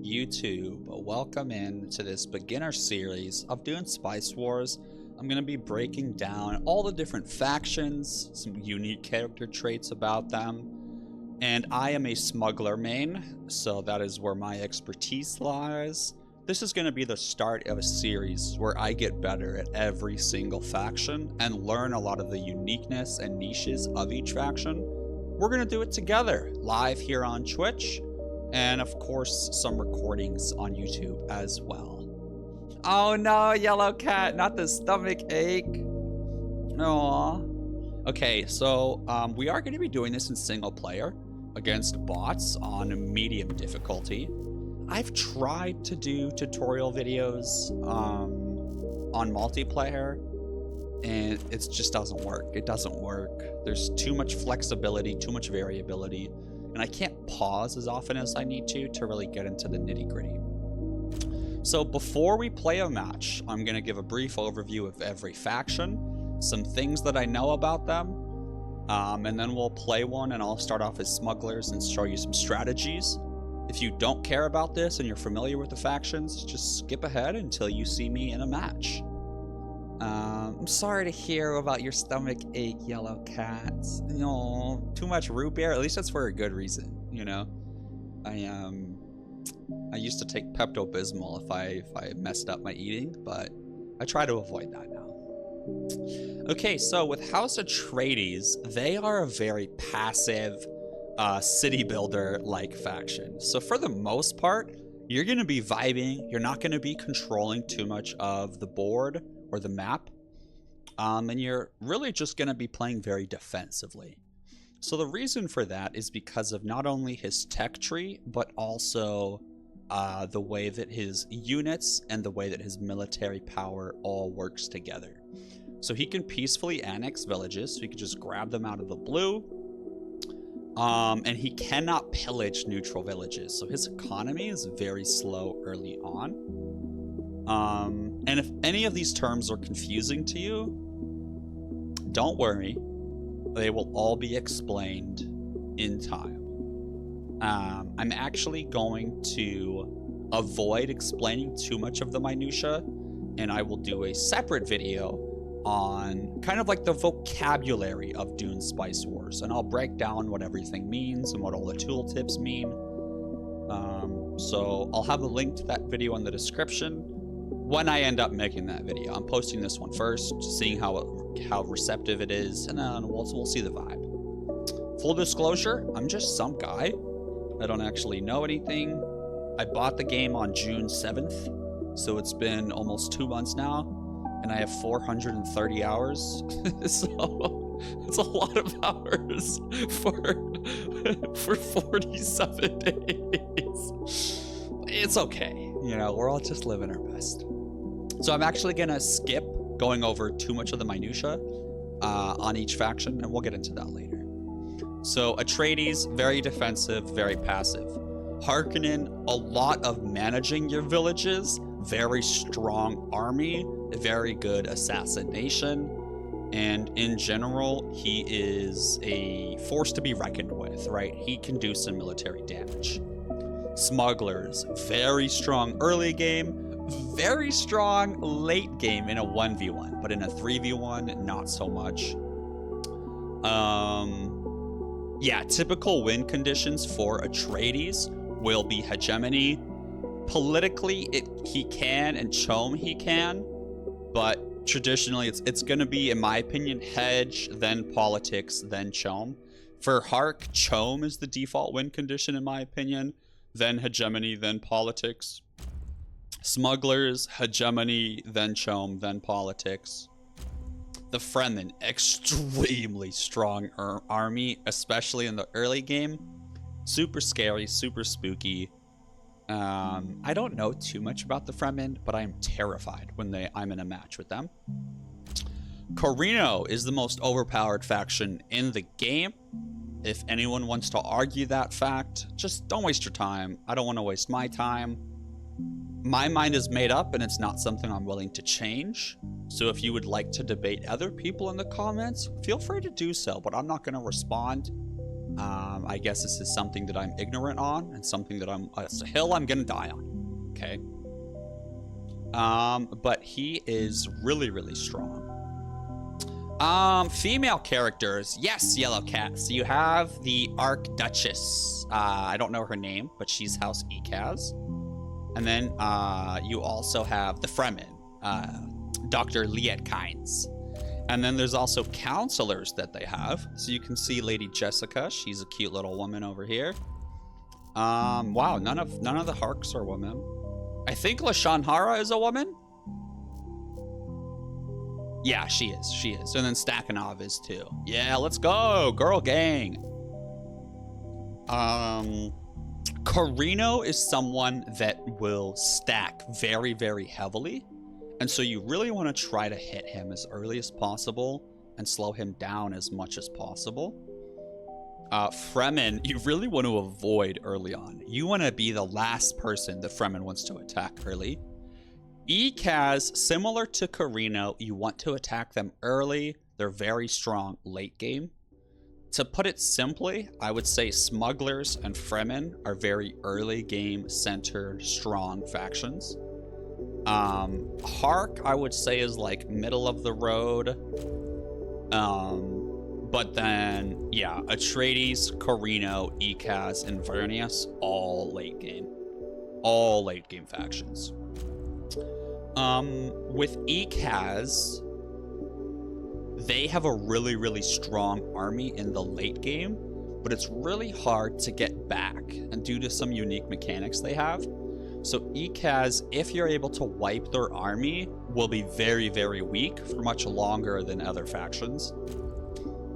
YouTube, welcome in to this beginner series of Dune Spice Wars. I'm going to be breaking down all the different factions, some unique character traits about them, and I am a smuggler main, so that is where my expertise lies. This is going to be the start of a series where I get better at every single faction and learn a lot of the uniqueness and niches of each faction. We're going to do it together, live here on Twitch, and of course some recordings on YouTube as well. Oh no, yellow cat, not the stomach ache. Aww. Okay, so we are going to be doing this in single player against bots on medium difficulty. I've tried to do tutorial videos on multiplayer, and it just doesn't work. It doesn't work. There's too much flexibility, too much variability, and I can't pause as often as I need to really get into the nitty-gritty. So before we play a match, I'm going to give a brief overview of every faction, some things that I know about them, and then we'll play one, and I'll start off as smugglers and show you some strategies. If you don't care about this and you're familiar with the factions, just skip ahead until you see me in a match. I'm sorry to hear about your stomach ache, yellow cat. You know, too much root beer. At least that's for a good reason, you know. I used to take Pepto-Bismol if I messed up my eating, but I try to avoid that now. Okay, so with House Atreides, they are a very passive city builder like faction. So for the most part, you're going to be vibing. You're not going to be controlling too much of the board or the map, and you're really just going to be playing very defensively. So the reason for that is because of not only his tech tree, but also the way that his units and the way that his military power all works together. So he can peacefully annex villages, so he can just grab them out of the blue, and he cannot pillage neutral villages. So his economy is very slow early on. And if any of these terms are confusing to you, don't worry. They will all be explained in time. I'm actually going to avoid explaining too much of the minutia, and I will do a separate video on kind of like the vocabulary of Dune Spice Wars, and I'll break down what everything means and what all the tooltips mean. So I'll have a link to that video in the description when I end up making that video. I'm posting this one first, seeing how receptive it is, and then we'll see the vibe. Full disclosure, I'm just some guy. I don't actually know anything. I bought the game on June 7th, so it's been almost 2 months now, and I have 430 hours. So it's a lot of hours for 47 days. It's okay, you know, we're all just living our best. So I'm actually gonna skip going over too much of the minutia on each faction, and we'll get into that later. So Atreides, very defensive, very passive. Harkonnen, a lot of managing your villages, very strong army, very good assassination, and in general, he is a force to be reckoned with, right? He can do some military damage. Smugglers, very strong early game, very strong late game in a 1v1, but in a 3v1, not so much. Yeah, typical win conditions for Atreides will be hegemony. Politically, he can, and Chom he can, but traditionally it's going to be, in my opinion, hedge, then politics, then Chom. For Hark, Chom is the default win condition, in my opinion, then hegemony, then politics. Smugglers, hegemony, then Chom, then politics. The Fremen, extremely strong army, especially in the early game. Super scary, super spooky. I don't know too much about the Fremen, but I am terrified when I'm in a match with them. Corino is the most overpowered faction in the game. If anyone wants to argue that fact, just don't waste your time. I don't want to waste my time. My mind is made up, and it's not something I'm willing to change. So if you would like to debate other people in the comments, feel free to do so, but I'm not going to respond. I guess this is something that I'm ignorant on, and something that it's a hill I'm gonna die on. Okay. But he is really, really strong. Female characters. Yes, Yellow Cat. So you have the Archduchess. I don't know her name, but she's House Ekaz. And then, you also have the Fremen, Dr. Liet Kynes. And then there's also counselors that they have. So you can see Lady Jessica. She's a cute little woman over here. Wow, none of the Harks are women. I think Lashanhara is a woman. Yeah, she is. And then Stakhanov is too. Yeah, let's go, girl gang. Carino is someone that will stack very, very heavily. And so you really want to try to hit him as early as possible and slow him down as much as possible. Fremen, you really want to avoid early on. You want to be the last person the Fremen wants to attack early. Ekaz, similar to Carino, you want to attack them early. They're very strong late game. To put it simply, I would say smugglers and Fremen are very early game centered strong factions. Hark, I would say, is like middle of the road. But then, yeah, Atreides, Carino, Ekaz, and Vernius, all late game. All late game factions. With Ekaz, they have a really, really strong army in the late game, but it's really hard to get back, and due to some unique mechanics they have. So Ekaz, if you're able to wipe their army, will be very, very weak for much longer than other factions.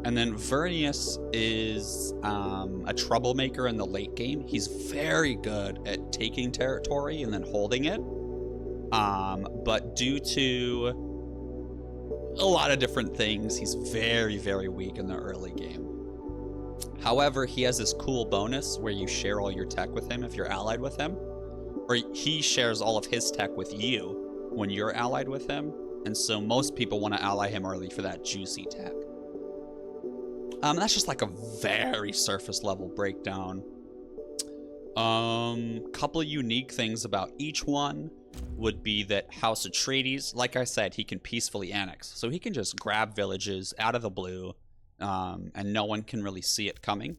And then Vernius is a troublemaker in the late game. He's very good at taking territory and then holding it. But due to a lot of different things, he's very, very weak in the early game. However, he has this cool bonus where you share all your tech with him if you're allied with him. Or he shares all of his tech with you when you're allied with him. And so most people want to ally him early for that juicy tech. That's just like a very surface level breakdown. Couple of unique things about each one would be that House Atreides, like I said, he can peacefully annex. So he can just grab villages out of the blue, and no one can really see it coming.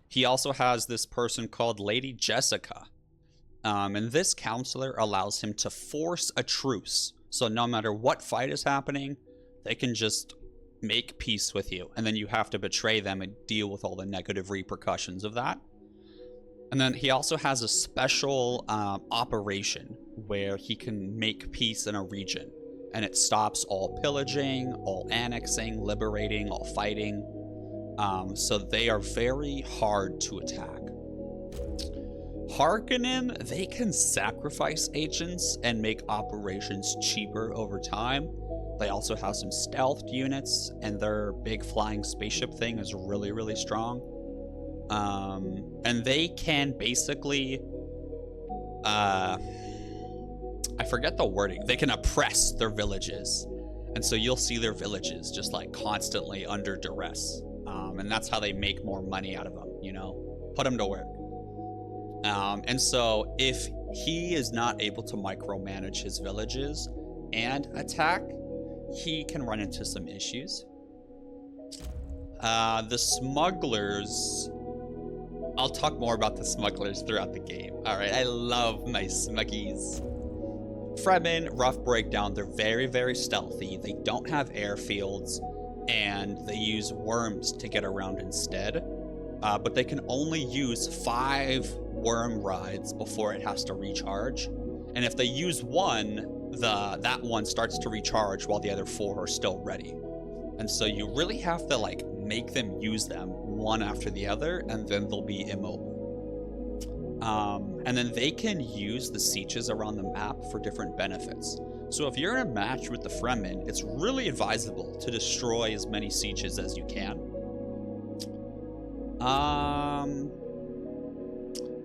He also has this person called Lady Jessica. And this counselor allows him to force a truce. So no matter what fight is happening, they can just make peace with you. And then you have to betray them and deal with all the negative repercussions of that. And then he also has a special operation where he can make peace in a region. And it stops all pillaging, all annexing, liberating, all fighting. So they are very hard to attack. Harkonnen, they can sacrifice agents and make operations cheaper over time. They also have some stealthed units, and their big flying spaceship thing is really, really strong. And they can basically, I forget the wording. They can oppress their villages. And so you'll see their villages just like constantly under duress. And that's how they make more money out of them, you know, put them to work. And so if he is not able to micromanage his villages and attack, he can run into some issues. The smugglers, I'll talk more about the smugglers throughout the game. All right, I love my smuggies. Fremen, rough breakdown, they're very, very stealthy. They don't have airfields, and they use worms to get around instead. But they can only use 5 worm rides before it has to recharge. And if they use one, that one starts to recharge while the other 4 are still ready. And so you really have to like make them use them one after the other, and then they'll be immobile. And then they can use the sieges around the map for different benefits. So if you're in a match with the Fremen, it's really advisable to destroy as many sieges as you can.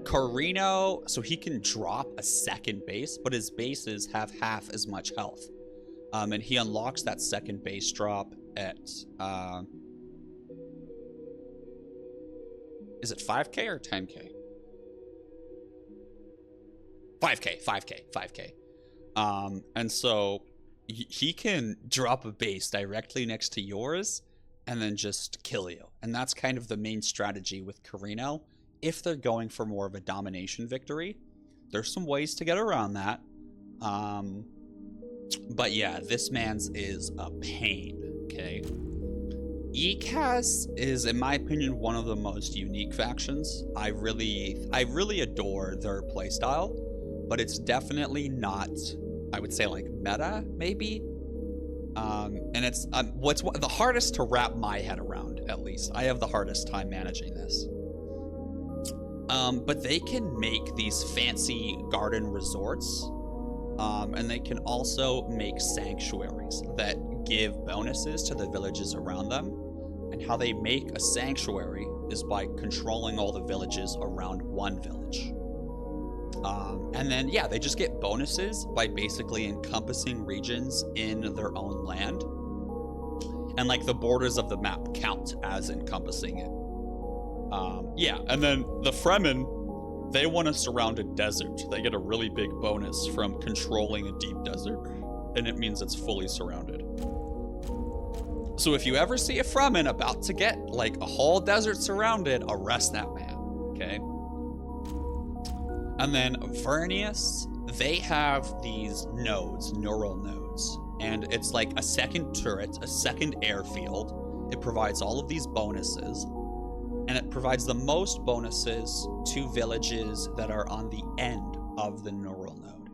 Carino, so he can drop a second base, but his bases have half as much health. And he unlocks that second base drop at Is it 5K or 10K? 5K. And so he can drop a base directly next to yours and then just kill you. And that's kind of the main strategy with Carino. If they're going for more of a domination victory, there's some ways to get around that. But yeah, this man's is a pain, okay? ECAS is, in my opinion, one of the most unique factions. I really adore their playstyle, but it's definitely not, I would say, like meta, maybe. And it's what's the hardest to wrap my head around, at least. I have the hardest time managing this. But they can make these fancy garden resorts, and they can also make sanctuaries that give bonuses to the villages around them. And how they make a sanctuary is by controlling all the villages around one village. And then, yeah, they just get bonuses by basically encompassing regions in their own land. And like the borders of the map count as encompassing it. Yeah, and then the Fremen, they want a surrounded desert. They get a really big bonus from controlling a deep desert, and it means it's fully surrounded. So if you ever see a Fremen about to get like a whole desert surrounded, arrest that man, okay? And then Vernius, they have these nodes, neural nodes, and it's like a second turret, a second airfield. It provides all of these bonuses, and it provides the most bonuses to villages that are on the end of the neural node.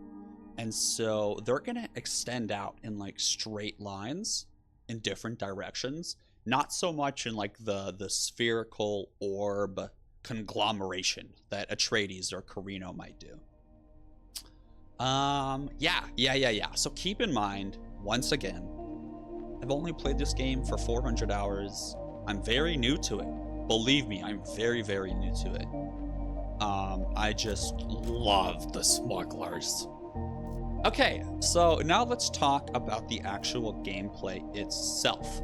And so they're gonna extend out in like straight lines in different directions, not so much in like the spherical orb conglomeration that Atreides or Carino might do. Yeah. So keep in mind, once again, I've only played this game for 400 hours. I'm very new to it. Believe me, I'm very, very new to it. I just love the smugglers. Okay, so now let's talk about the actual gameplay itself.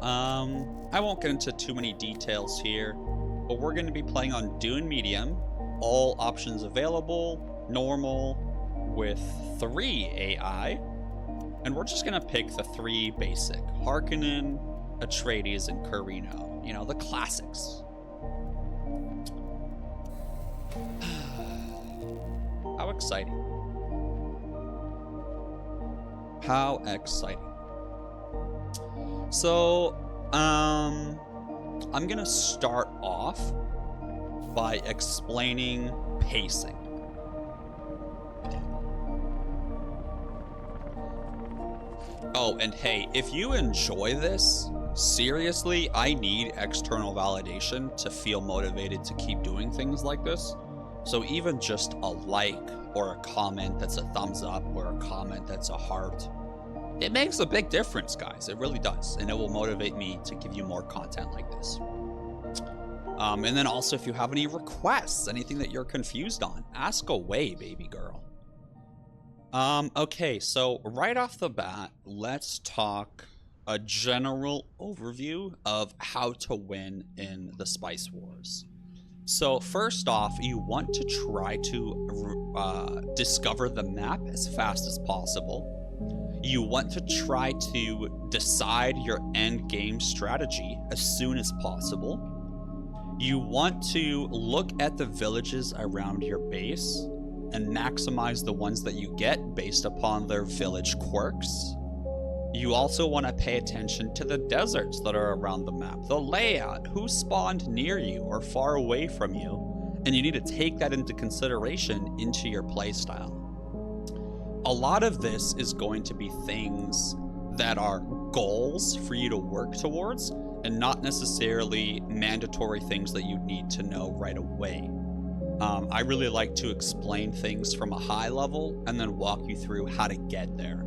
I won't get into too many details here, but we're going to be playing on Dune Medium, all options available, normal, with 3 AI, and we're just going to pick the 3 basic: Harkonnen, Atreides, and Carino. You know, the classics. How exciting. How exciting. So, I'm gonna start off by explaining pacing. Oh, and hey, if you enjoy this, seriously, I need external validation to feel motivated to keep doing things like this. So even just a like or a comment that's a thumbs up or a comment that's a heart, it makes a big difference, guys. It really does. And it will motivate me to give you more content like this. And then also, if you have any requests, anything that you're confused on, ask away, baby girl. Okay, so right off the bat, let's talk a general overview of how to win in the Spice Wars. So first off, you want to try to discover the map as fast as possible. You want to try to decide your end game strategy as soon as possible. You want to look at the villages around your base and maximize the ones that you get based upon their village quirks. You also want to pay attention to the deserts that are around the map, the layout, who spawned near you or far away from you, and you need to take that into consideration into your playstyle. A lot of this is going to be things that are goals for you to work towards, and not necessarily mandatory things that you need to know right away. I really like to explain things from a high level and then walk you through how to get there.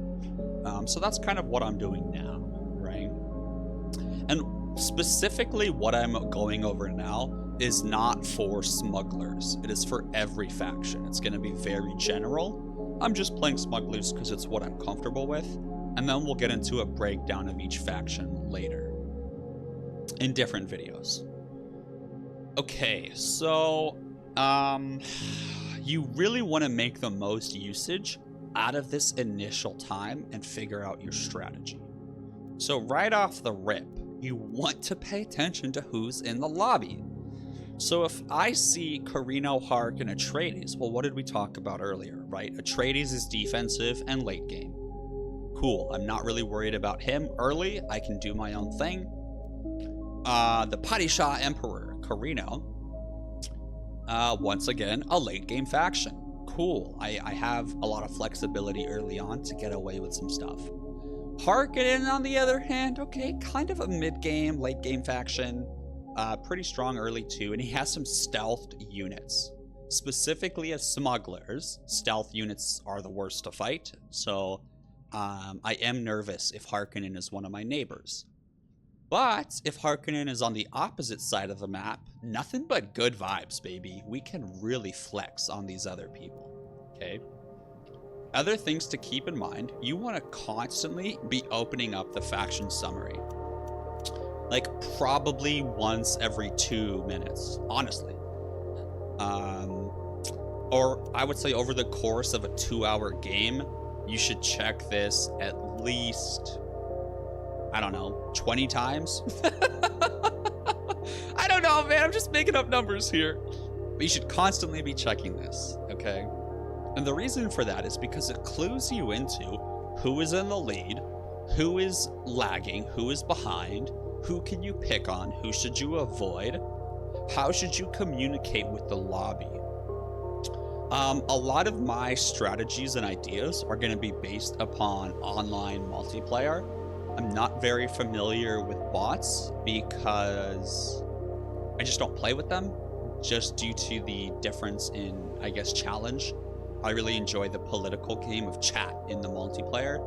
So that's kind of what I'm doing now, right? And specifically what I'm going over now is not for smugglers. It is for every faction. It's going to be very general. I'm just playing smugglers because it's what I'm comfortable with. And then we'll get into a breakdown of each faction later in different videos. Okay, so you really want to make the most usage out of this initial time and figure out your strategy. So right off the rip, you want to pay attention to who's in the lobby. So if I see Carino, Hark, and Atreides, well, what did we talk about earlier, right? Atreides is defensive and late game. Cool, I'm not really worried about him early. I can do my own thing. The Padishah Emperor, Carino, once again, a late game faction. Cool, I have a lot of flexibility early on to get away with some stuff. Harkonnen, on the other hand, okay, kind of a mid-game, late-game faction. Pretty strong early too, and he has some stealthed units. Specifically as smugglers, stealth units are the worst to fight, so I am nervous if Harkonnen is one of my neighbors. But if Harkonnen is on the opposite side of the map, nothing but good vibes, baby. We can really flex on these other people, okay? Other things to keep in mind, you want to constantly be opening up the faction summary. Like, probably once every 2 minutes, honestly. Or I would say over the course of a 2-hour game, you should check this at least, I don't know, 20 times? I don't know, man. I'm just making up numbers here. But you should constantly be checking this, okay? And the reason for that is because it clues you into who is in the lead, who is lagging, who is behind, who can you pick on, who should you avoid, how should you communicate with the lobby. A lot of my strategies and ideas are going to be based upon online multiplayer. I'm not very familiar with bots because I just don't play with them, just due to the difference in, I guess, challenge. I really enjoy the political game of chat in the multiplayer.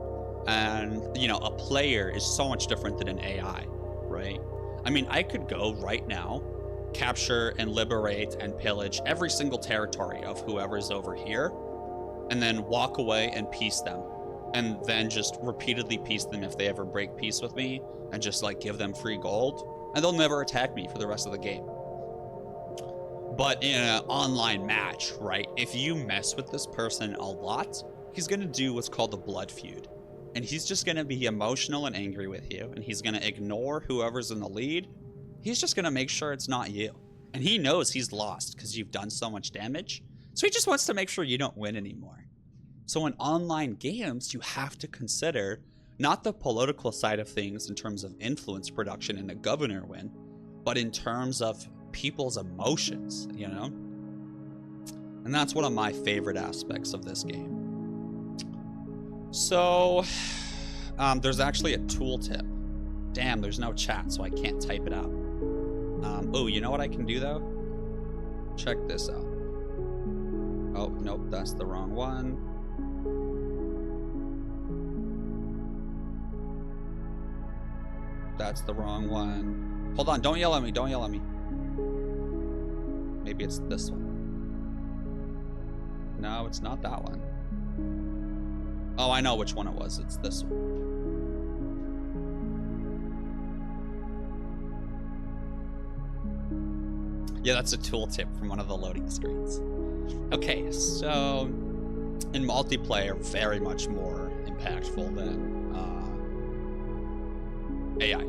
And, you know, a player is so much different than an AI, right? I mean, I could go right now, capture and liberate and pillage every single territory of whoever's over here, and then walk away and peace them. And then just repeatedly peace them if they ever break peace with me, and just like give them free gold, and they'll never attack me for the rest of the game. But in an online match, right, if you mess with this person a lot, he's gonna do what's called a blood feud. And he's just gonna be emotional and angry with you, and he's gonna ignore whoever's in the lead. He's just gonna make sure it's not you. And he knows he's lost because you've done so much damage, so he just wants to make sure you don't win anymore. So in online games, you have to consider not the political side of things in terms of influence production and a governor win, but in terms of people's emotions, you know? And that's one of my favorite aspects of this game. So, there's actually a tooltip. Damn, there's no chat, so I can't type it out. Oh, you know what I can do, though? Check this out. Oh, nope, that's the wrong one. That's the wrong one. Hold on, don't yell at me, don't yell at me. Maybe it's this one. No, it's not that one. Oh, I know which one it was. It's this one. Yeah, that's a tooltip from one of the loading screens. Okay, so in multiplayer, very much more impactful than AI.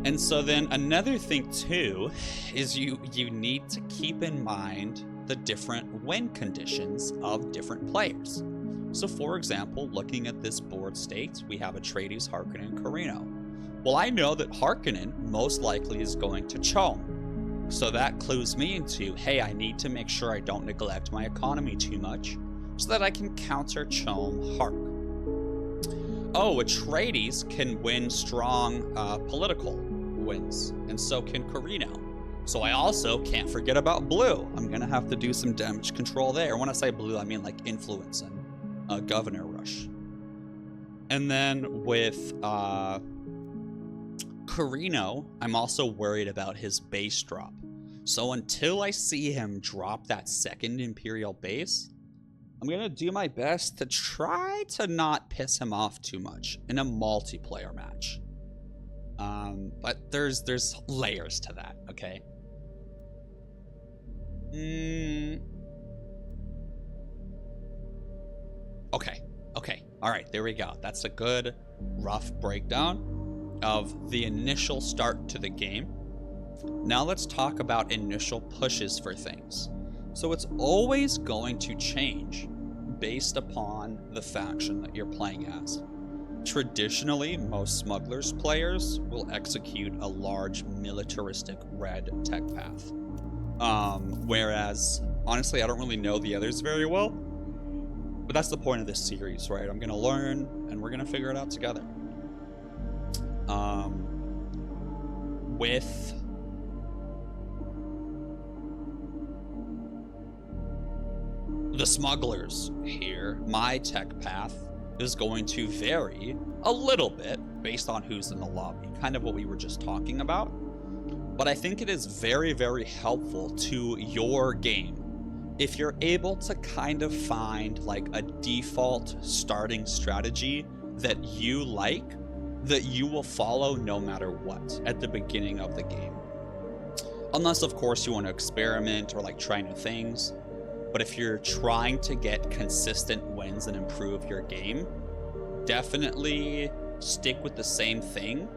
And so then another thing too is you need to keep in mind the different win conditions of different players. So for example, looking at this board state, we have Atreides, Harkonnen, and Carino. Well, I know that Harkonnen most likely is going to Chom. So that clues me into, hey, I need to make sure I don't neglect my economy too much so that I can counter Chom Hark. Oh, Atreides can win strong political wins, and so can Carino. So I also can't forget about blue. I'm gonna have to do some damage control there. When I say blue, I mean like influence and governor rush. And then with Carino, I'm also worried about his base drop. So until I see him drop that second Imperial base, I'm gonna do my best to try to not piss him off too much in a multiplayer match. But there's layers to that, okay? Okay. All right, there we go. That's a good rough breakdown of the initial start to the game. Now let's talk about initial pushes for things. So it's always going to change based upon the faction that you're playing as. Traditionally, most smugglers players will execute a large militaristic red tech path. Whereas, honestly, I don't really know the others very well. But that's the point of this series, right? I'm going to learn, and we're going to figure it out together. With the smugglers here, my tech path is going to vary a little bit based on who's in the lobby, kind of what we were just talking about. But I think it is very, very helpful to your game if you're able to kind of find like a default starting strategy that you like, that you will follow no matter what at the beginning of the game. Unless, of course, you want to experiment or like try new things. But if you're trying to get consistent wins and improve your game, definitely stick with the same thing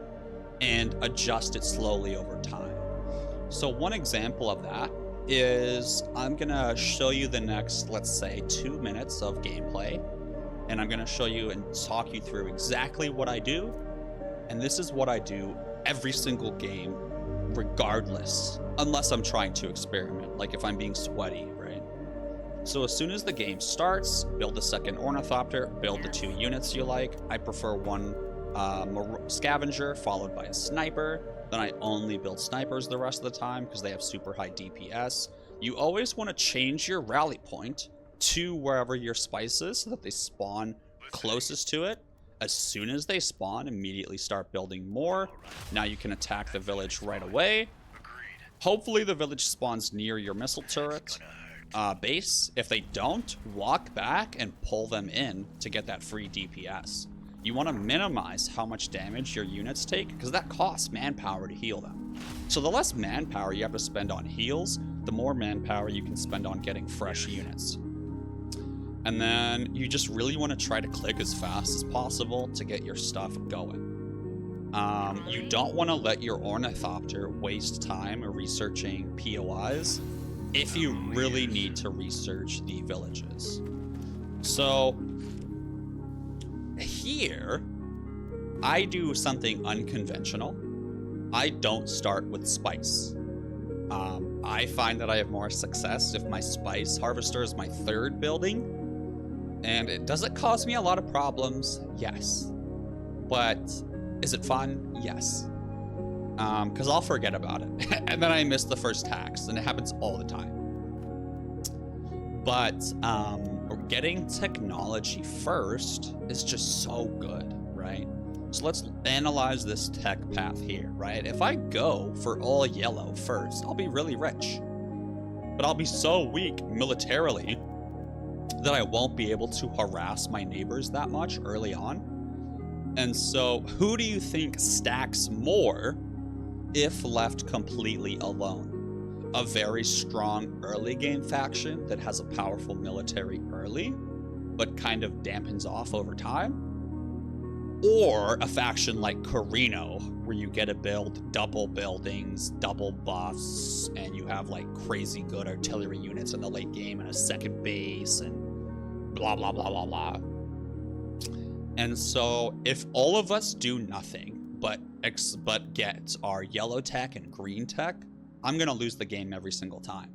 and adjust it slowly over time. So one example of that is I'm gonna show you the next, let's say, 2 minutes of gameplay, and I'm gonna show you and talk you through exactly what I do. And this is what I do every single game, regardless, unless I'm trying to experiment, like if I'm being sweaty, right? So as soon as the game starts, build a second ornithopter, build the 2 units you like. I prefer one scavenger followed by a sniper. Then I only build snipers the rest of the time because they have super high DPS. You always want to change your rally point to wherever your spice is so that they spawn closest to it. As soon as they spawn, immediately start building more. Now you can attack the village right away. Hopefully the village spawns near your missile turret base. If they don't, walk back and pull them in to get that free DPS. You want to minimize how much damage your units take because that costs manpower to heal them. So the less manpower you have to spend on heals, the more manpower you can spend on getting fresh units. And then you just really want to try to click as fast as possible to get your stuff going. You don't want to let your ornithopter waste time researching POIs if you really need to research the villages. So here, I do something unconventional. I don't start with spice. I find that I have more success if my spice harvester is my 3rd building. And does it cause me a lot of problems? Yes. But is it fun? Yes. Because I'll forget about it. And then I miss the first hacks, and it happens all the time. But getting technology first is just so good, right? So let's analyze this tech path here, right? If I go for all yellow first, I'll be really rich. But I'll be so weak militarily that I won't be able to harass my neighbors that much early on. And so who do you think stacks more if left completely alone? A very strong early game faction that has a powerful military early, but kind of dampens off over time? Or a faction like Carino, where you get to build double buildings, double buffs, and you have like crazy good artillery units in the late game and a second base and blah, blah, blah, blah, blah. And so if all of us do nothing but get our yellow tech and green tech, I'm going to lose the game every single time.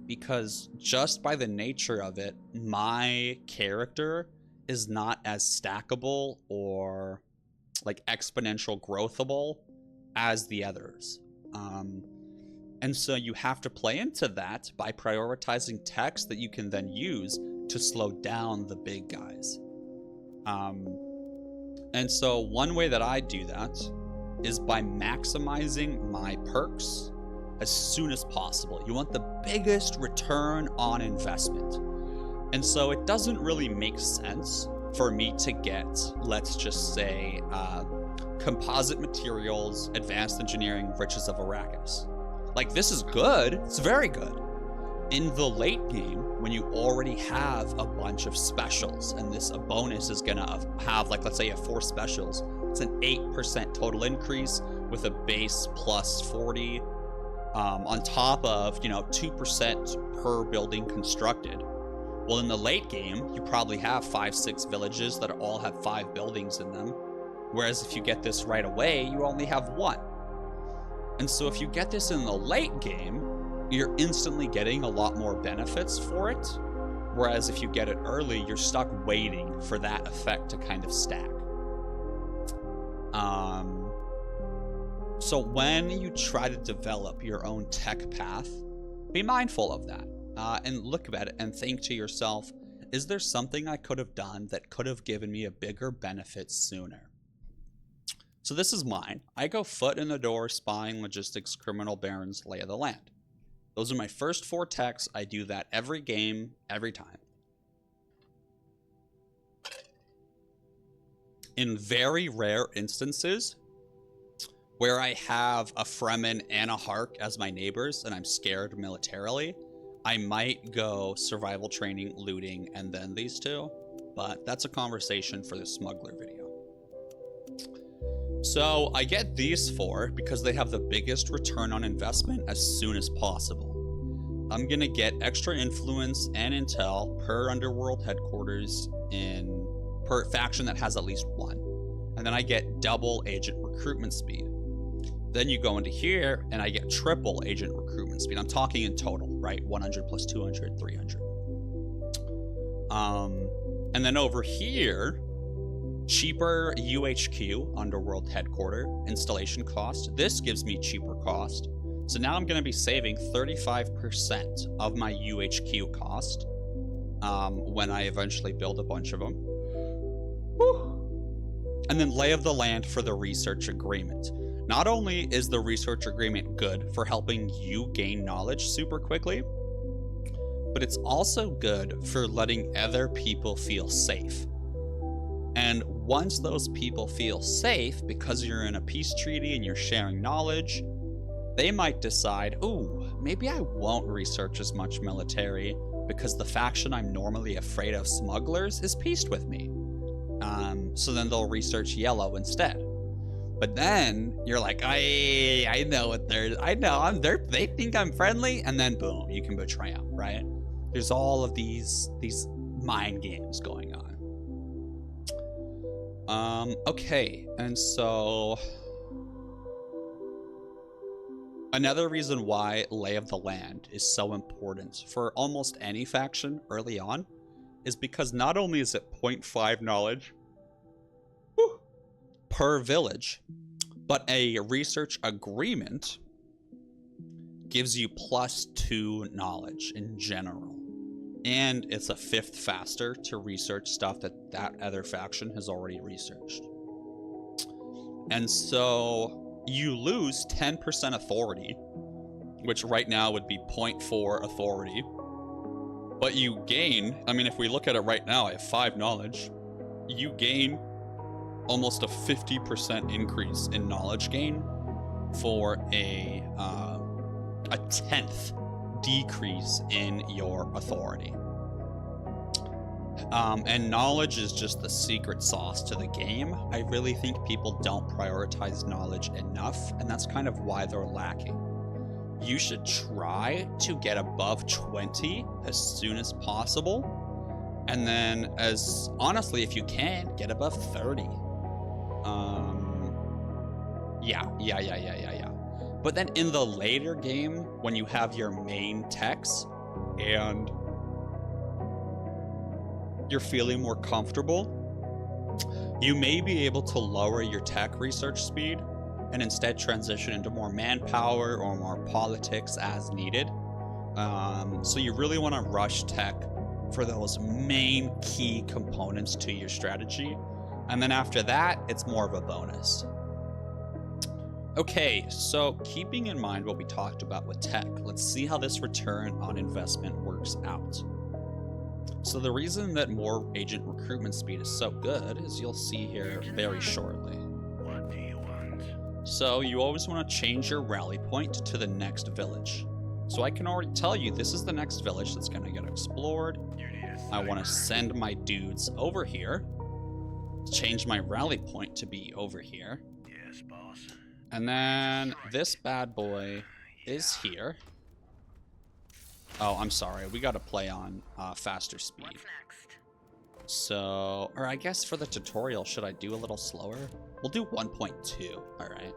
Because just by the nature of it, my character is not as stackable or like exponential growthable as the others. And so you have to play into that by prioritizing techs that you can then use to slow down the big guys. And so one way that I do that is by maximizing my perks as soon as possible. You want the biggest return on investment. And so it doesn't really make sense for me to get, let's just say, composite materials, advanced engineering, riches of Arrakis. Like, this is good, it's very good. In the late game, when you already have a bunch of specials, and this bonus is gonna have, like, let's say you have 4 specials, it's an 8% total increase with a base plus 40, on top of, 2% per building constructed. Well, in the late game, you probably have 5-6 villages that all have 5 buildings in them. Whereas if you get this right away, you only have 1. And so if you get this in the late game, you're instantly getting a lot more benefits for it. Whereas if you get it early, you're stuck waiting for that effect to kind of stack. So when you try to develop your own tech path, be mindful of that. And look at it and think to yourself, is there something I could have done that could have given me a bigger benefit sooner? So this is mine. I go foot in the door, spying, logistics, criminal barons, lay of the land. Those are my first 4 techs. I do that every game, every time. In very rare instances, where I have a Fremen and a Hark as my neighbors and I'm scared militarily, I might go survival training, looting, and then these 2. But that's a conversation for the smuggler video. So I get these 4 because they have the biggest return on investment as soon as possible. I'm gonna get extra influence and intel per underworld headquarters per faction that has at least 1. And then I get double agent recruitment speed. Then you go into here and I get triple agent recruitment speed. I'm talking in total, right? 100 plus 200, 300. And then over here, cheaper UHQ, underworld headquarter, installation cost. This gives me cheaper cost. So now I'm going to be saving 35% of my UHQ cost when I eventually build a bunch of them. Woo. And then lay of the land for the research agreement. Not only is the research agreement good for helping you gain knowledge super quickly, but it's also good for letting other people feel safe. And once those people feel safe, because you're in a peace treaty and you're sharing knowledge, they might decide, ooh, maybe I won't research as much military because the faction I'm normally afraid of, smugglers, is peaced with me. So then they'll research yellow instead. But then you're like, I know what they think I'm friendly, and then boom, you can betray them, right? There's all of these mind games going on. Okay, and so another reason why lay of the land is so important for almost any faction early on is because not only is it 0.5 knowledge per village, but a research agreement gives you +2 knowledge in general. And it's a 5th faster to research stuff that other faction has already researched. And so you lose 10% authority, which right now would be 0.4 authority. But you gain, I mean, if we look at it right now, I have 5 knowledge. You gain almost a 50% increase in knowledge gain for a 10th decrease in your authority. And knowledge is just the secret sauce to the game. I really think people don't prioritize knowledge enough, and that's kind of why they're lacking. You should try to get above 20 as soon as possible, and then honestly, if you can, get above 30. Yeah. But then in the later game, when you have your main techs and you're feeling more comfortable, you may be able to lower your tech research speed and instead transition into more manpower or more politics as needed. So you really want to rush tech for those main key components to your strategy. And then after that, it's more of a bonus. Okay, so keeping in mind what we talked about with tech, let's see how this return on investment works out. So the reason that more agent recruitment speed is so good is you'll see here very shortly. So you always want to change your rally point to the next village. So I can already tell you this is the next village that's going to get explored. I want to send my dudes over here. Change my rally point to be over here. Yes, boss. And then this bad boy is here. Oh, I'm sorry. We got to play on faster speed. What's next? So, or I guess for the tutorial, should I do a little slower? We'll do 1.2. All right.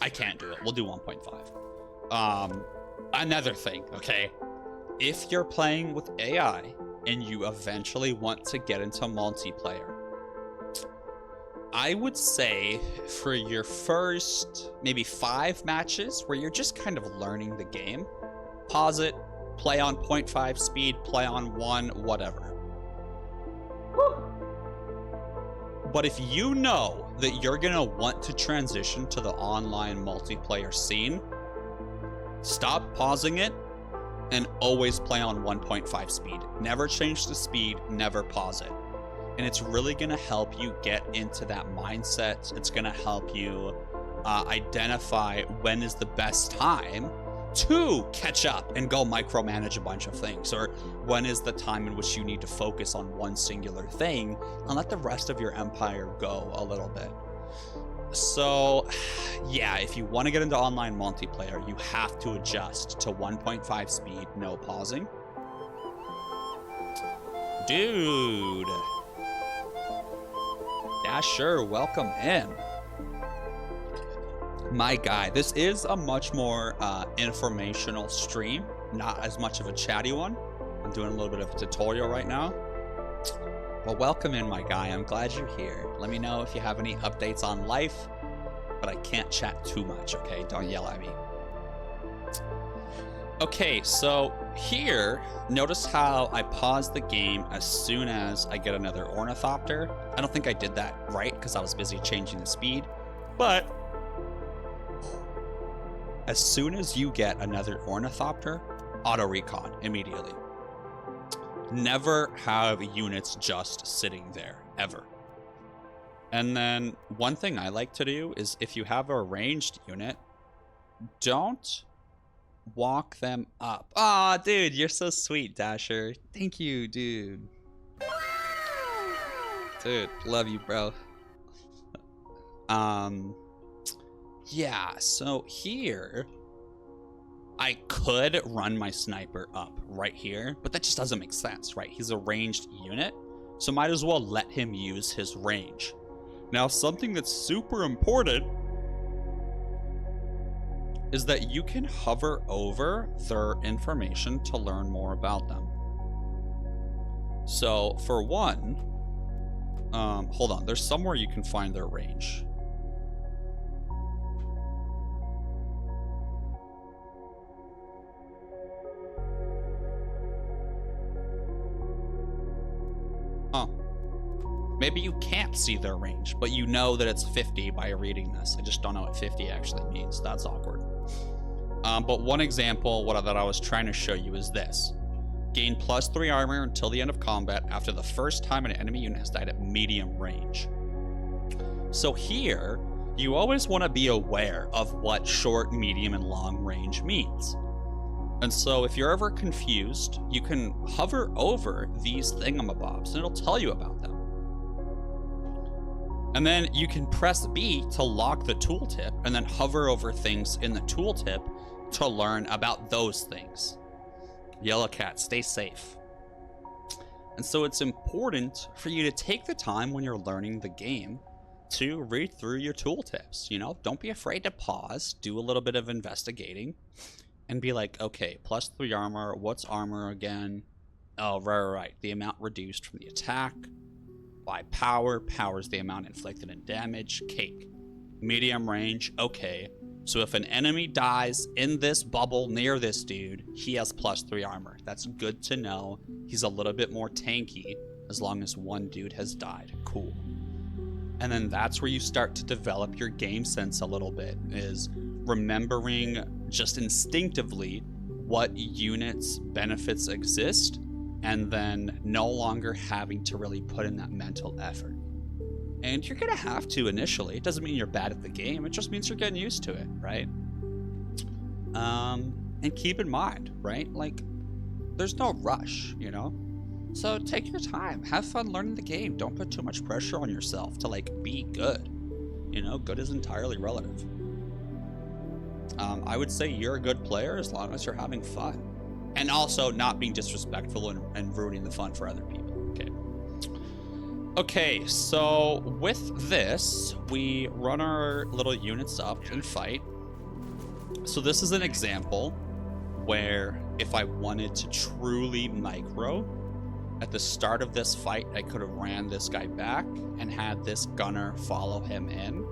I can't do it. We'll do 1.5. Another thing, okay? If you're playing with AI and you eventually want to get into multiplayer, I would say for your first maybe 5 matches where you're just kind of learning the game, pause it, play on 0.5 speed, play on 1, whatever. But if you know that you're gonna want to transition to the online multiplayer scene, stop pausing it and always play on 1.5 speed. Never change the speed, never pause it. And it's really gonna help you get into that mindset. It's gonna help you identify when is the best time to catch up and go micromanage a bunch of things, or when is the time in which you need to focus on one singular thing and let the rest of your empire go a little bit. So yeah, if you want to get into online multiplayer, you have to adjust to 1.5 speed, no pausing. Dude, Dasher, welcome in. My guy, this is a much more informational stream, not as much of a chatty one. I'm doing a little bit of a tutorial right now. Well, welcome in, my guy. I'm glad you're here. Let me know if you have any updates on life, but I can't chat too much, okay? Don't yell at me. Okay, so here, notice how I pause the game as soon as I get another ornithopter. I don't think I did that right because I was busy changing the speed, but as soon as you get another ornithopter, auto recon immediately. Never have units just sitting there, ever. And then one thing I like to do is if you have a ranged unit, don't walk them up. Aw, dude, you're so sweet, Dasher. Thank you, dude. Dude, love you, bro. Yeah, so here, I could run my sniper up right here, but that just doesn't make sense, right? He's a ranged unit, so might as well let him use his range. Now, something that's super important is that you can hover over their information to learn more about them. So, for one, hold on, there's somewhere you can find their range. Maybe you can't see their range, but you know that it's 50 by reading this. I just don't know what 50 actually means. That's awkward. But one example that I was trying to show you is this. Gain +3 armor until the end of combat after the first time an enemy unit has died at medium range. So here, you always want to be aware of what short, medium, and long range means. And so if you're ever confused, you can hover over these thingamabobs and it'll tell you about them. And then you can press B to lock the tooltip and then hover over things in the tooltip to learn about those things. Yellow cat, stay safe. And so it's important for you to take the time when you're learning the game to read through your tooltips. You know, don't be afraid to pause, do a little bit of investigating, and be like, okay, +3 armor, what's armor again? Oh, right. The amount reduced from the attack. By power, power's the amount inflicted in damage. Cake. Medium range, okay. So if an enemy dies in this bubble near this dude, he has +3 armor. That's good to know. He's a little bit more tanky as long as one dude has died. Cool. And then that's where you start to develop your game sense a little bit, is remembering just instinctively what units benefits exist, and then no longer having to really put in that mental effort. And you're gonna have to initially. It doesn't mean you're bad at the game, it just means you're getting used to it, right? And keep in mind, right? Like, there's no rush, you know? So take your time. Have fun learning the game. Don't put too much pressure on yourself to, like, be good. You know, good is entirely relative. I would say you're a good player as long as you're having fun. And also not being disrespectful and ruining the fun for other people. Okay. Okay, so with this, we run our little units up and fight. So this is an example where if I wanted to truly micro, at the start of this fight, I could have ran this guy back and had this gunner follow him in.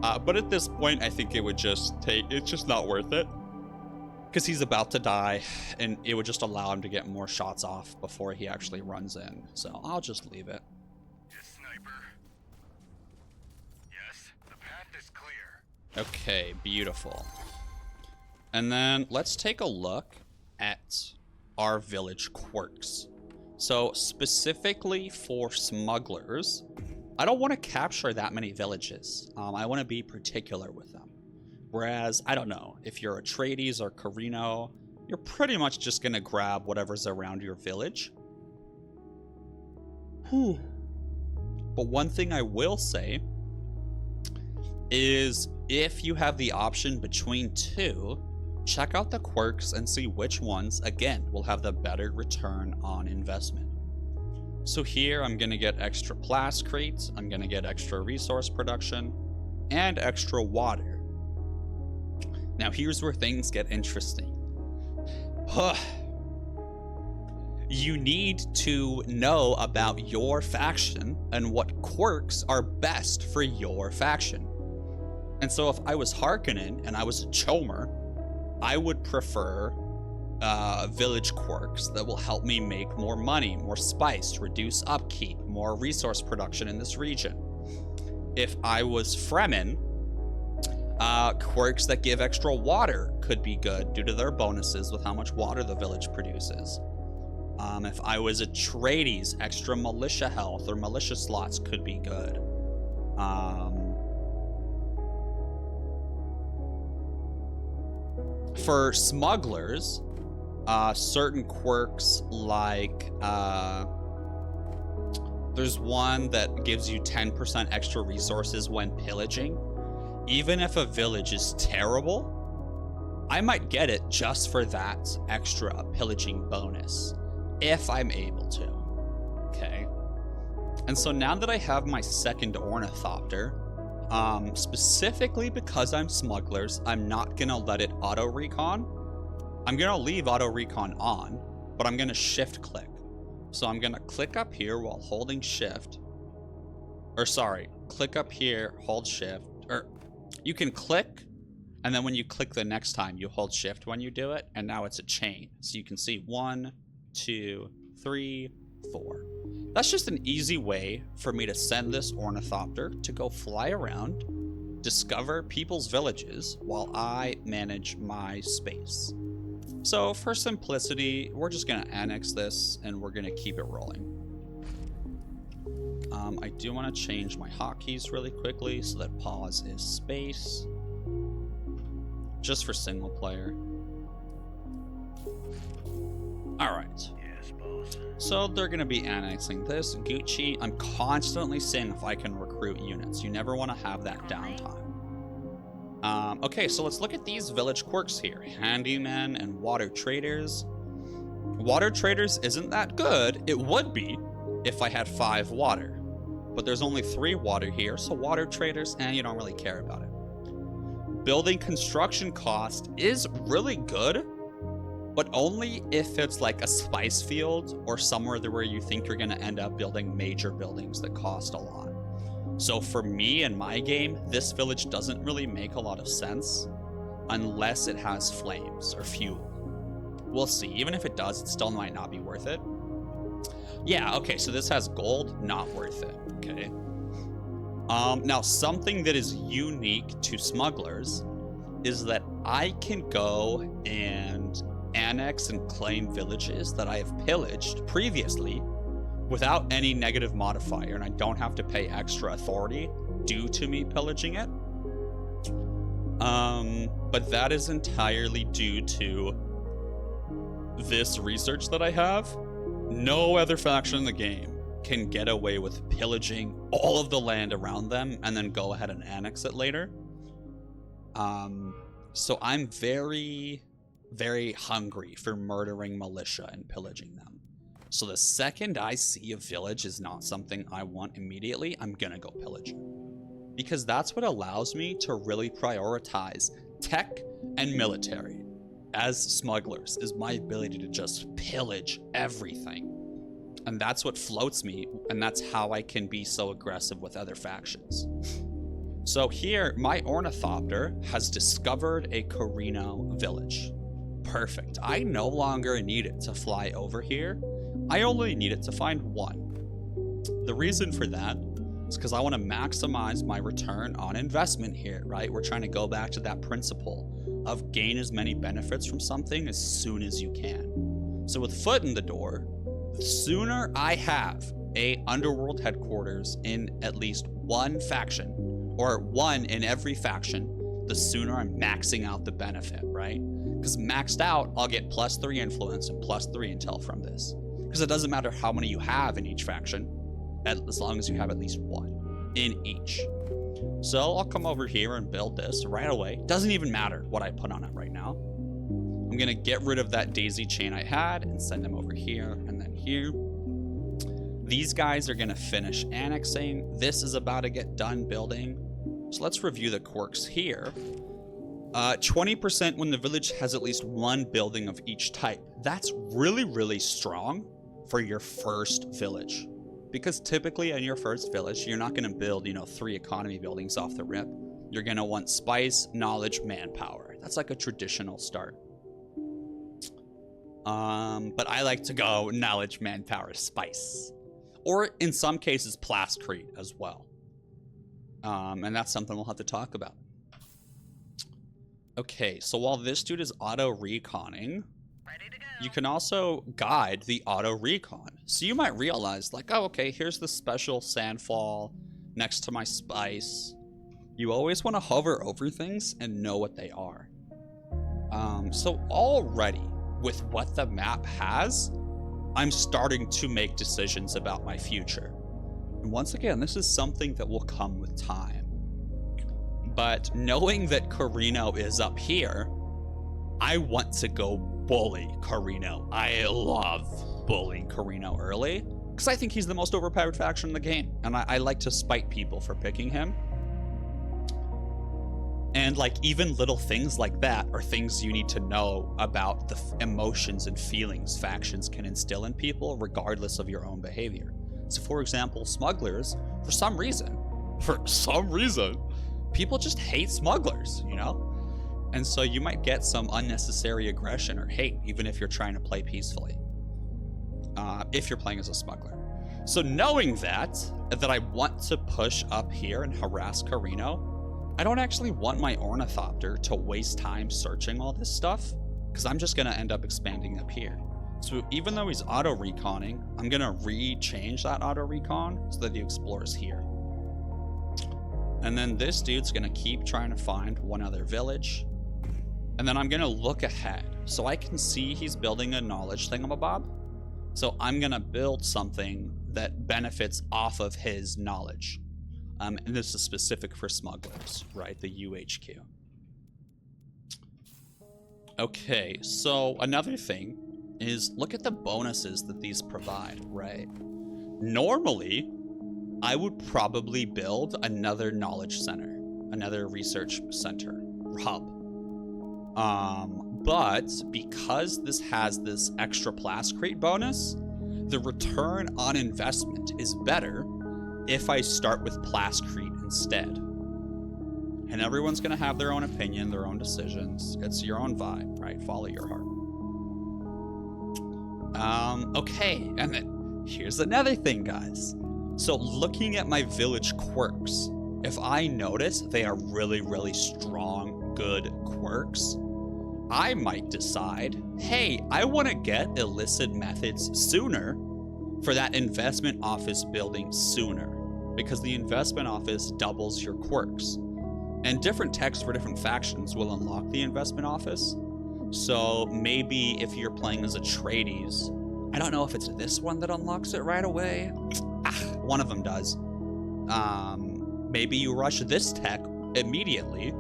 But at this point, I think it would just it's just not worth it. Because he's about to die, and it would just allow him to get more shots off before he actually runs in. So I'll just leave it. Yes, sniper. Yes, the path is clear. Okay, beautiful. And then let's take a look at our village quirks. So specifically for smugglers, I don't want to capture that many villages. I want to be particular with them. Whereas, I don't know, if you're Atreides or Carino, you're pretty much just going to grab whatever's around your village. But one thing I will say is if you have the option between two, check out the quirks and see which ones, again, will have the better return on investment. So here I'm going to get extra blast crates, I'm going to get extra resource production, and extra water. Now here's where things get interesting. You need to know about your faction and what quirks are best for your faction. And so if I was Harkonnen and I was a Chomer, I would prefer village quirks that will help me make more money, more spice, reduce upkeep, more resource production in this region. If I was Fremen, quirks that give extra water could be good due to their bonuses with how much water the village produces. If I was Atreides, extra militia health or militia slots could be good. For smugglers, certain quirks like there's one that gives you 10% extra resources when pillaging. Even if a village is terrible, I might get it just for that extra pillaging bonus, if I'm able to. Okay. And so now that I have my second ornithopter, specifically because I'm smugglers, I'm not gonna let it auto recon. I'm gonna leave auto recon on, but I'm gonna shift click. So I'm gonna click up here while holding shift. Or sorry, click up here, hold shift, or you can click, and then when you click the next time, you hold shift when you do it, and now it's a chain. So you can see 1, 2, 3, 4. That's just an easy way for me to send this ornithopter to go fly around, discover people's villages while I manage my space. So for simplicity, we're just gonna annex this and we're gonna keep it rolling. I do want to change my hotkeys really quickly so that pause is space. Just for single player. Alright. Yes, boss. So they're going to be annexing this. Gucci, I'm constantly seeing if I can recruit units. You never want to have that downtime. Okay, so let's look at these village quirks here. Handymen and water traders. Water traders isn't that good. It would be if I had 5 water. But there's only 3 water here, so water traders, you don't really care about it. Building construction cost is really good, but only if it's like a spice field or somewhere where you think you're going to end up building major buildings that cost a lot. So for me in my game, this village doesn't really make a lot of sense unless it has flames or fuel. We'll see. Even if it does, it still might not be worth it. Yeah, okay, so this has gold, not worth it, okay. Now, something that is unique to smugglers is that I can go and annex and claim villages that I have pillaged previously without any negative modifier, and I don't have to pay extra authority due to me pillaging it. But that is entirely due to this research that I have. No other faction in the game can get away with pillaging all of the land around them and then go ahead and annex it later. So I'm very, very hungry for murdering militia and pillaging them. So the second I see a village is not something I want immediately, I'm gonna go pillage it. Because that's what allows me to really prioritize tech and military as smugglers, is my ability to just pillage everything. And that's what floats me, and that's how I can be so aggressive with other factions. So here, my ornithopter has discovered a Carino village. Perfect. I no longer need it to fly over here. I only need it to find one. The reason for that is because I want to maximize my return on investment here, right? We're trying to go back to that principle of gain as many benefits from something as soon as you can. So with foot in the door, the sooner I have a underworld headquarters in at least one faction, or one in every faction, the sooner I'm maxing out the benefit, right? Because maxed out, I'll get +3 influence and +3 intel from this. Because it doesn't matter how many you have in each faction, as long as you have at least one in each. So I'll come over here and build this right away. Doesn't even matter what I put on it right now. I'm gonna get rid of that daisy chain I had and send them over here and then here. These guys are gonna finish annexing. This is about to get done building. So let's review the quirks here. 20% when the village has at least one building of each type. That's really, really strong for your first village. Because typically in your first village, you're not gonna build, 3 economy buildings off the rip. You're gonna want spice, knowledge, manpower. That's like a traditional start. But I like to go knowledge, manpower, spice. Or in some cases, plascrete as well. And that's something we'll have to talk about. Okay, so while this dude is auto-reconning, you can also guide the auto-recon. So you might realize, like, oh, okay, here's the special sandfall next to my spice. You always want to hover over things and know what they are. So already, with what the map has, I'm starting to make decisions about my future. And once again, this is something that will come with time. But knowing that Carino is up here, I want to go bully Carino. I love bullying Carino early, because I think he's the most overpowered faction in the game. And I like to spite people for picking him. And like even little things like that are things you need to know about the emotions and feelings factions can instill in people regardless of your own behavior. So for example, smugglers, for some reason, people just hate smugglers, And so you might get some unnecessary aggression or hate, even if you're trying to play peacefully, if you're playing as a smuggler. So knowing that I want to push up here and harass Carino, I don't actually want my ornithopter to waste time searching all this stuff, because I'm just going to end up expanding up here. So even though he's auto-reconning, I'm going to re-change that auto-recon so that he explores here. And then this dude's going to keep trying to find one other village. And then I'm going to look ahead. So I can see he's building a knowledge thingamabob. So I'm going to build something that benefits off of his knowledge. And this is specific for smugglers, right? The UHQ. Okay, so another thing is look at the bonuses that these provide, right? Normally, I would probably build another knowledge center, another research center, hub. But because this has this extra plascrete bonus, the return on investment is better if I start with plascrete instead. And everyone's gonna have their own opinion, their own decisions. It's your own vibe, right? Follow your heart. Okay, and then here's another thing, guys. So looking at my village quirks, if I notice they are really, really strong, good quirks, I might decide, hey, I want to get illicit methods sooner for that investment office building sooner, because the investment office doubles your quirks. And different texts for different factions will unlock the investment office. So maybe if you're playing as Atreides, I don't know if it's this one that unlocks it right away. One of them does. Maybe you rush this tech immediately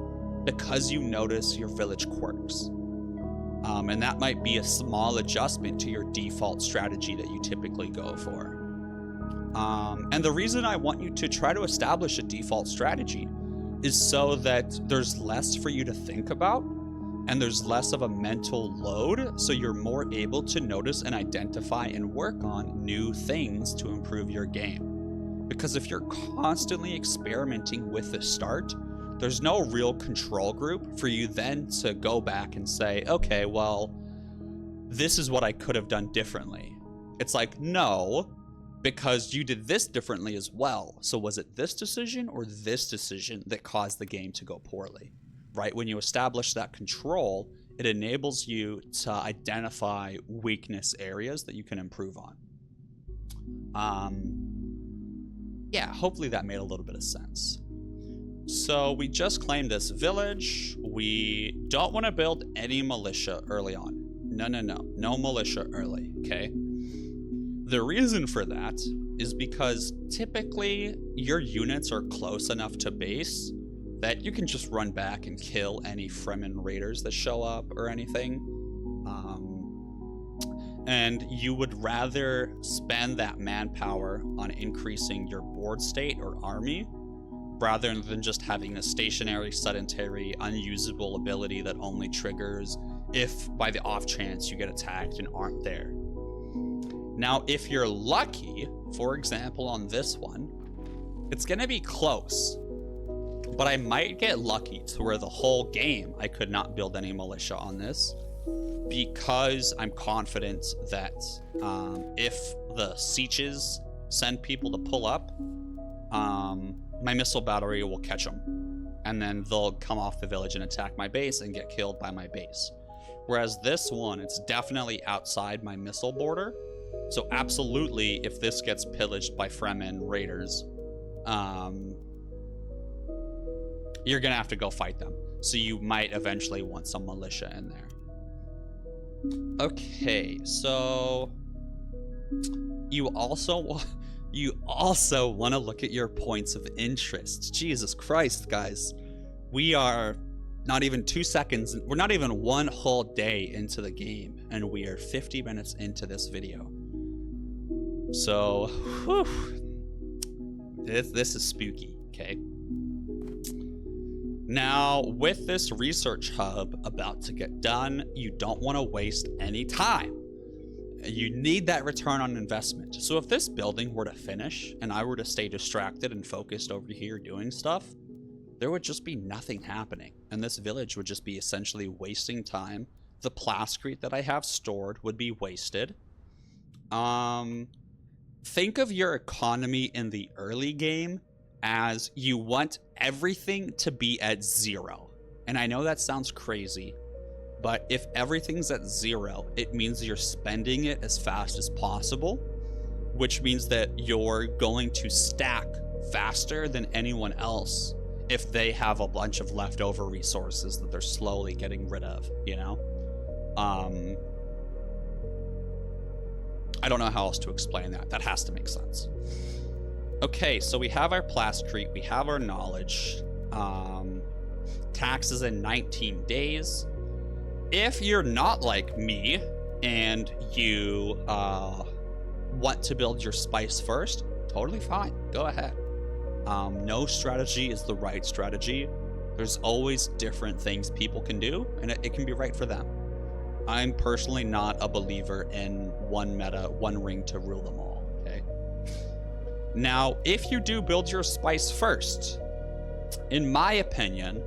because you notice your village quirks. And that might be a small adjustment to your default strategy that you typically go for. And the reason I want you to try to establish a default strategy is so that there's less for you to think about and there's less of a mental load, so you're more able to notice and identify and work on new things to improve your game. Because if you're constantly experimenting with the start, there's no real control group for you then to go back and say, okay, well, this is what I could have done differently. It's like, no, because you did this differently as well. So was it this decision or this decision that caused the game to go poorly? Right? When you establish that control, it enables you to identify weakness areas that you can improve on. Yeah, hopefully that made a little bit of sense. So we just claimed this village. We don't want to build any militia early on. No militia early, okay? The reason for that is because typically your units are close enough to base that you can just run back and kill any Fremen raiders that show up or anything. And you would rather spend that manpower on increasing your board state or army rather than just having a stationary, sedentary, unusable ability that only triggers if by the off chance you get attacked and aren't there. Now, if you're lucky, for example, on this one, it's going to be close. But I might get lucky to where the whole game I could not build any militia on this, because I'm confident that if the sieges send people to pull up, my missile battery will catch them. And then they'll come off the village and attack my base and get killed by my base. Whereas this one, it's definitely outside my missile border. So absolutely, if this gets pillaged by Fremen raiders, you're gonna have to go fight them. So you might eventually want some militia in there. Okay, so you also want to look at your points of interest. Jesus Christ, guys. We are not even 2 seconds, we're not even one whole day into the game, and we are 50 minutes into this video. So, whew, this is spooky, okay? Now, with this research hub about to get done, you don't want to waste any time. You need that return on investment. So if this building were to finish and I were to stay distracted and focused over here doing stuff, there would just be nothing happening. And this village would just be essentially wasting time. The plascrete that I have stored would be wasted. Think of your economy in the early game as you want everything to be at 0. And I know that sounds crazy, but if everything's at 0, it means you're spending it as fast as possible, which means that you're going to stack faster than anyone else if they have a bunch of leftover resources that they're slowly getting rid of, you know? I don't know how else to explain that. That has to make sense. Okay, so we have our plascrete, we have our knowledge. Taxes in 19 days. If you're not like me and you want to build your spice first, totally fine. Go ahead. No strategy is the right strategy. There's always different things people can do, and it can be right for them. I'm personally not a believer in one meta, one ring to rule them all, okay? Now, if you do build your spice first, in my opinion,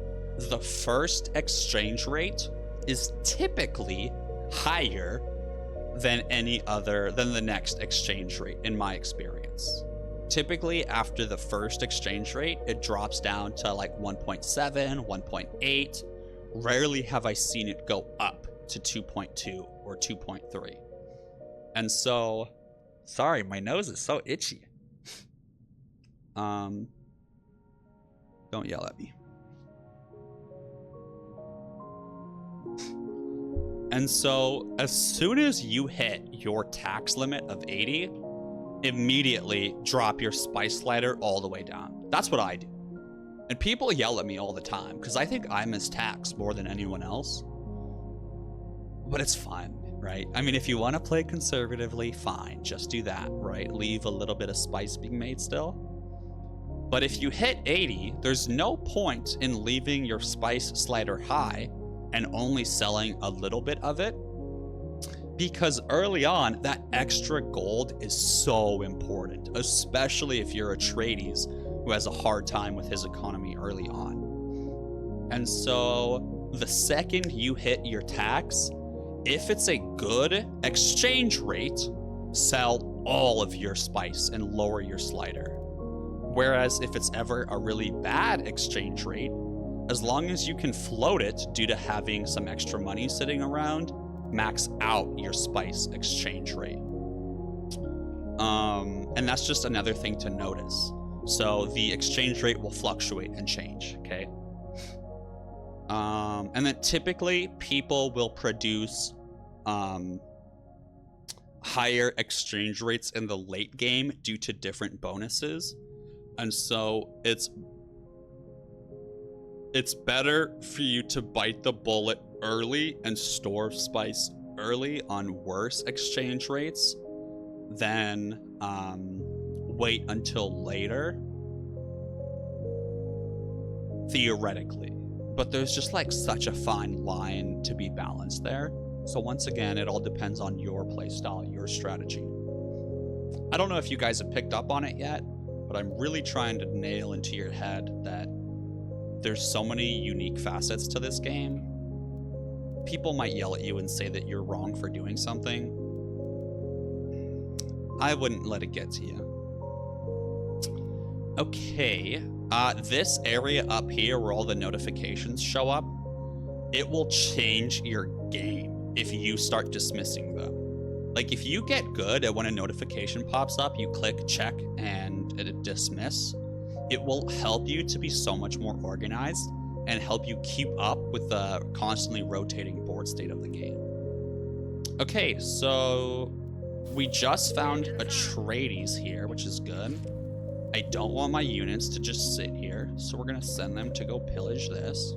the first exchange rate is typically higher than the next exchange rate, in my experience. Typically, after the first exchange rate, it drops down to like 1.7, 1.8. Rarely have I seen it go up to 2.2 or 2.3. And so, sorry, my nose is so itchy. Don't yell at me. And so as soon as you hit your tax limit of 80, immediately drop your spice slider all the way down. That's what I do. And people yell at me all the time because I think I miss tax more than anyone else. But it's fine, right? I mean, if you want to play conservatively, fine. Just do that, right? Leave a little bit of spice being made still. But if you hit 80, there's no point in leaving your spice slider high and only selling a little bit of it. Because early on, that extra gold is so important, especially if you're a Atreides who has a hard time with his economy early on. And so the second you hit your tax, if it's a good exchange rate, sell all of your spice and lower your slider. Whereas if it's ever a really bad exchange rate, as long as you can float it due to having some extra money sitting around, max out your spice exchange rate. And that's just another thing to notice. So the exchange rate will fluctuate and change, okay? And then typically people will produce higher exchange rates in the late game due to different bonuses. And so it's better for you to bite the bullet early and store spice early on worse exchange rates than wait until later, theoretically. But there's just like such a fine line to be balanced there. So once again, it all depends on your playstyle, your strategy. I don't know if you guys have picked up on it yet, but I'm really trying to nail into your head that there's so many unique facets to this game. People might yell at you and say that you're wrong for doing something. I wouldn't let it get to you. Okay, this area up here where all the notifications show up, it will change your game if you start dismissing them. Like if you get good at when a notification pops up, you click check and it dismiss, it will help you to be so much more organized and help you keep up with the constantly rotating board state of the game. Okay, so we just found Atreides here, which is good. I don't want my units to just sit here, so we're gonna send them to go pillage this.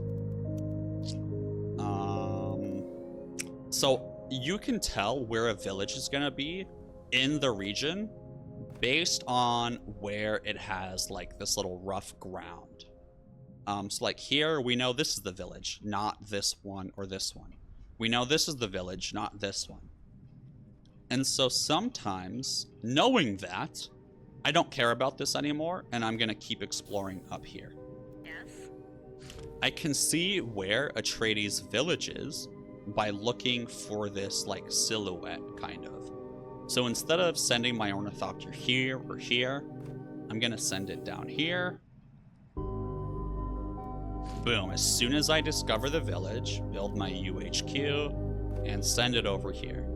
So you can tell where a village is gonna be in the region based on where it has like this little rough ground. So like here, we know this is the village, not this one or this one. We know this is the village, not this one. And so sometimes, knowing that, I don't care about this anymore, and I'm gonna keep exploring up here. Yes. I can see where Atreides' village is by looking for this like silhouette, kind of. So instead of sending my ornithopter here or here, I'm gonna send it down here. Boom, as soon as I discover the village, build my UHQ and send it over here.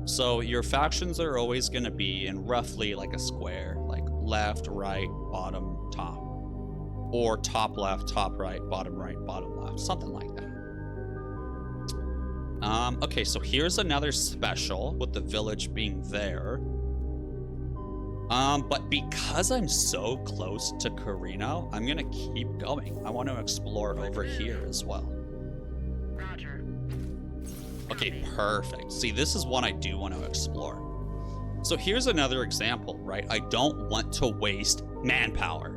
So your factions are always gonna be in roughly like a square, like left, right, bottom, top. Or top left, top right, bottom left, something like that. Okay, so here's another special with the village being there. But because I'm so close to Carino, I'm gonna keep going. I want to explore over here as well. Roger. Okay, perfect. See, this is one I do want to explore. So here's another example, right? I don't want to waste manpower.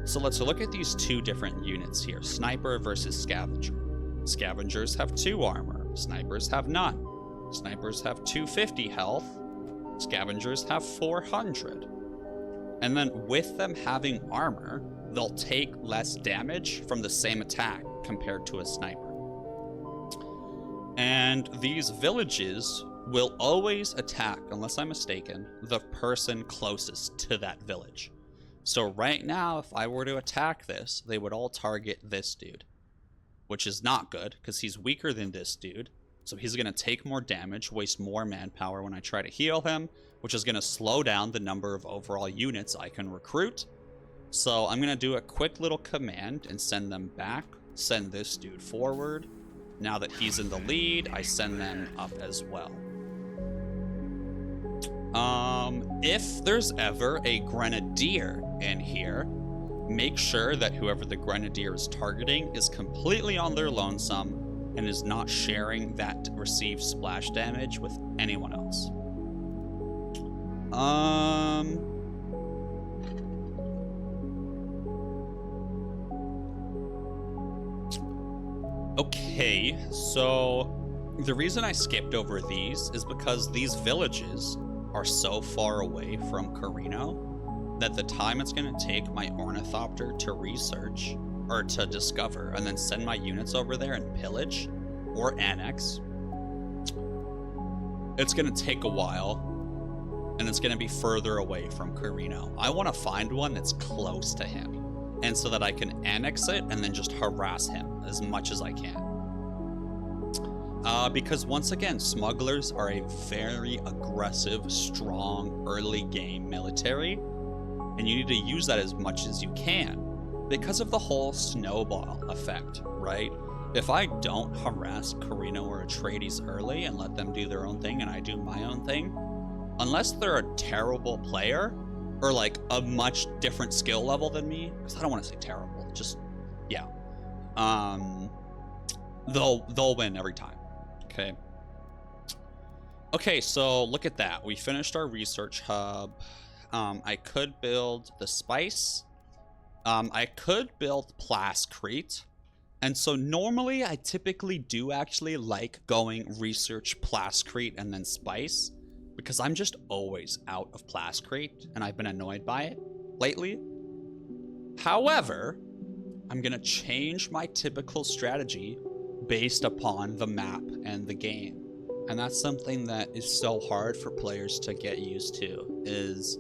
So let's look at these two different units here. Sniper versus scavenger. Scavengers have 2 armor. Snipers have none. Snipers have 250 health. Scavengers have 400. And then with them having armor, they'll take less damage from the same attack compared to a sniper. And these villages will always attack, unless I'm mistaken, the person closest to that village. So right now, if I were to attack this, they would all target this dude, which is not good because he's weaker than this dude. So he's going to take more damage, waste more manpower when I try to heal him, which is going to slow down the number of overall units I can recruit. So I'm going to do a quick little command and send them back, send this dude forward, Now that he's in the lead, I send them up as well. If there's ever a grenadier in here, make sure that whoever the grenadier is targeting is completely on their lonesome and is not sharing that received splash damage with anyone else. Okay, so the reason I skipped over these is because these villages are so far away from Carino that the time it's going to take my ornithopter to research or to discover and then send my units over there and pillage or annex, it's going to take a while and it's going to be further away from Carino. I want to find one that's close to him, and so that I can annex it and then just harass him as much as I can. Because once again, smugglers are a very aggressive, strong, early game military, and you need to use that as much as you can because of the whole snowball effect, right? If I don't harass Carino or Atreides early and let them do their own thing and I do my own thing, unless they're a terrible player or like a much different skill level than me, because I don't want to say terrible, just, yeah. They'll win every time. Okay. Okay, so look at that. We finished our research hub. I could build the spice. I could build Plascrete. And so normally I typically do actually like going research Plascrete and then spice, because I'm just always out of Plascrete and I've been annoyed by it lately. However, I'm gonna change my typical strategy based upon the map and the game. And that's something that is so hard for players to get used to, is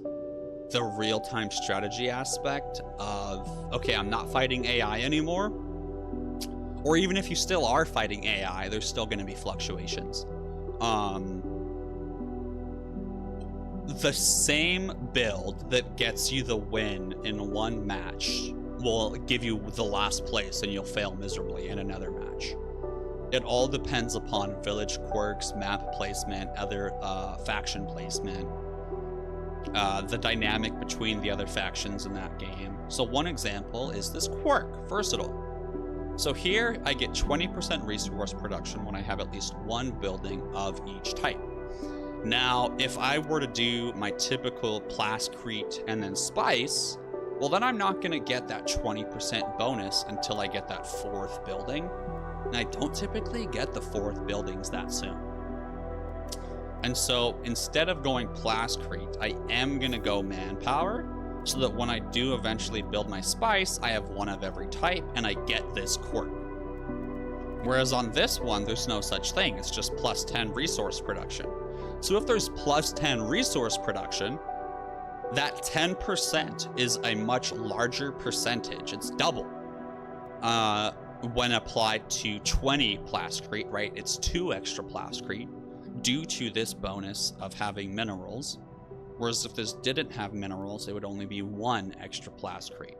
the real-time strategy aspect of, okay, I'm not fighting AI anymore. Or even if you still are fighting AI, there's still going to be fluctuations. The same build that gets you the win in one match will give you the last place and you'll fail miserably in another match. It all depends upon village quirks, map placement, other faction placement, the dynamic between the other factions in that game. So one example is this quirk, Versatile. So here I get 20% resource production when I have at least one building of each type. Now, if I were to do my typical Plascrete and then Spice, well then I'm not gonna get that 20% bonus until I get that fourth building. And I don't typically get the fourth buildings that soon. And so instead of going Plascrete, I am gonna go Manpower, so that when I do eventually build my spice, I have one of every type and I get this quirk. Whereas on this one, there's no such thing. It's just plus 10 resource production. So if there's plus 10 resource production, that 10% is a much larger percentage. It's double. When applied to 20 Plascrete, right? It's 2 extra Plascrete due to this bonus of having minerals. Whereas if this didn't have minerals, it would only be 1 extra Plascrete.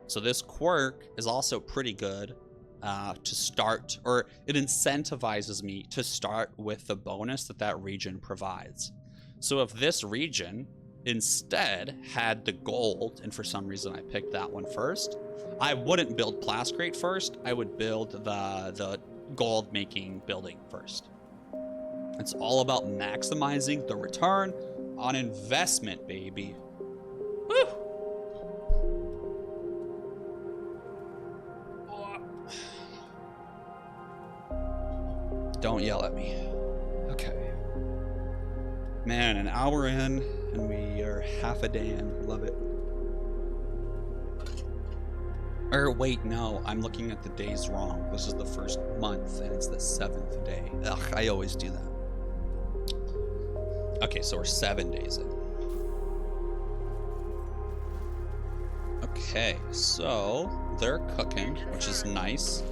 So this quirk is also pretty good to start, or it incentivizes me to start with the bonus that that region provides. So if this region instead had the gold, and for some reason I picked that one first, I wouldn't build Plascrete first, I would build the gold making building first. It's all about maximizing the return on investment, baby. Woo! Don't yell at me. Okay. Man, an hour in and we are half a day in. Love it. Or wait, no, I'm looking at the days wrong. This is the first month and it's the 7th day. Ugh, I always do that. Okay, so we're 7 days in. Okay, so they're cooking, which is nice.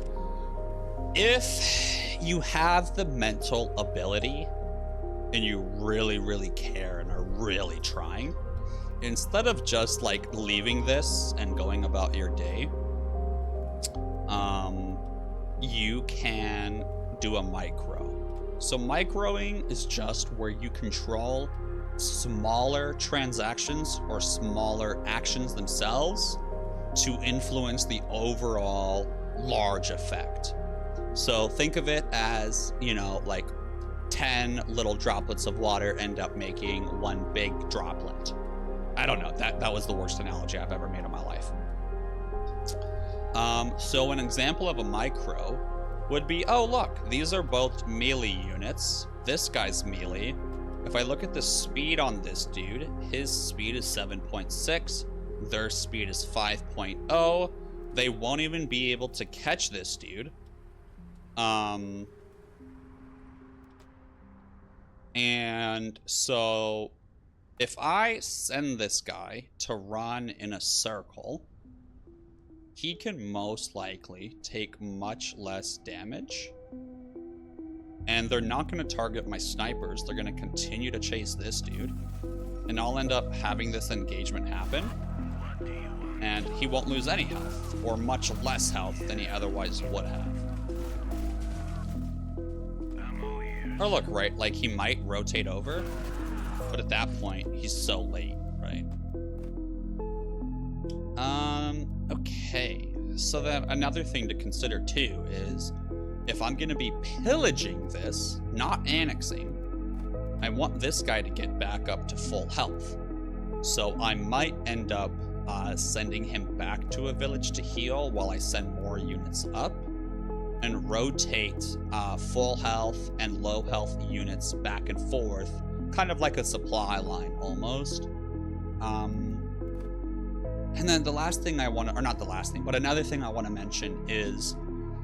If you have the mental ability and you really, really care and are really trying, instead of just like leaving this and going about your day, you can do a micro. So microing is just where you control smaller transactions or smaller actions themselves to influence the overall large effect. So think of it as, you know, like 10 little droplets of water end up making one big droplet. I don't know, that was the worst analogy I've ever made in my life. So an example of a micro would be, oh look, these are both melee units. This guy's melee. If I look at the speed on this dude, his speed is 7.6, their speed is 5.0. They won't even be able to catch this dude. And so if I send this guy to run in a circle, he can most likely take much less damage. And they're not going to target my snipers. They're going to continue to chase this dude. And I'll end up having this engagement happen. And he won't lose any health, or much less health than he otherwise would have. Or look, right, like he might rotate over, but at that point, he's so late, right? Okay. So then another thing to consider too is, if I'm going to be pillaging this, not annexing, I want this guy to get back up to full health. So I might end up sending him back to a village to heal while I send more units up, and rotate full health and low health units back and forth, kind of like a supply line almost. And then the last thing I want to, or not the last thing, but another thing I want to mention is,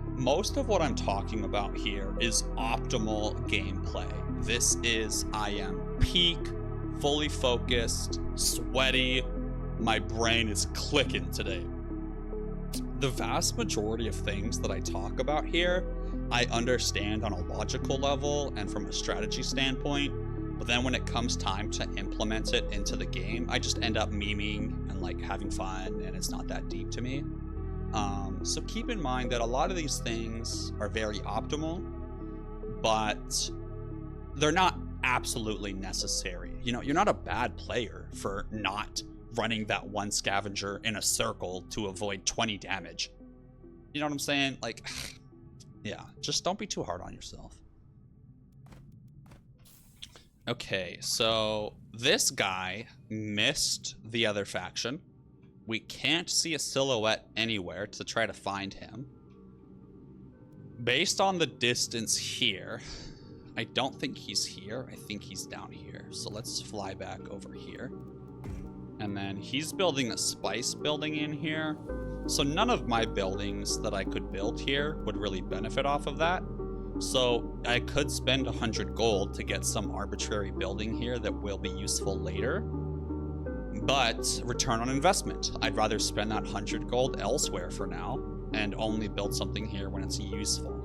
most of what I'm talking about here is optimal gameplay. This is, I am peak, fully focused, sweaty, my brain is clicking today. The vast majority of things that I talk about here, I understand on a logical level and from a strategy standpoint, but then when it comes time to implement it into the game, I just end up memeing and like having fun, and it's not that deep to me. So keep in mind that a lot of these things are very optimal, but they're not absolutely necessary. You know, you're not a bad player for not running that one scavenger in a circle to avoid 20 damage. You know what I'm saying? Like, yeah, just don't be too hard on yourself. Okay, so this guy missed the other faction. We can't see a silhouette anywhere to try to find him. Based on the distance here, I don't think he's here. I think he's down here. So let's fly back over here. And then he's building a spice building in here. So none of my buildings that I could build here would really benefit off of that. So I could spend 100 gold to get some arbitrary building here that will be useful later. But return on investment, I'd rather spend that 100 gold elsewhere for now and only build something here when it's useful.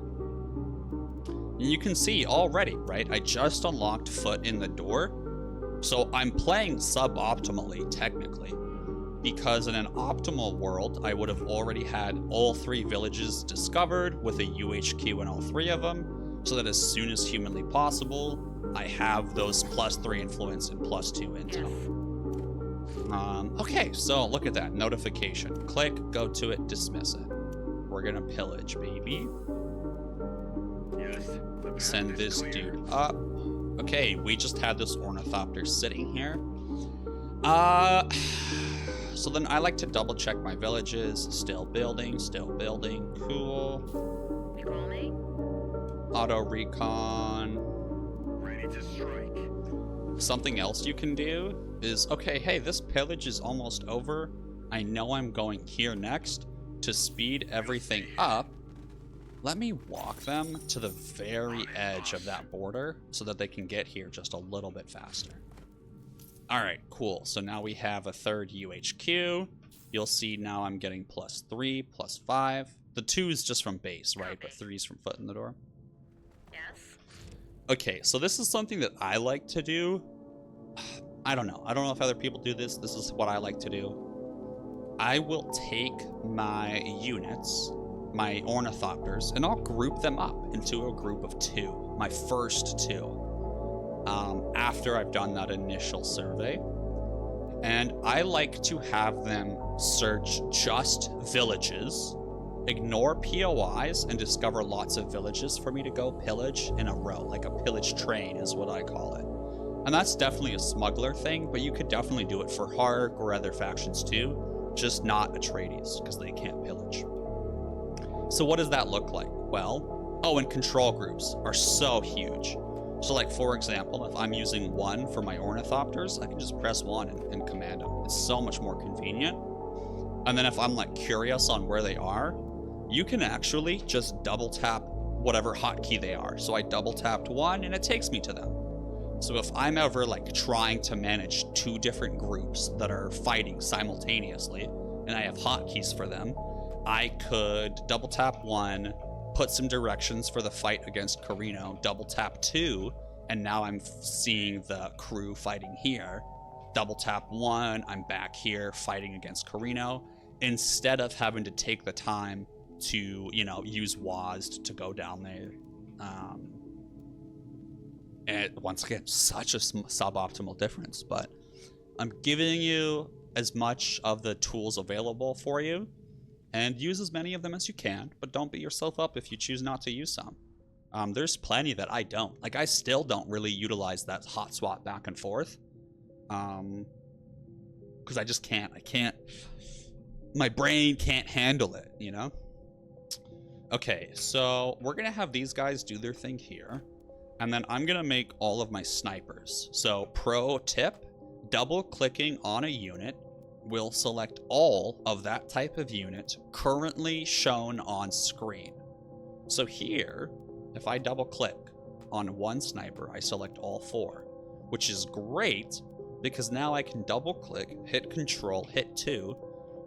You can see already, right? I just unlocked foot in the door. So I'm playing suboptimally, technically, because in an optimal world, I would have already had all 3 villages discovered with a UHQ in all 3 of them, so that as soon as humanly possible, I have those +3 influence and +2 intel. Okay, so look at that, notification. Click, go to it, dismiss it. We're gonna pillage, baby. Yes. Send this dude up. Okay, we just had this ornithopter sitting here. So then I like to double check my villages. Still building, cool. You call me? Auto recon. Ready to strike. Something else you can do is, okay, hey, this pillage is almost over. I know I'm going here next. To speed everything up, let me walk them to the very edge of that border so that they can get here just a little bit faster. All right, cool. So now we have a 3rd UHQ. You'll see now I'm getting +3, +5. The 2 is just from base, right? But 3 is from foot in the door. Yes. Okay, so this is something that I like to do. I don't know. I don't know if other people do this. This is what I like to do. I will take my units my ornithopters, and I'll group them up into a group of 2, my first 2, after I've done that initial survey. And I like to have them search just villages, ignore POIs, and discover lots of villages for me to go pillage in a row, like a pillage train is what I call it. And that's definitely a smuggler thing, but you could definitely do it for Hark or other factions too, just not Atreides, because they can't pillage. So what does that look like? Well, and control groups are so huge. So like, for example, if I'm using 1 for my ornithopters, I can just press 1 and command them. It's so much more convenient. And then if I'm like curious on where they are, you can actually just double tap whatever hotkey they are. So I double tapped 1 and it takes me to them. So if I'm ever like trying to manage 2 different groups that are fighting simultaneously and I have hotkeys for them, I could double tap 1, put some directions for the fight against Carino, double tap 2, and now I'm seeing the crew fighting here. Double tap 1, I'm back here fighting against Carino, instead of having to take the time to, use WASD to go down there. And once again, such a suboptimal difference, but I'm giving you as much of the tools available for you, and use as many of them as you can, but don't beat yourself up if you choose not to use some. There's plenty that I don't. Like, I still don't really utilize that hot swap back and forth. Because I just can't. My brain can't handle it, Okay, so we're going to have these guys do their thing here. And then I'm going to make all of my snipers. So pro tip, double clicking on a unit will select all of that type of unit currently shown on screen. So here, if I double click on 1 sniper, I select all 4, which is great because now I can double click, hit control, hit 2,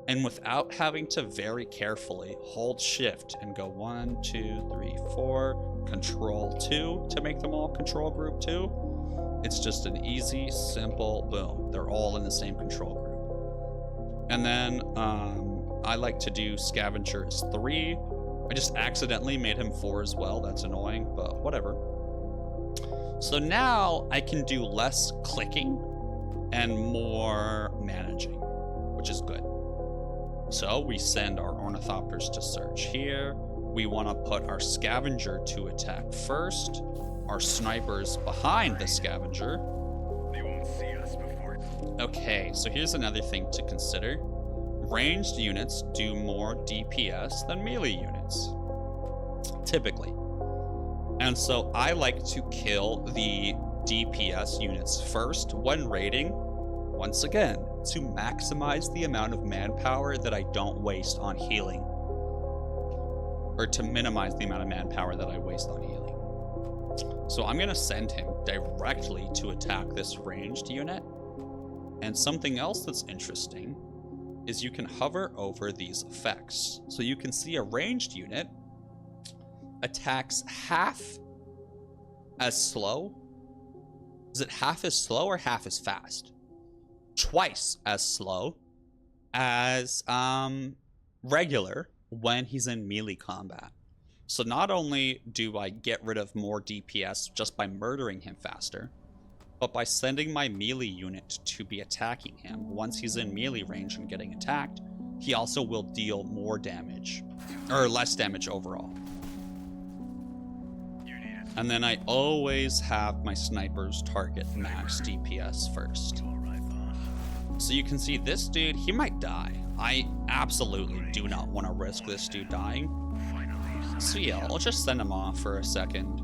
and without having to very carefully hold shift and go 1, 2, 3, 4, control 2 to make them all control group 2. It's just an easy, simple boom. They're all in the same control group. And then I like to do scavengers 3. I just accidentally made him 4 as well. That's annoying, but whatever. So now I can do less clicking and more managing, which is good. So we send our ornithopters to search here. We want to put our scavenger to attack first. Our snipers behind the scavenger. They won't see us before. Okay, so here's another thing to consider. Ranged units do more DPS than melee units, typically. And so I like to kill the DPS units first when raiding, once again, to maximize the amount of manpower that I don't waste on healing. Or to minimize the amount of manpower that I waste on healing. So I'm going to send him directly to attack this ranged unit. And something else that's interesting is you can hover over these effects. So you can see a ranged unit attacks half as slow. Is it half as slow or half as fast? Twice as slow as regular when he's in melee combat. So not only do I get rid of more DPS just by murdering him faster, but by sending my melee unit to be attacking him, once he's in melee range and getting attacked, he also will deal more damage, or less damage overall. And then I always have my snipers target max DPS first. So you can see this dude, he might die. I absolutely do not want to risk this dude dying. So yeah, I'll just send him off for a second.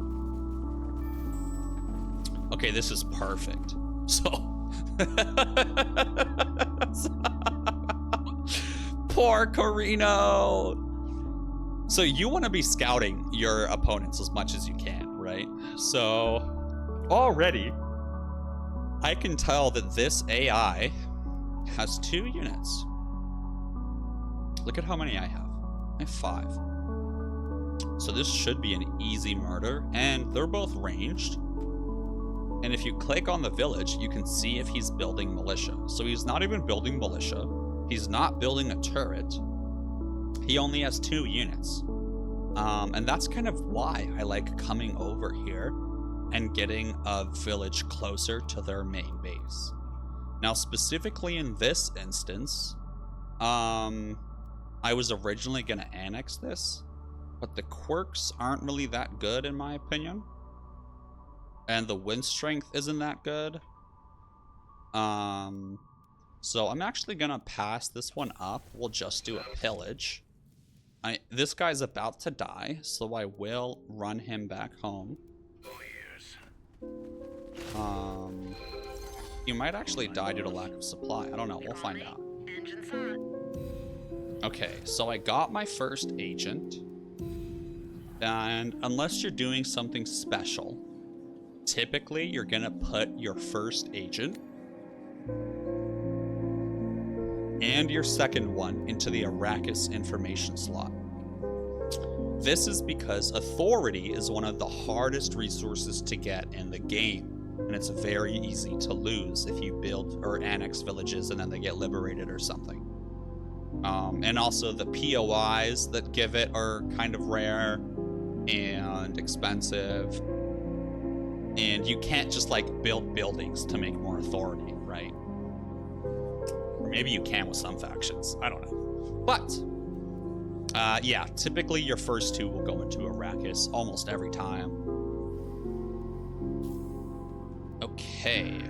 Okay, this is perfect. So... Poor Carino! So you want to be scouting your opponents as much as you can, right? So already, I can tell that this AI has 2 units. Look at how many I have. I have 5. So this should be an easy murder, and they're both ranged. And if you click on the village, you can see if he's building militia. So he's not even building militia. He's not building a turret. He only has 2 units. And that's kind of why I like coming over here and getting a village closer to their main base. Now, specifically in this instance, I was originally going to annex this, but the quirks aren't really that good in my opinion. And the wind strength isn't that good. So I'm actually going to pass this one up. We'll just do a pillage. This guy's about to die, so I will run him back home. He might actually die due to lack of supply. I don't know. We'll find out. Okay, so I got my first agent. And unless you're doing something special, typically you're going to put your first agent and your second one into the Arrakis information slot. This is because authority is one of the hardest resources to get in the game, and it's very easy to lose if you build or annex villages and then they get liberated or something. And also the POIs that give it are kind of rare and expensive, and you can't just like build buildings to make more authority, right? Or maybe you can with some factions, I don't know. But yeah, typically your first 2 will go into Arrakis almost every time. Okay,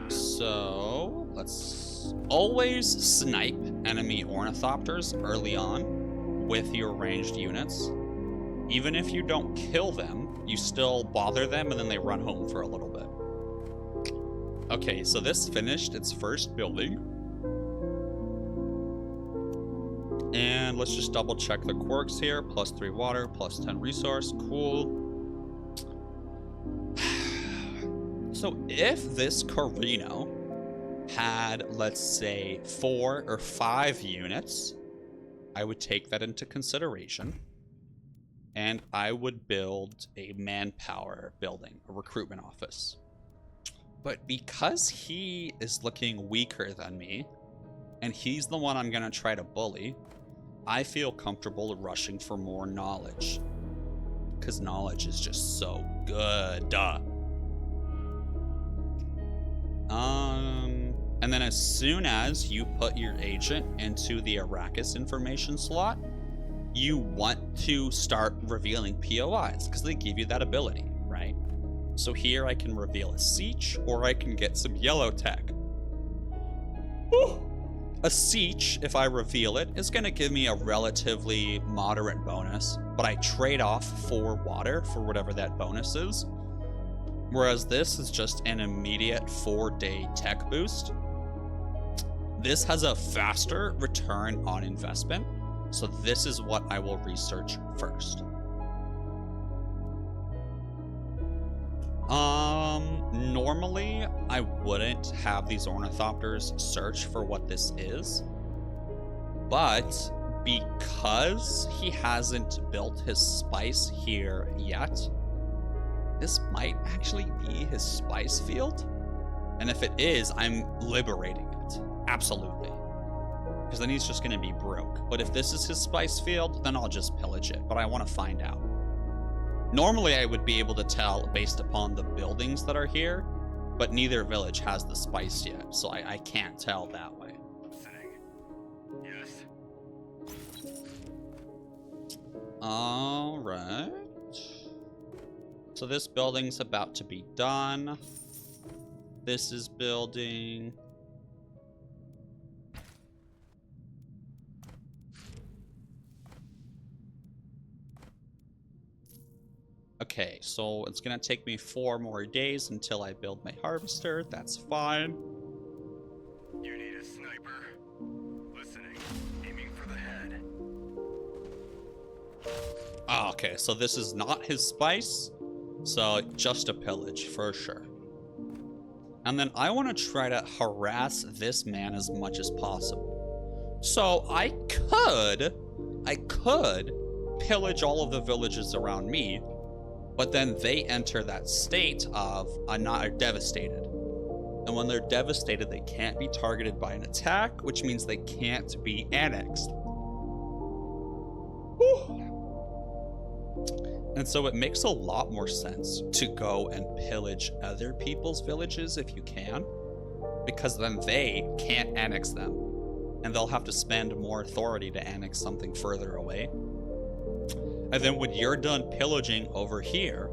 so let's always snipe enemy ornithopters early on with your ranged units. Even if you don't kill them, you still bother them and then they run home for a little bit. Okay, so this finished its first building. And let's just double check the quirks here. +3 water, +10 resource. Cool. So if this Carino had, let's say, 4 or 5 units, I would take that into consideration. And I would build a manpower building, a recruitment office. But because he is looking weaker than me, and he's the one I'm going to try to bully, I feel comfortable rushing for more knowledge. Because knowledge is just so good. And then as soon as you put your agent into the Arrakis information slot, you want to start revealing POIs because they give you that ability, right? So here I can reveal a siege, or I can get some yellow tech. Woo! A siege, if I reveal it, is going to give me a relatively moderate bonus, but I trade off 4 water for whatever that bonus is. Whereas this is just an immediate 4-day tech boost. This has a faster return on investment, so this is what I will research first. Normally I wouldn't have these ornithopters search for what this is, but because he hasn't built his spice here yet, this might actually be his spice field. And if it is, I'm liberating it. Absolutely. Because then he's just going to be broke. But if this is his spice field, then I'll just pillage it. But I want to find out. Normally, I would be able to tell based upon the buildings that are here, but neither village has the spice yet, so I can't tell that way. Yes. All right. So this building's about to be done. This is building. Okay, so it's gonna take me 4 more days until I build my harvester. That's fine. You need a sniper. Listening. Aiming for the head. Oh, okay, so this is not his spice. So just a pillage for sure. And then I want to try to harass this man as much as possible. So I could pillage all of the villages around me, but then they enter that state of are devastated. And when they're devastated, they can't be targeted by an attack, which means they can't be annexed. And so it makes a lot more sense to go and pillage other people's villages if you can, because then they can't annex them, and they'll have to spend more authority to annex something further away. And then when you're done pillaging over here,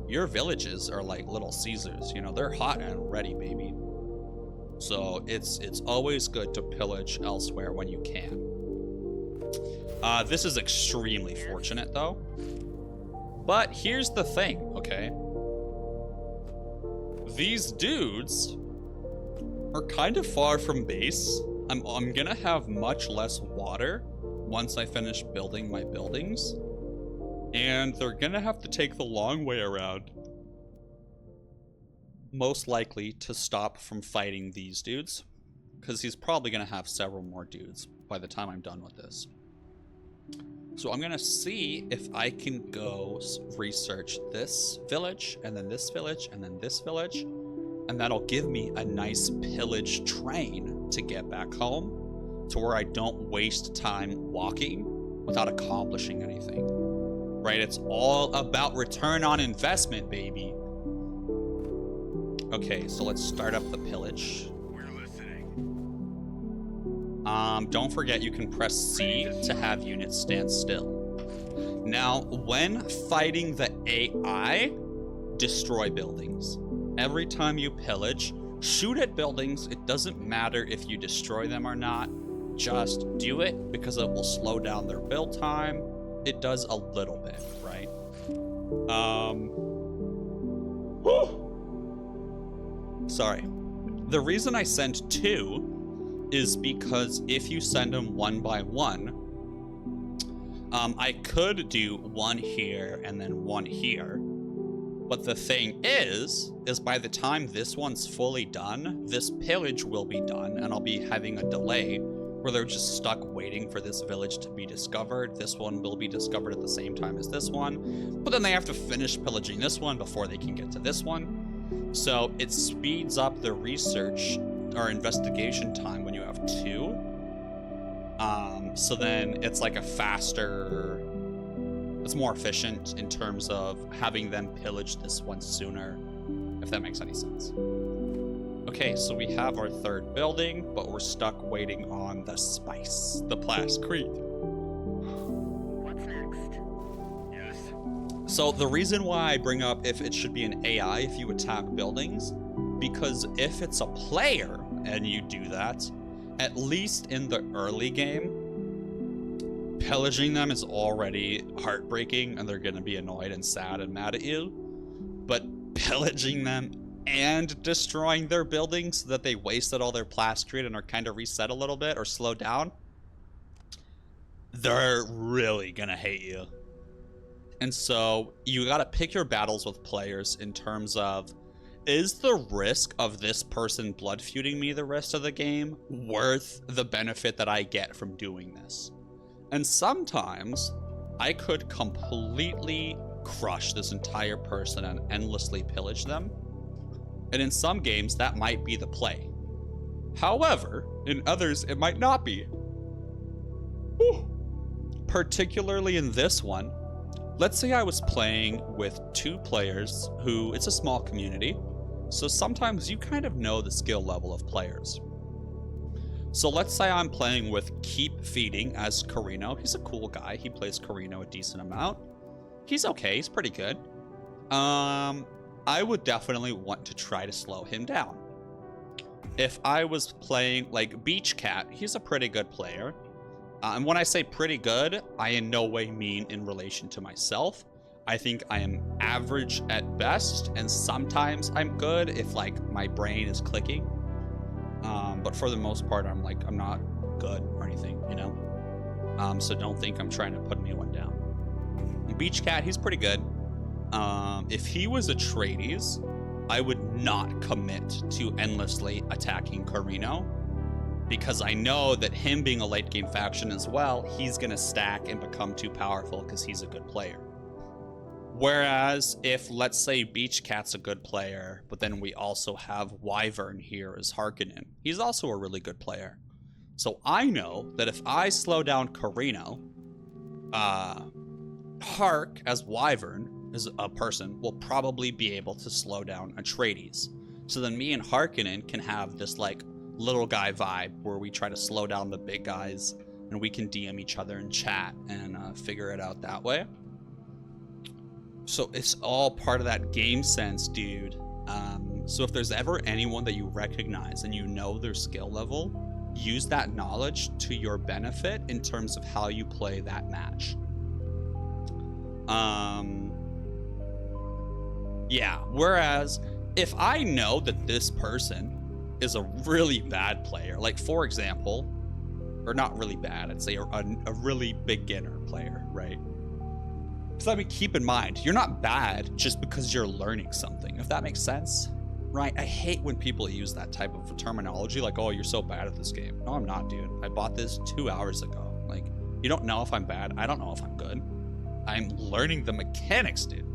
your villages are like Little Caesars, you know, they're hot and ready, baby. So it's always good to pillage elsewhere when you can. This is extremely fortunate though. But here's the thing, okay? These dudes are kind of far from base. I'm gonna have much less water once I finish building my buildings. And they're gonna have to take the long way around. Most likely to stop from fighting these dudes. Because he's probably gonna have several more dudes by the time I'm done with this. So I'm gonna see if I can go research this village, and then this village, and then this village. And that'll give me a nice pillage train to get back home, to where I don't waste time walking without accomplishing anything. Right? It's all about return on investment, baby. Okay, so let's start up the pillage. We're listening. Don't forget you can press C to have units stand still. Now, when fighting the AI, destroy buildings. Every time you pillage, shoot at buildings. It doesn't matter if you destroy them or not. Just do it because it will slow down their build time. It does a little bit, right? Sorry. The reason I sent 2 is because if you send them one by one, I could do 1 here and then 1 here. But the thing is by the time this one's fully done, this pillage will be done, and I'll be having a delay where they're just stuck waiting for this village to be discovered. This one will be discovered at the same time as this one, but then they have to finish pillaging this one before they can get to this one. So it speeds up the research or investigation time when you have 2. So then it's like a faster, it's more efficient in terms of having them pillage this one sooner, if that makes any sense. Okay, so we have our 3rd building, but we're stuck waiting on the spice, the plascrete. What's next? Yes. So the reason why I bring up if it should be an AI if you attack buildings, because if it's a player and you do that, at least in the early game, pillaging them is already heartbreaking and they're going to be annoyed and sad and mad at you. But pillaging them and destroying their buildings so that they wasted all their plascrete and are kind of reset a little bit or slowed down, they're really going to hate you. And so you got to pick your battles with players in terms of, is the risk of this person blood feuding me the rest of the game worth the benefit that I get from doing this? And sometimes I could completely crush this entire person and endlessly pillage them. And in some games, that might be the play. However, in others, it might not be. Whew. Particularly in this one, let's say I was playing with 2 players who, it's a small community, so sometimes you kind of know the skill level of players. So let's say I'm playing with Keep Feeding as Carino. He's a cool guy. He plays Carino a decent amount. He's okay. He's pretty good. I would definitely want to try to slow him down. If I was playing like Beach Cat, he's a pretty good player. And when I say pretty good, I in no way mean in relation to myself. I think I am average at best, and sometimes I'm good if like my brain is clicking. But for the most part, I'm not good or anything, you know? So don't think I'm trying to put anyone down. Beach Cat, he's pretty good. If he was Atreides, I would not commit to endlessly attacking Carino, because I know that him being a late game faction as well, he's gonna stack and become too powerful because he's a good player. Whereas if, let's say, Beach Cat's a good player, but then we also have Wyvern here as Harkonnen, he's also a really good player. So I know that if I slow down Carino, Hark, as Wyvern, as a person, will probably be able to slow down Atreides. So then me and Harkonnen can have this, like, little guy vibe where we try to slow down the big guys and we can DM each other in chat and figure it out that way. So it's all part of that game sense, dude. So if there's ever anyone that you recognize and you know their skill level, use that knowledge to your benefit in terms of how you play that match. Yeah, whereas if I know that this person is a really bad player, like for example, or not really bad, I'd say a really beginner player, right? Because I mean, keep in mind, you're not bad just because you're learning something, if that makes sense, right? I hate when people use that type of terminology, like, oh, you're so bad at this game. No, I'm not, dude. I bought this 2 hours ago. Like, you don't know if I'm bad. I don't know if I'm good. I'm learning the mechanics, dude.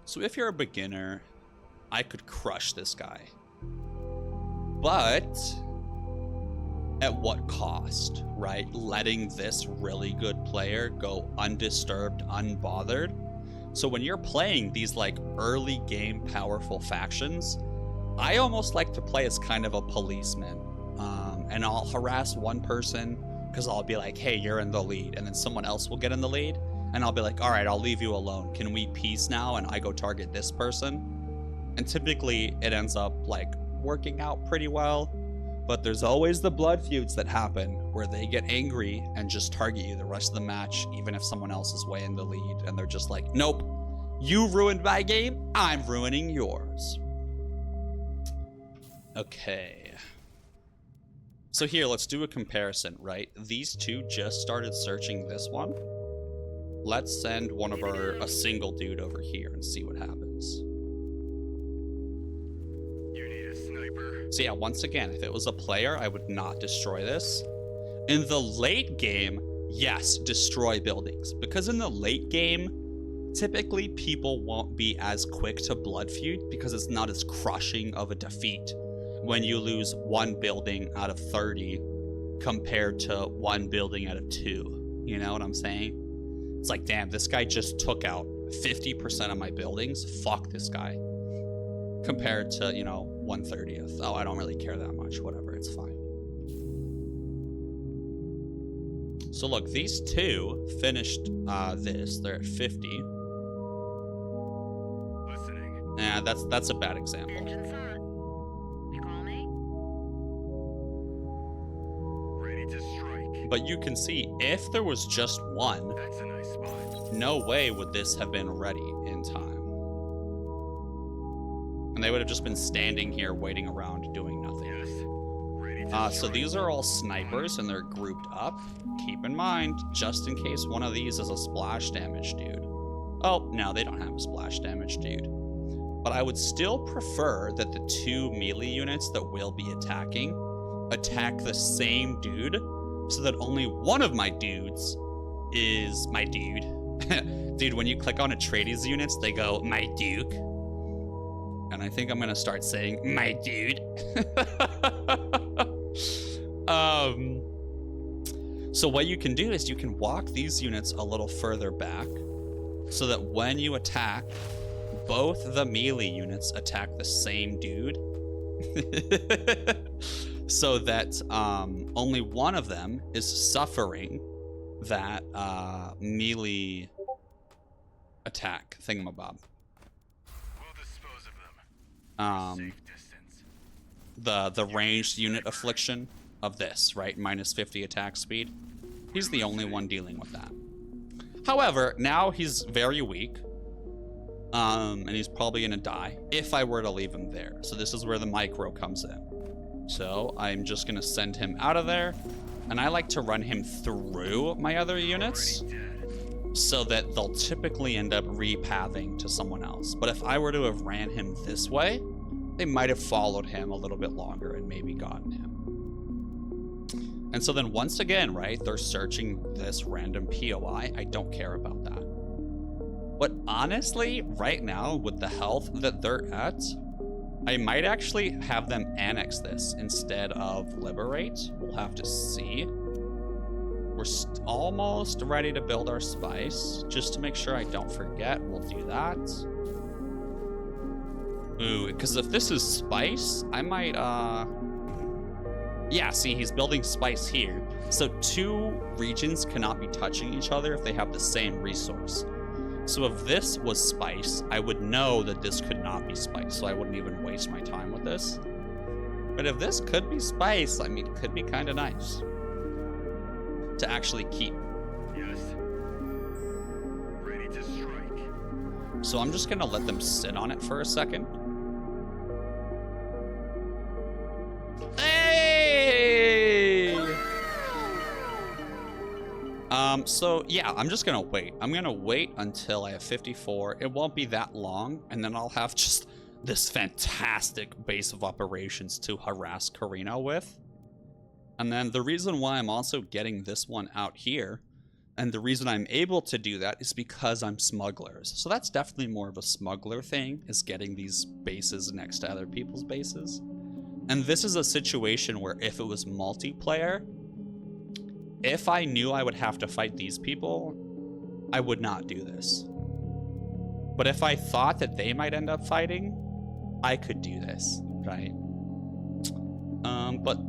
So if you're a beginner, I could crush this guy. But at what cost, right? Letting this really good player go undisturbed, unbothered. So when you're playing these like early game powerful factions, I almost like to play as kind of a policeman. And I'll harass one person because I'll be like, hey, you're in the lead. And then someone else will get in the lead. And I'll be like, all right, I'll leave you alone. Can we peace now? And I go target this person. And typically it ends up like working out pretty well. But there's always the blood feuds that happen where they get angry and just target you the rest of the match, even if someone else is way in the lead. And they're just like, nope, you ruined my game. I'm ruining yours. Okay. So here, let's do a comparison, right? These two just started searching this one. Let's send one of a single dude over here and see what happens. You need a sniper. So yeah, once again, if it was a player, I would not destroy this. In the late game, yes, destroy buildings. Because in the late game, typically people won't be as quick to blood feud because it's not as crushing of a defeat when you lose one building out of 30 compared to one building out of 2. You know what I'm saying? It's like, damn, this guy just took out 50% of my buildings. Fuck this guy. Compared to, you know, 1/30th. Oh, I don't really care that much. Whatever, it's fine. So look, these two finished this. They're at 50. Listening. Yeah, that's a bad example. Engine's hot. You call me? Ready to strike. But you can see, if there was just one, That's a nice spot. no way would this have been ready in time. And they would have just been standing here waiting around doing nothing. Yes. Ready to So these are all snipers and they're grouped up. Keep in mind, just in case one of these is a splash damage dude. Oh, no, they don't have a splash damage dude. But I would still prefer that the 2 melee units that will be attacking attack the same dude so that only one of my dudes is my dude. Dude, when you click on Atreides units, they go, my duke. And I think I'm gonna start saying, my dude. So what you can do is you can walk these units a little further back so that when you attack, both the melee units attack the same dude. So that only one of them is suffering that melee attack thingamabob. We'll dispose of them. Safe distance. The ranged unit affliction of this, right? Minus 50 attack speed. He's the only one dealing with that. However, now he's very weak. And he's probably gonna die if I were to leave him there. So this is where the micro comes in. So I'm just gonna send him out of there. And I like to run him through my other units Already dead. so that they'll typically end up repathing to someone else. But if I were to have ran him this way, they might have followed him a little bit longer and maybe gotten him. And so then once again, right, they're searching this random POI. I don't care about that. But honestly, right now, with the health that they're at, I might actually have them annex this instead of liberate. We'll have to see. We're almost ready to build our spice. Just to make sure I don't forget, we'll do that. Ooh, because if this is spice, I might, yeah, see, he's building spice here. So 2 regions cannot be touching each other if they have the same resource. So if this was spice, I would know that this could not be spice, so I wouldn't even waste my time with this. But if this could be spice, I mean, it could be kind of nice to actually keep. Yes. Ready to strike. So I'm just gonna let them sit on it for a second. Hey! So yeah, I'm just gonna wait. I'm gonna wait until I have 54. It won't be that long, and then I'll have just this fantastic base of operations to harass Carino with. And then the reason why I'm also getting this one out here, and the reason I'm able to do that, is because I'm smugglers. So that's definitely more of a smuggler thing, is getting these bases next to other people's bases. And this is a situation where if it was multiplayer, if I knew I would have to fight these people, I would not do this. But if I thought that they might end up fighting, I could do this, right? But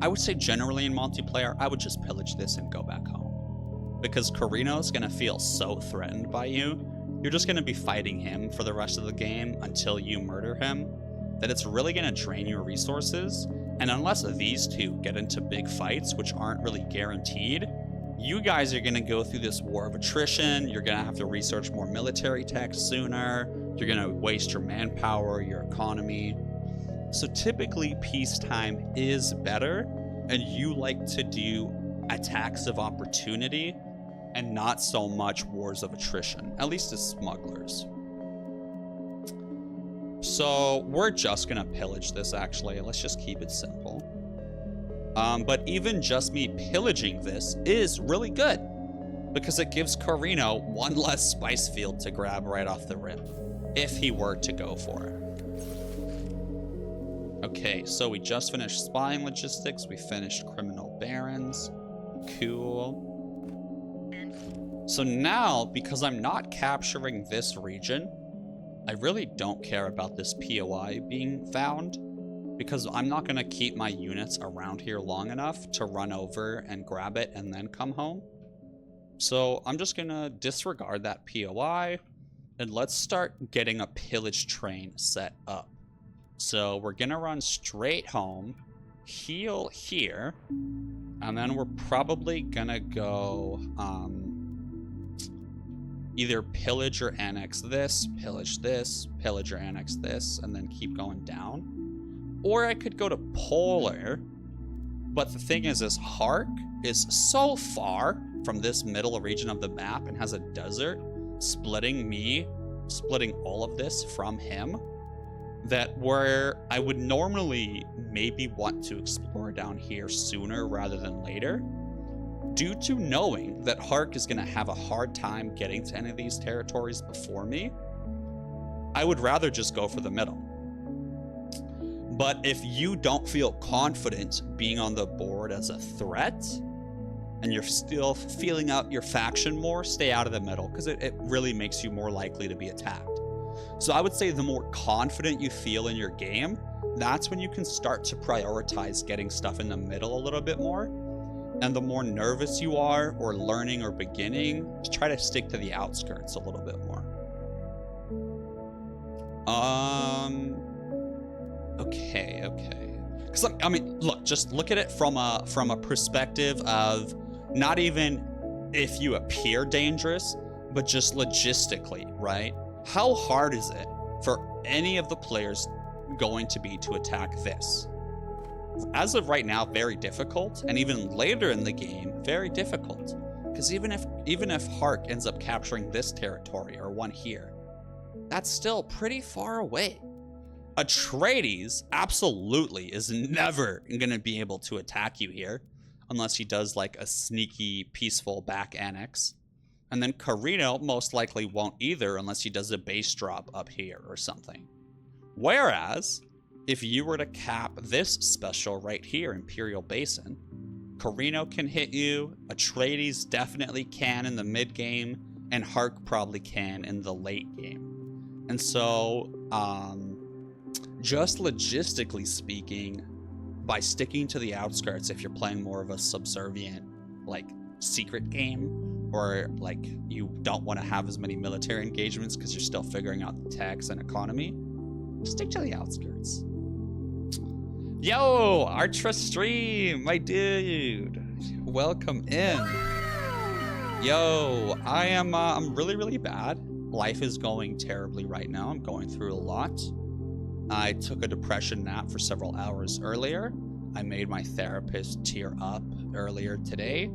I would say generally in multiplayer, I would just pillage this and go back home. Because Carino's gonna feel so threatened by you, you're just gonna be fighting him for the rest of the game until you murder him, that it's really gonna drain your resources. And unless these 2 get into big fights, which aren't really guaranteed, you guys are gonna go through this war of attrition, you're gonna have to research more military tech sooner, you're gonna waste your manpower, your economy. So typically peacetime is better, and you like to do attacks of opportunity and not so much wars of attrition, at least as smugglers. So we're just gonna pillage this actually, let's just keep it simple. But even just me pillaging this is really good, because it gives Carino 1 less spice field to grab right off the rip, if he were to go for it. Okay, so we just finished spying logistics, we finished criminal barons. Cool. So now, because I'm not capturing this region, I really don't care about this POI being found, because I'm not going to keep my units around here long enough to run over and grab it and then come home. So I'm just going to disregard that POI, and let's start getting a pillage train set up. So we're going to run straight home, heal here, and then we're probably going to go either pillage or annex this, pillage or annex this, and then keep going down. Or I could go to polar, but the thing is Hark is so far from this middle region of the map and has a desert splitting all of this from him, that where I would normally maybe want to explore down here sooner rather than later, due to knowing that Hark is going to have a hard time getting to any of these territories before me, I would rather just go for the middle. But if you don't feel confident being on the board as a threat, and you're still feeling out your faction more, stay out of the middle, because it really makes you more likely to be attacked. So I would say the more confident you feel in your game, that's when you can start to prioritize getting stuff in the middle a little bit more. And the more nervous you are, or learning or beginning, just try to stick to the outskirts a little bit more. Okay. Because I mean, look, just look at it from a perspective of not even if you appear dangerous, but just logistically, right? How hard is it for any of the players going to be to attack this? As of right now, very difficult, and even later in the game, very difficult. Because even if Hark ends up capturing this territory or one here, that's still pretty far away. Atreides absolutely is never going to be able to attack you here, unless he does like a sneaky, peaceful back annex. And then Carino most likely won't either, unless he does a base drop up here or something. Whereas, if you were to cap this special right here, Imperial Basin, Carino can hit you. Atreides definitely can in the mid game, and Hark probably can in the late game. And so, just logistically speaking, by sticking to the outskirts, if you're playing more of a subservient, like, secret game, or like you don't want to have as many military engagements because you're still figuring out the tax and economy, stick to the outskirts. Yo, Artra Stream, my dude, welcome in. Yo, I'm really bad. Life is going terribly right now. I'm going through a lot. I took a depression nap for several hours earlier. I made my therapist tear up earlier today,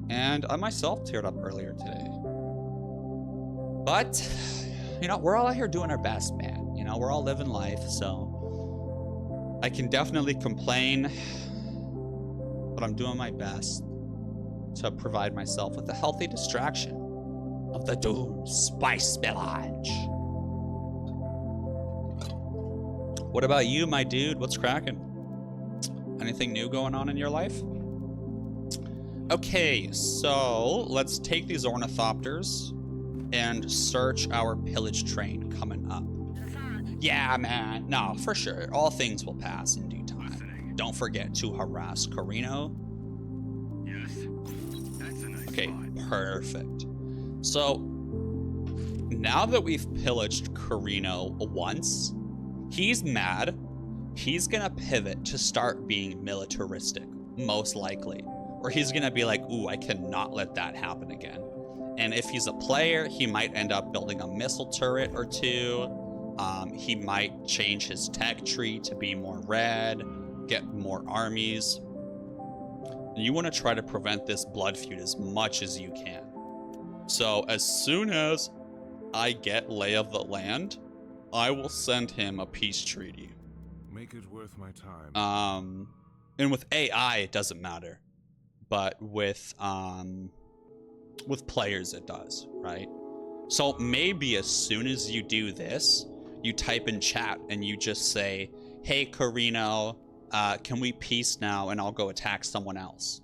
and I myself teared up earlier today. But, you know, we're all out here doing our best, man. You know, we're all living life, so I can definitely complain, but I'm doing my best to provide myself with a healthy distraction of the Dune spice spillage. What about you, my dude? What's cracking? Anything new going on in your life? Okay, so let's take these ornithopters and search our pillage train coming up. Yeah, man. No, for sure. All things will pass in due time. Listening. Don't forget to harass Carino. Yes. That's a nice Okay, spot. perfect. So, now that we've pillaged Carino once, he's mad. He's gonna pivot to start being militaristic, most likely. Or he's gonna be like, ooh, I cannot let that happen again. And if he's a player, he might end up building a missile turret or two. He might change his tech tree to be more red, get more armies. And you want to try to prevent this blood feud as much as you can. So as soon as I get lay of the land, I will send him a peace treaty. Make it worth my time. And with AI, it doesn't matter, but with players, it does, right? So maybe as soon as you do this, you type in chat and you just say, hey, Carino, can we peace now? And I'll go attack someone else.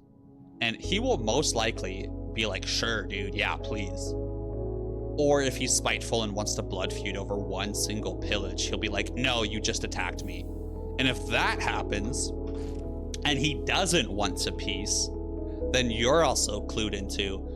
And he will most likely be like, sure, dude, yeah, please. Or if he's spiteful and wants to blood feud over one single pillage, he'll be like, no, you just attacked me. And if that happens, and he doesn't want to peace, then you're also clued into,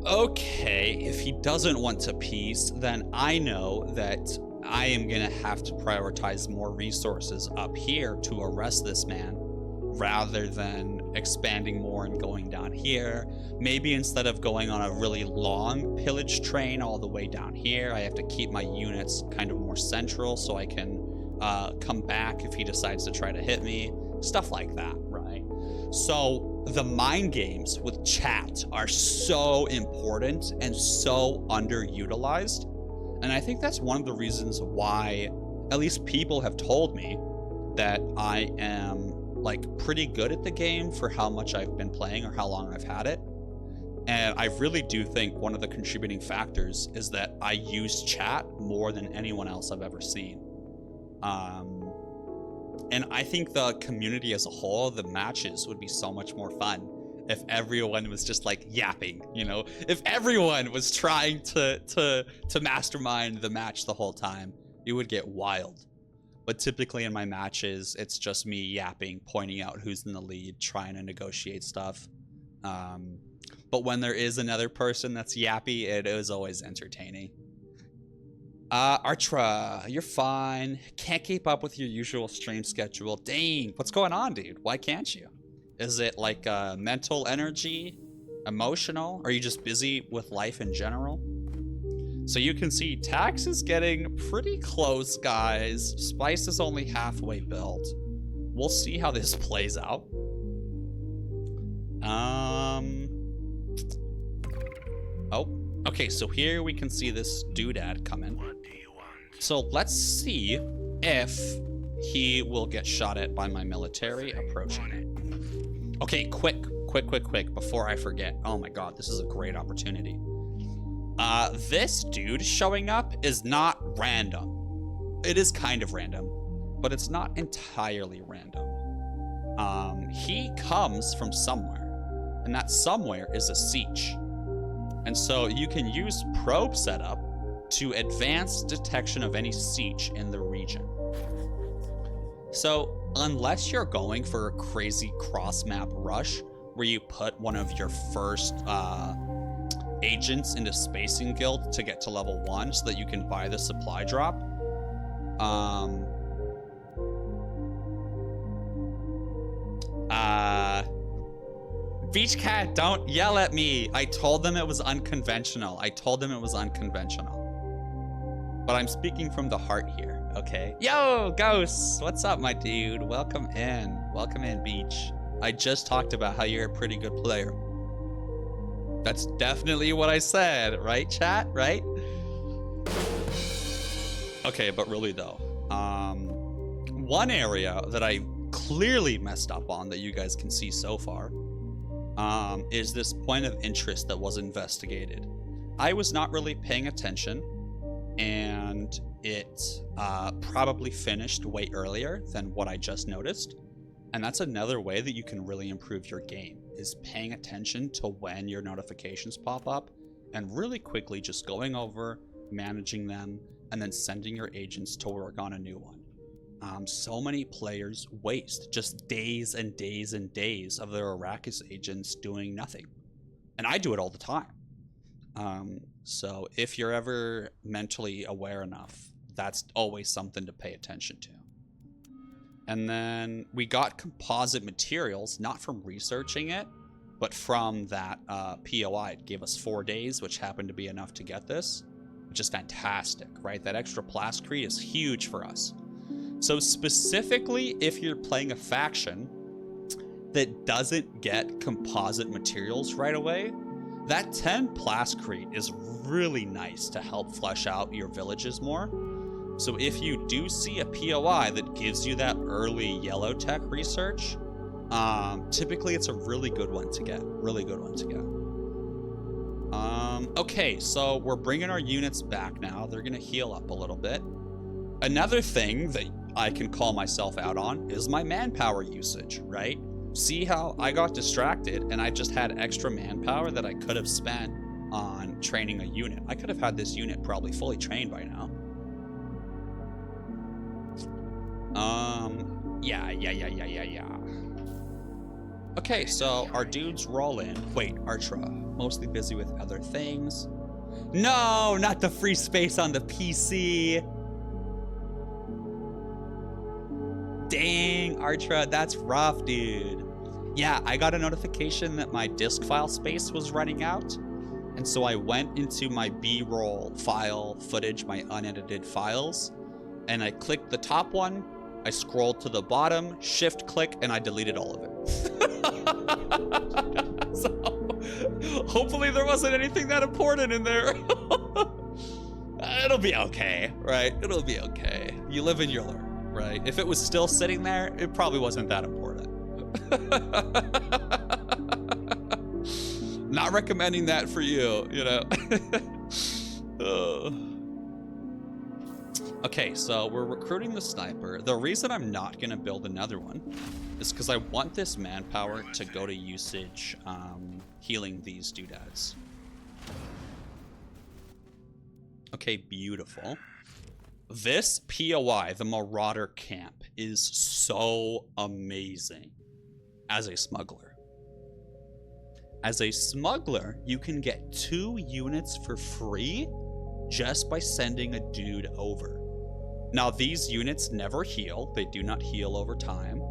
okay, if he doesn't want to peace, then I know that I am gonna have to prioritize more resources up here to arrest this man, rather than expanding more and going down here. Maybe instead of going on a really long pillage train all the way down here, I have to keep my units kind of more central so I can come back if he decides to try to hit me. Stuff like that, right? So the mind games with chat are so important and so underutilized. And I think that's one of the reasons why, at least people have told me, that I am like pretty good at the game for how much I've been playing or how long I've had it. And I really do think one of the contributing factors is that I use chat more than anyone else I've ever seen. And I think the community as a whole, the matches would be so much more fun if everyone was just like yapping, you know? If everyone was trying to mastermind the match the whole time, it would get wild. But typically in my matches, it's just me yapping, pointing out who's in the lead, trying to negotiate stuff. But when there is another person that's yappy, it is always entertaining. Artra, you're fine. Can't keep up with your usual stream schedule. Dang, what's going on, dude? Why can't you? Is it like mental energy, emotional? Are you just busy with life in general? So you can see Tax is getting pretty close, guys. Spice is only halfway built. We'll see how this plays out. Oh, okay, so here we can see this doodad coming. What do you want? So let's see if he will get shot at by my military approaching it. Okay, quick, before I forget. Oh my god, this is a great opportunity. This dude showing up is not random. It is kind of random, but it's not entirely random. he comes from somewhere, and that somewhere is a siege. And so you can use probe setup to advance detection of any siege in the region. So unless you're going for a crazy cross-map rush where you put one of your first agents into Spacing Guild to get to level 1 so that you can buy the supply drop, Beach Cat, don't yell at me. I told them it was unconventional. But I'm speaking from the heart here, okay? Yo, Ghosts! What's up, my dude? Welcome in. Welcome in, Beach. I just talked about how you're a pretty good player. That's definitely what I said, right, chat? Right? Okay, but really though, one area that I clearly messed up on that you guys can see so far is this point of interest that was investigated. I was not really paying attention, and it probably finished way earlier than what I just noticed. And that's another way that you can really improve your game, is paying attention to when your notifications pop up and really quickly just going over, managing them, and then sending your agents to work on a new one. So many players waste just days and days and days of their Arrakis agents doing nothing. And I do it all the time. So if you're ever mentally aware enough, that's always something to pay attention to. And then we got composite materials, not from researching it, but from that POI. It gave us 4 days, which happened to be enough to get this, which is fantastic, right? That extra plascrete is huge for us. So specifically, if you're playing a faction that doesn't get composite materials right away, that 10 plascrete is really nice to help flesh out your villages more. So if you do see a POI that gives you that early yellow tech research, typically it's a really good one to get. Okay, so we're bringing our units back now. They're gonna heal up a little bit. Another thing that I can call myself out on is my manpower usage, right? See how I got distracted and I just had extra manpower that I could have spent on training a unit. I could have had this unit probably fully trained by now. Yeah. Okay, so our dudes roll in. Wait, Artra, mostly busy with other things. No, not the free space on the PC. Dang, Artra, that's rough, dude. Yeah, I got a notification that my disk file space was running out. And so I went into my B-roll file footage, my unedited files, and I clicked the top one. I scrolled to the bottom, shift click, and I deleted all of it. So hopefully there wasn't anything that important in there. It'll be okay, right? It'll be okay. You live and you learn, right? If it was still sitting there, it probably wasn't that important. Not recommending that for you, you know? Okay, so we're recruiting the sniper. The reason I'm not gonna build another one is because I want this manpower to go to usage healing these doodads. Okay, beautiful. This POI, the Marauder Camp, is so amazing as a smuggler. As a smuggler, you can get 2 units for free just by sending a dude over. Now, these units never heal. They do not heal over time,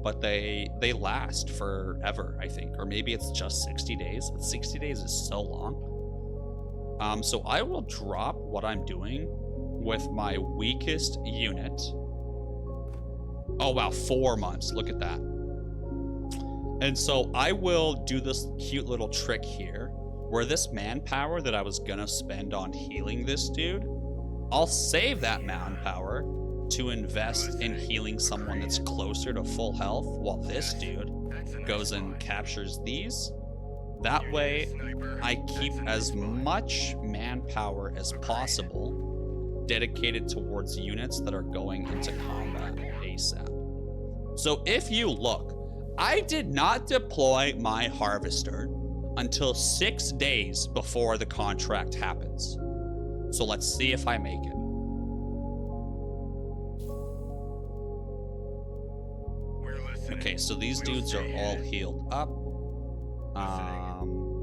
but they last forever, I think. Or maybe it's just 60 days, but 60 days is so long. So I will drop what I'm doing with my weakest unit. Oh, wow, 4 months. Look at that. And so I will do this cute little trick here, where this manpower that I was gonna spend on healing this dude, I'll save that manpower to invest in healing someone that's closer to full health while this dude goes and captures these. That way, I keep as much manpower as possible dedicated towards units that are going into combat ASAP. So if you look, I did not deploy my harvester until 6 days before the contract happens. So let's see if I make it. Okay, so these dudes are all healed up.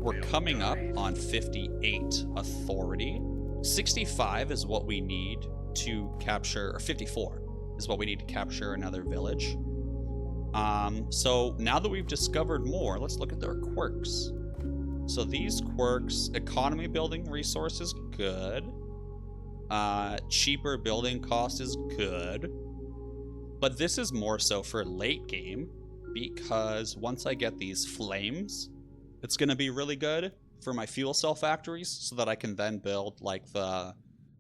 We're coming up on 58 authority. 65 is what we need to capture, or 54 is what we need to capture another village. So now that we've discovered more, let's look at their quirks. So these quirks, economy building resource is good. Cheaper building cost is good. But this is more so for late game, because once I get these flames, it's going to be really good for my fuel cell factories, so that I can then build like the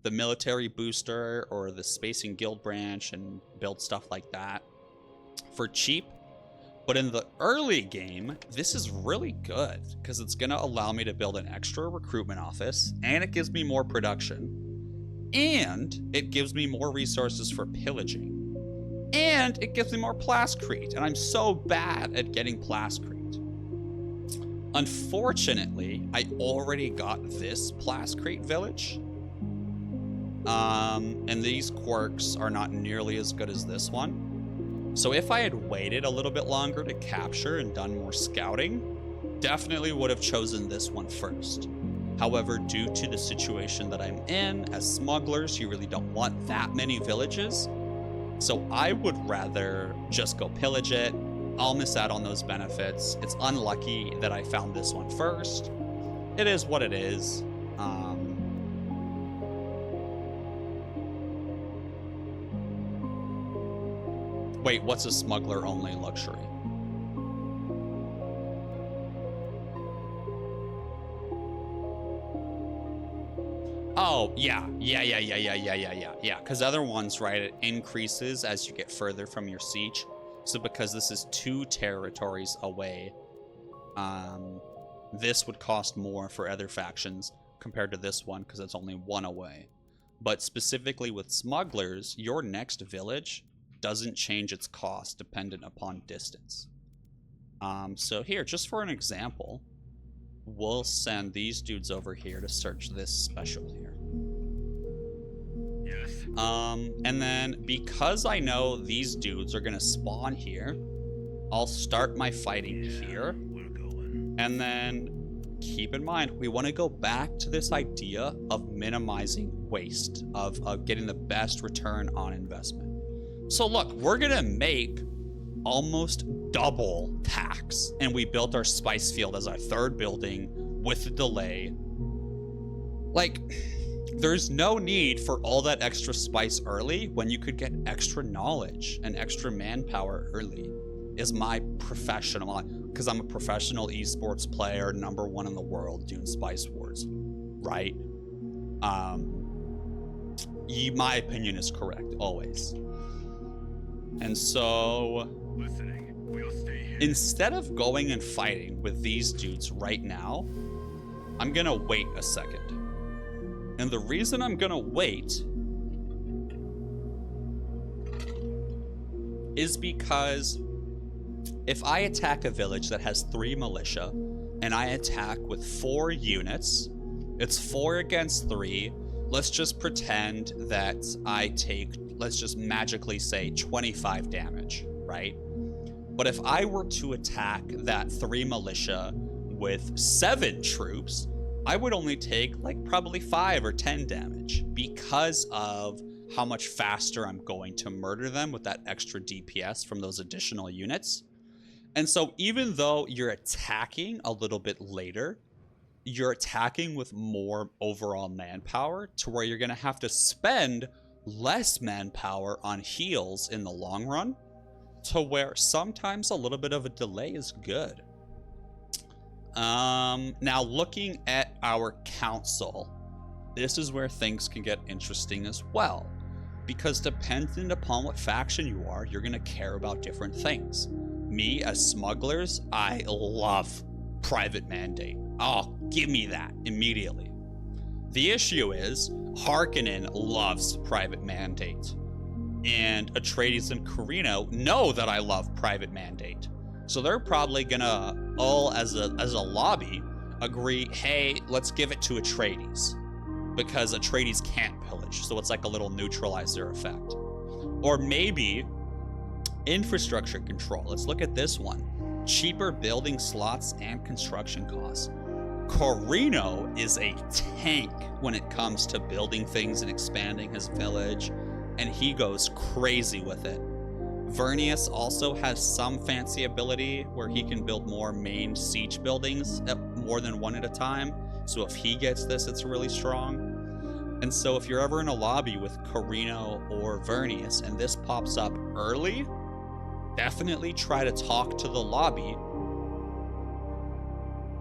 military booster or the spacing guild branch and build stuff like that for cheap. But in the early game, this is really good because it's going to allow me to build an extra recruitment office, and it gives me more production, and it gives me more resources for pillaging. And it gives me more plascrete, and I'm so bad at getting plascrete. Unfortunately, I already got this plascrete village. And these quirks are not nearly as good as this one. So if I had waited a little bit longer to capture and done more scouting, definitely would have chosen this one first. However, due to the situation that I'm in, as smugglers, you really don't want that many villages. So I would rather just go pillage it. I'll miss out on those benefits. It's unlucky that I found this one first. It is what it is. Wait, what's a smuggler only luxury? Oh, yeah, because other ones, right, it increases as you get further from your siege. So because this is 2 territories away, this would cost more for other factions compared to this one because it's only 1 away. But specifically with smugglers, your next village doesn't change its cost dependent upon distance. So here, just for an example, we'll send these dudes over here to search this special here. Yes. And then because I know these dudes are gonna spawn here, I'll start my fighting here. We're going. And then keep in mind, we want to go back to this idea of minimizing waste, of getting the best return on investment. So look, we're gonna make almost double tax, and we built our spice field as our 3rd building with a delay. Like, there's no need for all that extra spice early when you could get extra knowledge and extra manpower early, is my professional, because I'm a professional esports player, #1 in the world doing Spice Wars, right? My opinion is correct, always. And so, Listening. We'll stay here. instead of going and fighting with these dudes right now, I'm gonna wait a second. And the reason I'm gonna wait is because if I attack a village that has 3 militia and I attack with 4 units, it's 4 against 3. Let's just pretend that I take, let's just magically say 25 damage, right? But if I were to attack that 3 militia with 7 troops, I would only take like probably 5 or 10 damage because of how much faster I'm going to murder them with that extra DPS from those additional units. And so even though you're attacking a little bit later, you're attacking with more overall manpower to where you're going to have to spend less manpower on heals in the long run, to where sometimes a little bit of a delay is good. Now looking at our council, this is where things can get interesting as well, because dependent upon what faction you are, you're going to care about different things. Me, as smugglers, I love private mandate. Oh, give me that immediately. The issue is Harkonnen loves private mandate. and Atreides and Carino know that I love private mandate. So they're probably gonna all as a lobby agree, hey, let's give it to Atreides because Atreides can't pillage. So it's like a little neutralizer effect. Or maybe infrastructure control. Let's look at this one. Cheaper building slots and construction costs. Carino is a tank when it comes to building things and expanding his village, and he goes crazy with it. Vernius also has some fancy ability where he can build more main siege buildings, more than one at a time. So if he gets this, it's really strong. And so if you're ever in a lobby with Carino or Vernius and this pops up early, definitely try to talk to the lobby.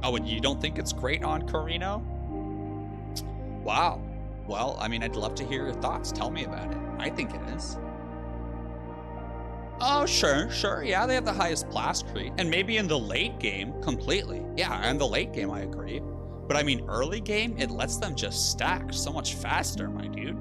Oh, and you don't think it's great on Carino? Wow. Well, I mean, I'd love to hear your thoughts. Tell me about it. I think it is. Oh, sure. Yeah, they have the highest plastery. And maybe in the late game, completely. Yeah, in the late game, I agree. But I mean, early game, it lets them just stack so much faster, my dude.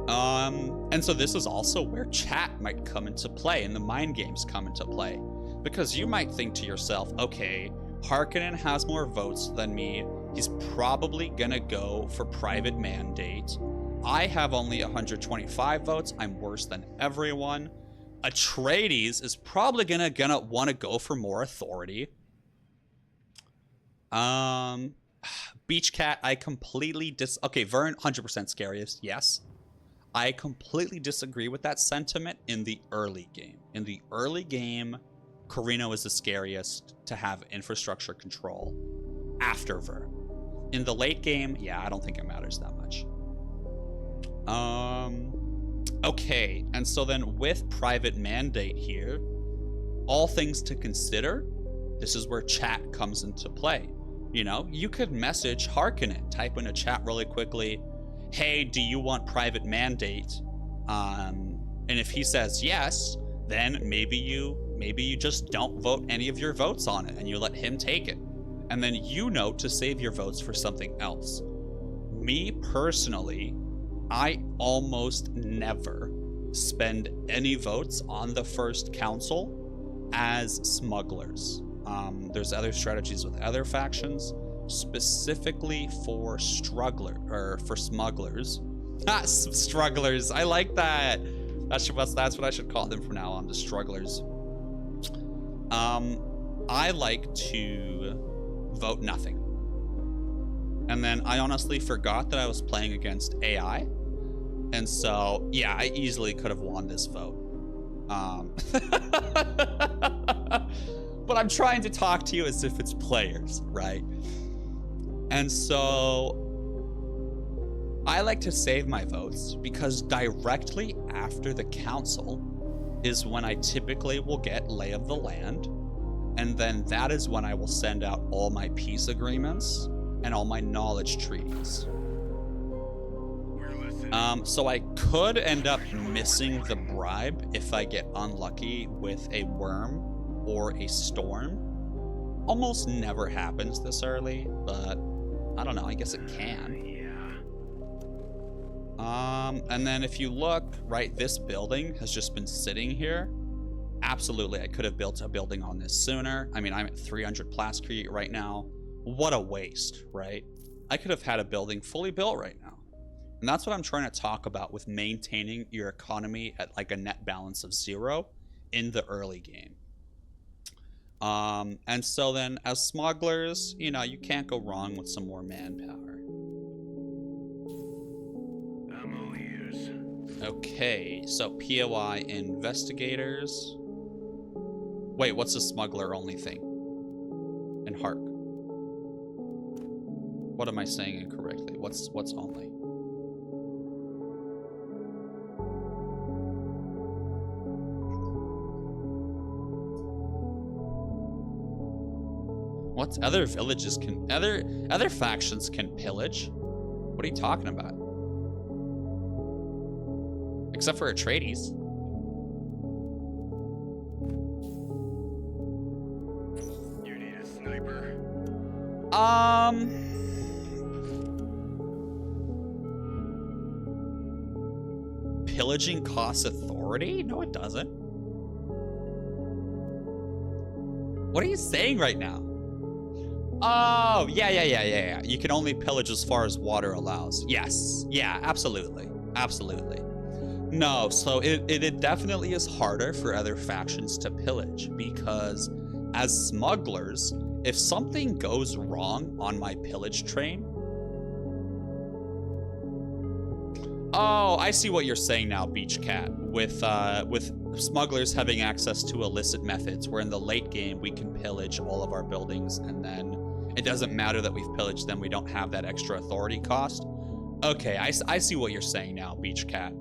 And so this is also where chat might come into play and the mind games come into play. Because you might think to yourself, okay, Harkonnen has more votes than me. He's probably gonna go for private mandate. I have only 125 votes. I'm worse than everyone. Atreides is probably gonna want to go for more authority. Beach Cat, I completely okay, Vern, 100% scariest, yes. I completely disagree with that sentiment in the early game. In the early game, Carino is the scariest to have infrastructure control after Vern. In the late game, yeah, I don't think it matters that much. Okay, and so then with private mandate here, all things to consider, this is where chat comes into play. You know, you could message Harkonnen, type in a chat really quickly, hey, do you want private mandate? And if he says yes, then maybe you just don't vote any of your votes on it and you let him take it. And then you know to save your votes for something else. Me personally, I almost never spend any votes on the first council as smugglers. There's other strategies with other factions, specifically for smugglers. Not strugglers. I like that. That's what I should call them from now on, the strugglers. I like to vote nothing. And then I honestly forgot that I was playing against AI. And so, yeah, I easily could have won this vote. But I'm trying to talk to you as if it's players, right? And so I like to save my votes because directly after the council is when I typically will get lay of the land. And then that is when I will send out all my peace agreements and all my knowledge treaties. So I could end up missing the bribe if I get unlucky with a worm or a storm. Almost never happens this early, but I don't know, I guess it can. And then if you look, right, this building has just been sitting here. Absolutely, I could have built a building on this sooner. I mean, I'm at 300 plastery right now. What a waste, right? I could have had a building fully built right now. And that's what I'm trying to talk about with maintaining your economy at like a net balance of 0 in the early game. And so then as smugglers, you know, you can't go wrong with some more manpower. I'm all ears. Okay, so POI investigators. Wait, what's the smuggler only thing? And Hark. What am I saying incorrectly? What's only? What other villages can other factions can pillage? What are you talking about? Except for Atreides. You need a sniper? pillaging costs authority? No, it doesn't. What are you saying right now? Oh, yeah. You can only pillage as far as water allows. Yes. Yeah, absolutely. Absolutely. No, so it definitely is harder for other factions to pillage because as smugglers, if something goes wrong on my pillage train... Oh, I see what you're saying now, Beach Cat. With smugglers having access to illicit methods, where in the late game we can pillage all of our buildings and then it doesn't matter that we've pillaged them, we don't have that extra authority cost. Okay, I see what you're saying now, Beach Cat.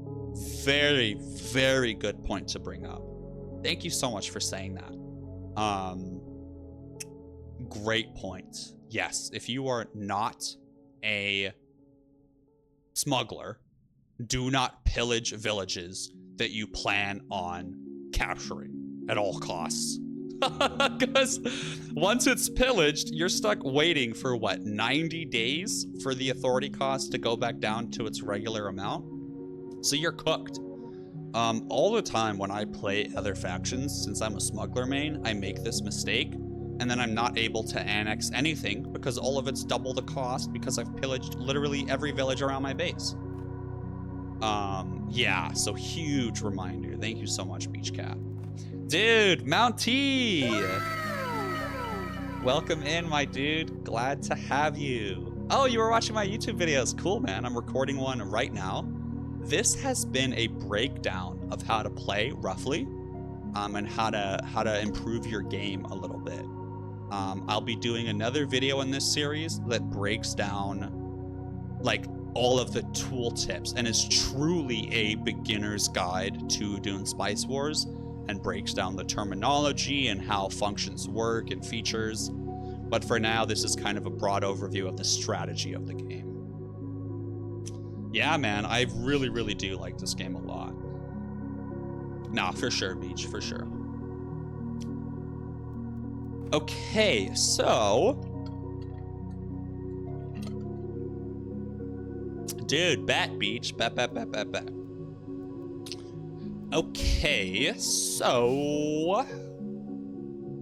Very, very good point to bring up. Thank you so much for saying that. Great point. Yes, if you are not a smuggler, do not pillage villages that you plan on capturing at all costs. Because once it's pillaged, you're stuck waiting for what, 90 days for the authority cost to go back down to its regular amount? So you're cooked. All the time when I play other factions, since I'm a smuggler main, I make this mistake, and then I'm not able to annex anything because all of it's double the cost because I've pillaged literally every village around my base. Yeah, so huge reminder. Thank you so much, Beach Cat. Dude, Mount T! Welcome in, my dude. Glad to have you. Oh, you were watching my YouTube videos. Cool, man. I'm recording one right now. This has been a breakdown of how to play, roughly, and how to improve your game a little bit. I'll be doing another video in this series that breaks down, like, all of the tooltips and is truly a beginner's guide to Dune Spice Wars and breaks down the terminology and how functions work and features. But for now, this is kind of a broad overview of the strategy of the game. Yeah, man, I really, really do like this game a lot. Nah, for sure, Beach, for sure. Okay, so... Dude, bet, Beach. Bet. Okay, so...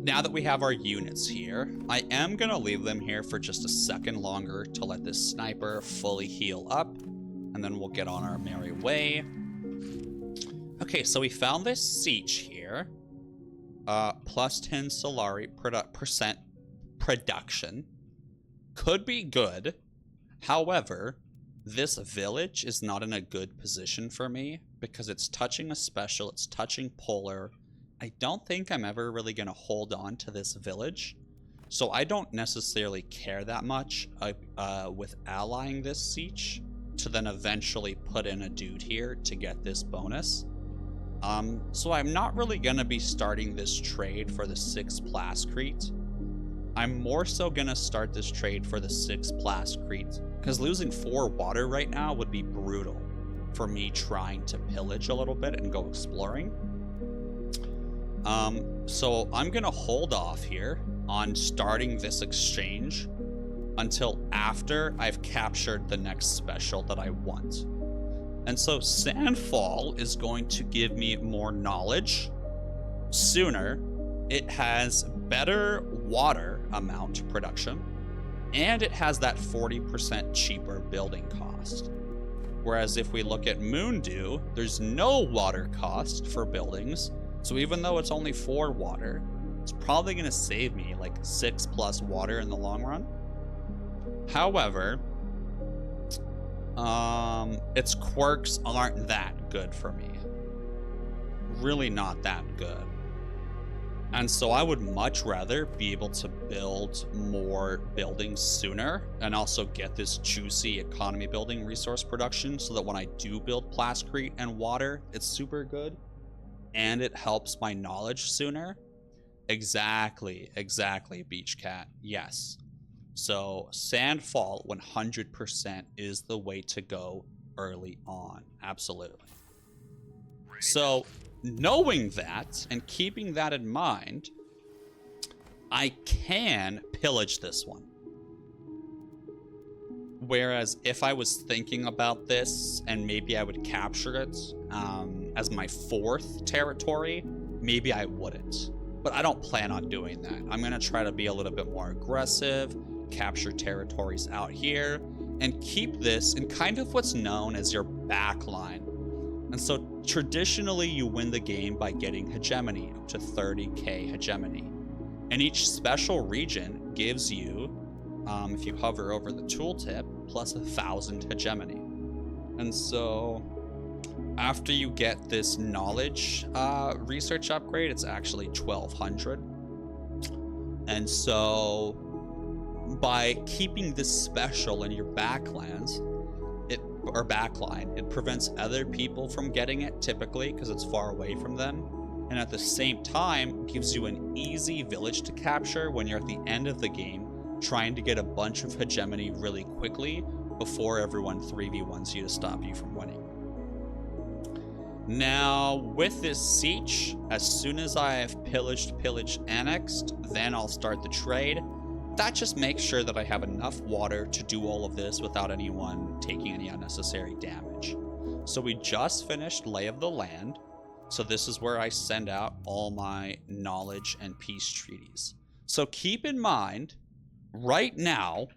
Now that we have our units here, I am going to leave them here for just a second longer to let this sniper fully heal up, and then we'll get on our merry way. Okay, so we found this siege here. Plus 10 Solari percent production. Could be good. However, this village is not in a good position for me because it's touching a special, it's touching polar. I don't think I'm ever really going to hold on to this village. So I don't necessarily care that much with allying this siege to then eventually put in a dude here to get this bonus. So I'm not really going to be starting this trade for the 6 plascrete. I'm more so going to start this trade for the 6 plascrete because losing 4 water right now would be brutal for me trying to pillage a little bit and go exploring. So I'm going to hold off here on starting this exchange until after I've captured the next special that I want. And so Sandfall is going to give me more knowledge sooner. It has better water amount production, and it has that 40% cheaper building cost. Whereas if we look at Moondew, there's no water cost for buildings. So even though it's only 4 water, it's probably going to save me like 6 plus water in the long run. However, its quirks aren't that good for me. Really not that good. And so I would much rather be able to build more buildings sooner and also get this juicy economy building resource production so that when I do build plascrete and water, it's super good and it helps my knowledge sooner. Exactly, Beach Cat. Yes. So Sandfall 100% is the way to go early on. Absolutely. So knowing that and keeping that in mind, I can pillage this one. Whereas if I was thinking about this and maybe I would capture it as my 4th territory, maybe I wouldn't. But I don't plan on doing that. I'm going to try to be a little bit more aggressive, capture territories out here, and keep this in kind of what's known as your backline. And so traditionally you win the game by getting hegemony, up to 30k hegemony. And each special region gives you, if you hover over the tooltip, plus 1,000 hegemony. And so after you get this knowledge research upgrade, it's actually 1,200. And so by keeping this special in your backlands, backline, it prevents other people from getting it typically because it's far away from them. And at the same time, gives you an easy village to capture when you're at the end of the game, trying to get a bunch of hegemony really quickly before everyone 3v1s you to stop you from winning. Now, with this siege, as soon as I have pillaged, annexed, then I'll start the trade. That just makes sure that I have enough water to do all of this without anyone taking any unnecessary damage. So we just finished Lay of the Land. So this is where I send out all my knowledge and peace treaties. So keep in mind, right now,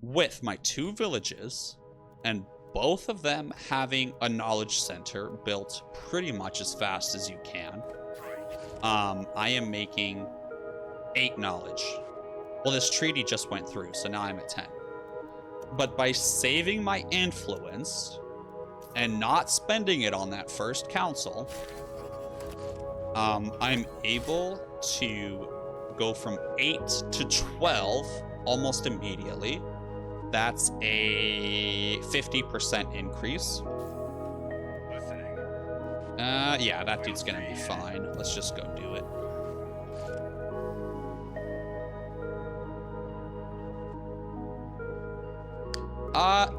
with my 2 villages, and both of them having a knowledge center built pretty much as fast as you can, I am making 8 knowledge. Well, this treaty just went through, so now I'm at 10. But by saving my influence and not spending it on that first council, I'm able to go from 8 to 12 almost immediately. That's a 50% increase. Yeah, that dude's gonna be fine. Let's just go do it.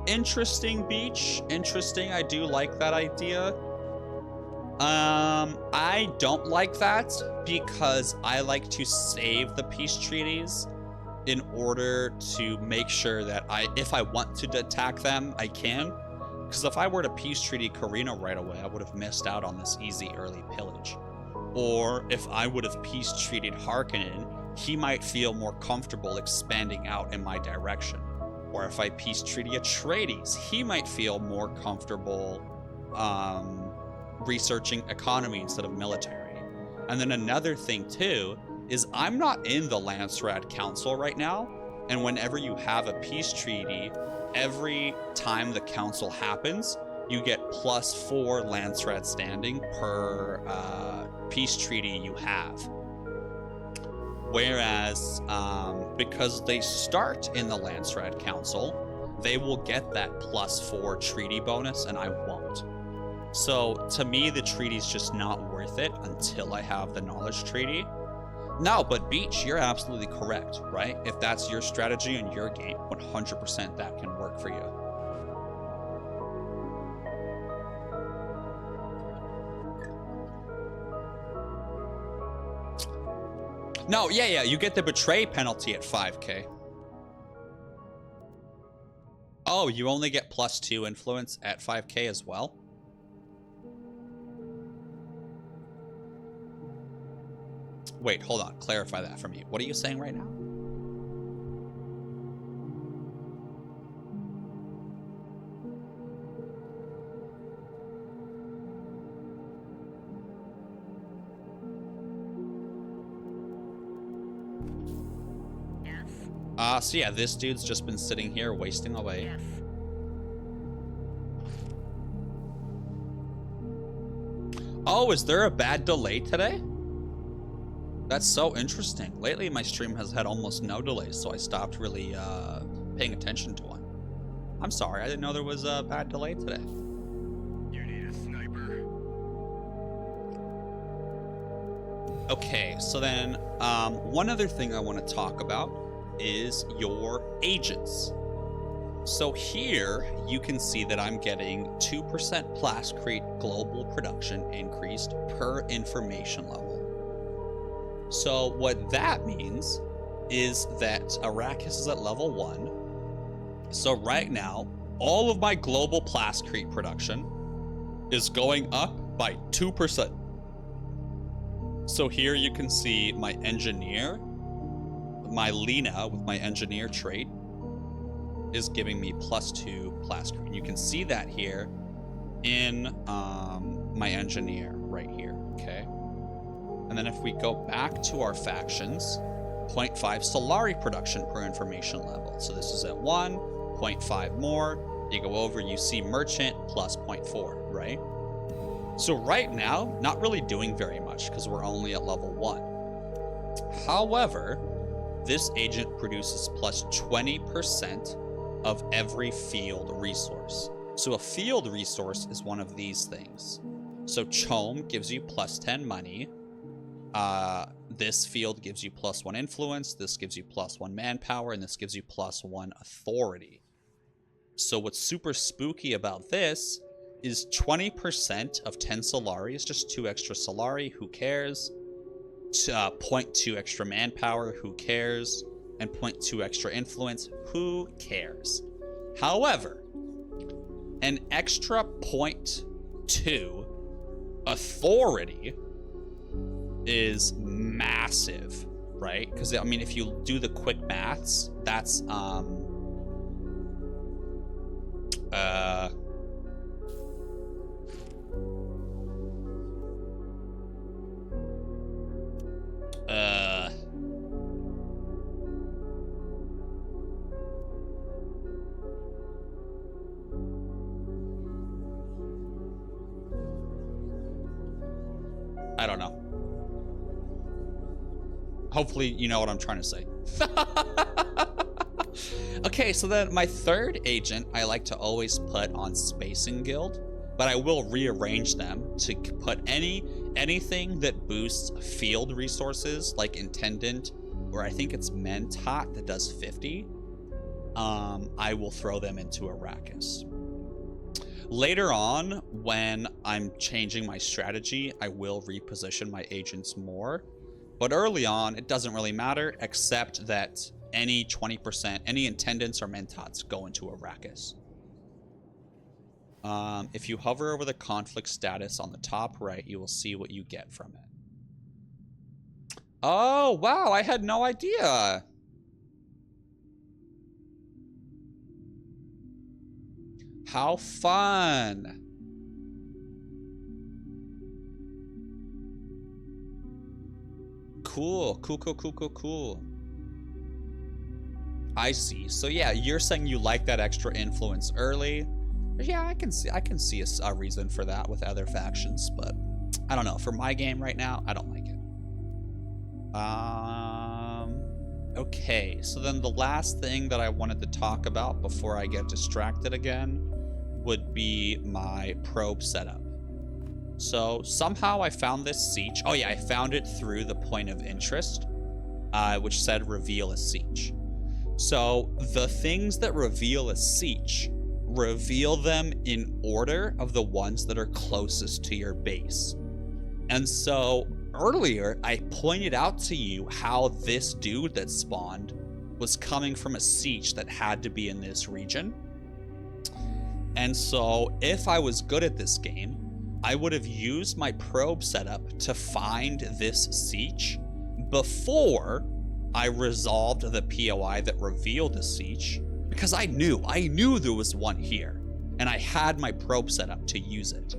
Interesting beach. Interesting. I do like that idea. I don't like that because I like to save the peace treaties in order to make sure that if I want to attack them, I can. Because if I were to peace treaty Carino right away, I would have missed out on this easy early pillage. Or if I would have peace treated Harkonnen, he might feel more comfortable expanding out in my direction. Or if I peace treaty Atreides, he might feel more comfortable researching economy instead of military. And then another thing too is I'm not in the Landsraad Council right now, and whenever you have a peace treaty, every time the council happens, you get +4 Landsraad standing per peace treaty you have. Whereas, because they start in the Landsraad Council, they will get that +4 treaty bonus, and I won't. So, to me, the treaty's just not worth it until I have the knowledge treaty. No, but Beach, you're absolutely correct, right? If that's your strategy in your game, 100% that can work for you. No, yeah, you get the betray penalty at 5k. Oh, you only get +2 influence at 5k as well? Wait, hold on. Clarify that for me. What are you saying right now? So yeah, this dude's just been sitting here wasting away. Yes. Oh, is there a bad delay today? That's so interesting. Lately, my stream has had almost no delays, so I stopped really paying attention to one. I'm sorry, I didn't know there was a bad delay today. You need a sniper. Okay, so then one other thing I want to talk about is your agents. So here you can see that I'm getting 2% plascrete global production increased per information level. So what that means is that Arrakis is at level 1, So right now, all of my global plascrete production is going up by 2%. So here you can see my engineer, my Lena with my engineer trait is giving me +2 plascrete. You can see that here in my engineer right here, okay? And then if we go back to our factions, 0.5 Solari production per information level. So this is at 1, 0.5 more. You go over, you see merchant plus 0.4, right? So right now, not really doing very much because we're only at level 1. However, this agent produces plus 20% of every field resource. So a field resource is one of these things. So Chom gives you plus 10 money. This field gives you plus 1 influence, this gives you plus 1 manpower, and this gives you plus 1 authority. So what's super spooky about this is 20% of 10 Solari is just 2 extra Solari, who cares? 0.2 extra manpower, who cares? And 0.2 extra influence, who cares? However, an extra 0.2 authority is massive, right? Because I mean, if you do the quick maths, that's I don't know. Hopefully you know what I'm trying to say. Okay, so then my third agent I like to always put on Spacing Guild, but I will rearrange them to put anything that boosts field resources, like Intendant, or I think it's Mentat that does 50. I will throw them into Arrakis. Later on, when I'm changing my strategy, I will reposition my agents more. But early on, it doesn't really matter, except that any 20%, any Intendants or Mentats go into Arrakis. If you hover over the conflict status on the top right, you will see what you get from it. Oh, wow, I had no idea. How fun. Cool. I see. So yeah, you're saying you like that extra influence early. Yeah, I can see a reason for that with other factions, but I don't know. For my game right now, I don't like it. Okay, so then the last thing that I wanted to talk about before I get distracted again would be my probe setup. So somehow I found this siege. Oh yeah, I found it through the point of interest, which said reveal a siege. So the things that reveal a siege, reveal them in order of the ones that are closest to your base. And so earlier I pointed out to you how this dude that spawned was coming from a siege that had to be in this region. And so if I was good at this game, I would have used my probe setup to find this siege before I resolved the POI that revealed the siege, because I knew there was one here, and I had my probe set up to use it.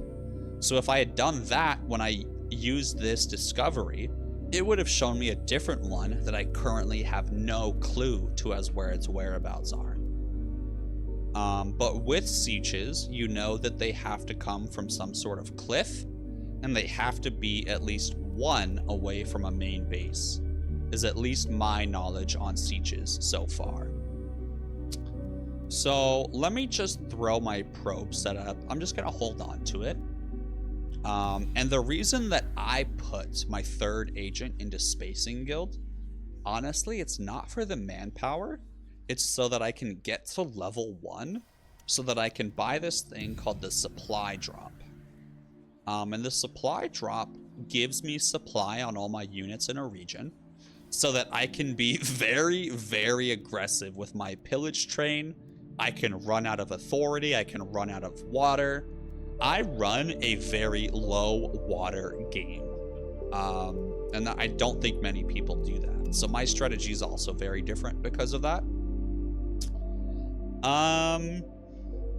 So if I had done that when I used this discovery, it would have shown me a different one that I currently have no clue to as where its whereabouts are. But with sieges, you know that they have to come from some sort of cliff, and they have to be at least one away from a main base, is at least my knowledge on sieges so far. So let me just throw my probe setup. I'm just gonna hold on to it. And the reason that I put my third agent into Spacing Guild, honestly, it's not for the manpower. It's so that I can get to level 1, so that I can buy this thing called the supply drop. And the supply drop gives me supply on all my units in a region, so that I can be very, very aggressive with my pillage train I can run out of authority. I can run out of water. I run a very low water game. And I don't think many people do that. So my strategy is also very different because of that.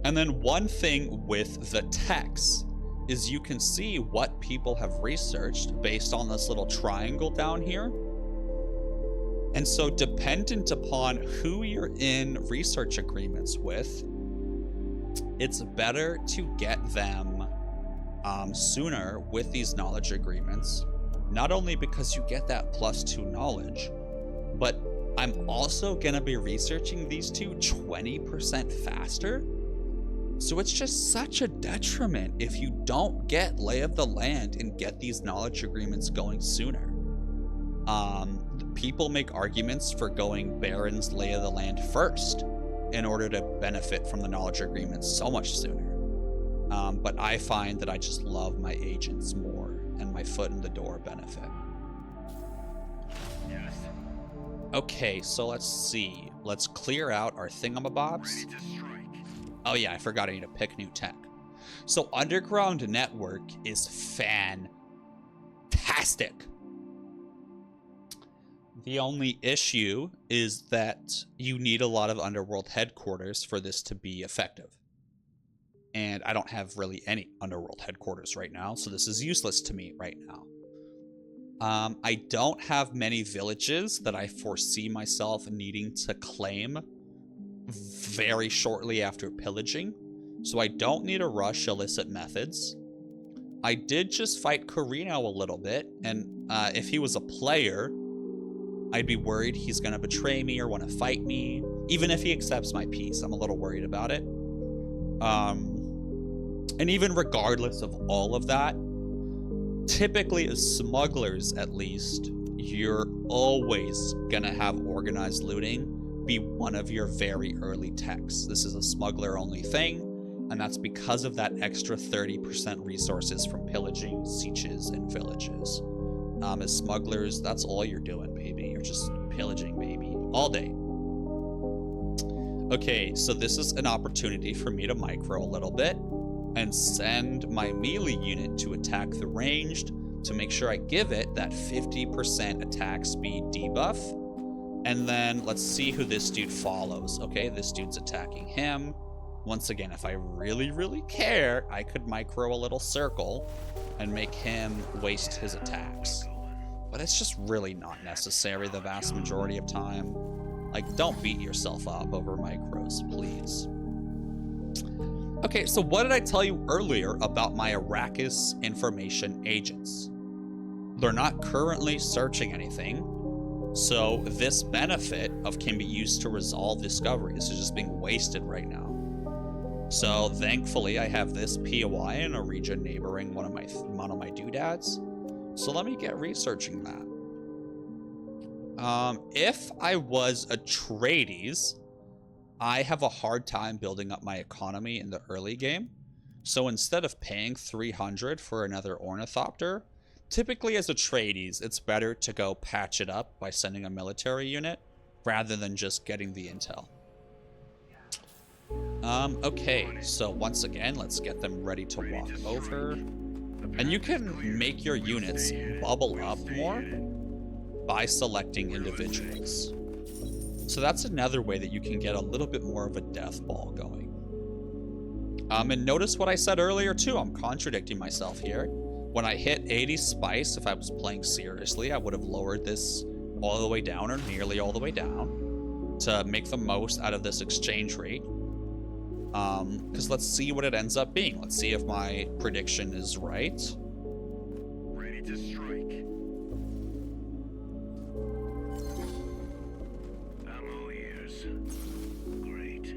And then one thing with the techs is you can see what people have researched based on this little triangle down here. And so dependent upon who you're in research agreements with, it's better to get them sooner with these knowledge agreements. Not only because you get that +2 knowledge, but I'm also going to be researching these two 20% faster. So it's just such a detriment if you don't get lay of the land and get these knowledge agreements going sooner. People make arguments for going Baron's lay of the land first in order to benefit from the knowledge agreements so much sooner. But I find that I just love my agents more and my foot in the door benefit. Yes. Okay, so let's see. Let's clear out our thingamabobs. Ready to strike. Oh yeah, I forgot I need to pick new tech. So Underground Network is fantastic. The only issue is that you need a lot of underworld headquarters for this to be effective. And I don't have really any underworld headquarters right now, so this is useless to me right now. I don't have many villages that I foresee myself needing to claim very shortly after pillaging, so I don't need to rush illicit methods. I did just fight Carino a little bit, and if he was a player, I'd be worried he's going to betray me or want to fight me. Even if he accepts my peace, I'm a little worried about it. And even regardless of all of that, typically as smugglers at least, you're always going to have organized looting be one of your very early techs. This is a smuggler only thing, and that's because of that extra 30% resources from pillaging sieges and villages. As smugglers, that's all you're doing, baby. You're just pillaging, baby, all day. Okay, so this is an opportunity for me to micro a little bit and send my melee unit to attack the ranged to make sure I give it that 50% attack speed debuff. And then let's see who this dude follows. Okay, this dude's attacking him. Once again, if I really, really care, I could micro a little circle and make him waste his attacks. But it's just really not necessary the vast majority of time. Like, don't beat yourself up over micros, please. Okay, so what did I tell you earlier about my Arrakis information agents? They're not currently searching anything, so this benefit of can be used to resolve discoveries is just being wasted right now. So thankfully I have this POI in a region neighboring one of my doodads. So let me get researching that. If I was Atreides, I have a hard time building up my economy in the early game. So instead of paying 300 for another ornithopter, typically as Atreides, it's better to go patch it up by sending a military unit rather than just getting the intel. Okay, so once again, let's get them ready to walk over. And you can make your units bubble up more by selecting individuals. So that's another way that you can get a little bit more of a death ball going. And notice what I said earlier too, I'm contradicting myself here. When I hit 80 spice, if I was playing seriously, I would have lowered this all the way down or nearly all the way down to make the most out of this exchange rate. Because let's see what it ends up being. Let's see if my prediction is right. Ready to strike. I'm all ears. Great.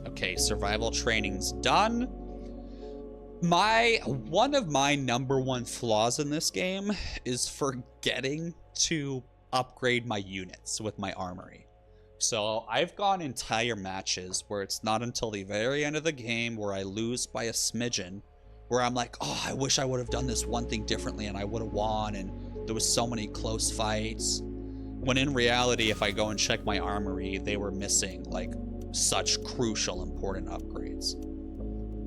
Okay, survival training's done. One of my number one flaws in this game is forgetting to upgrade my units with my armory. So I've gone entire matches where it's not until the very end of the game where I lose by a smidgen, where I'm like, oh, I wish I would have done this one thing differently and I would have won, and there was so many close fights. When in reality, if I go and check my armory, they were missing like such crucial, important upgrades.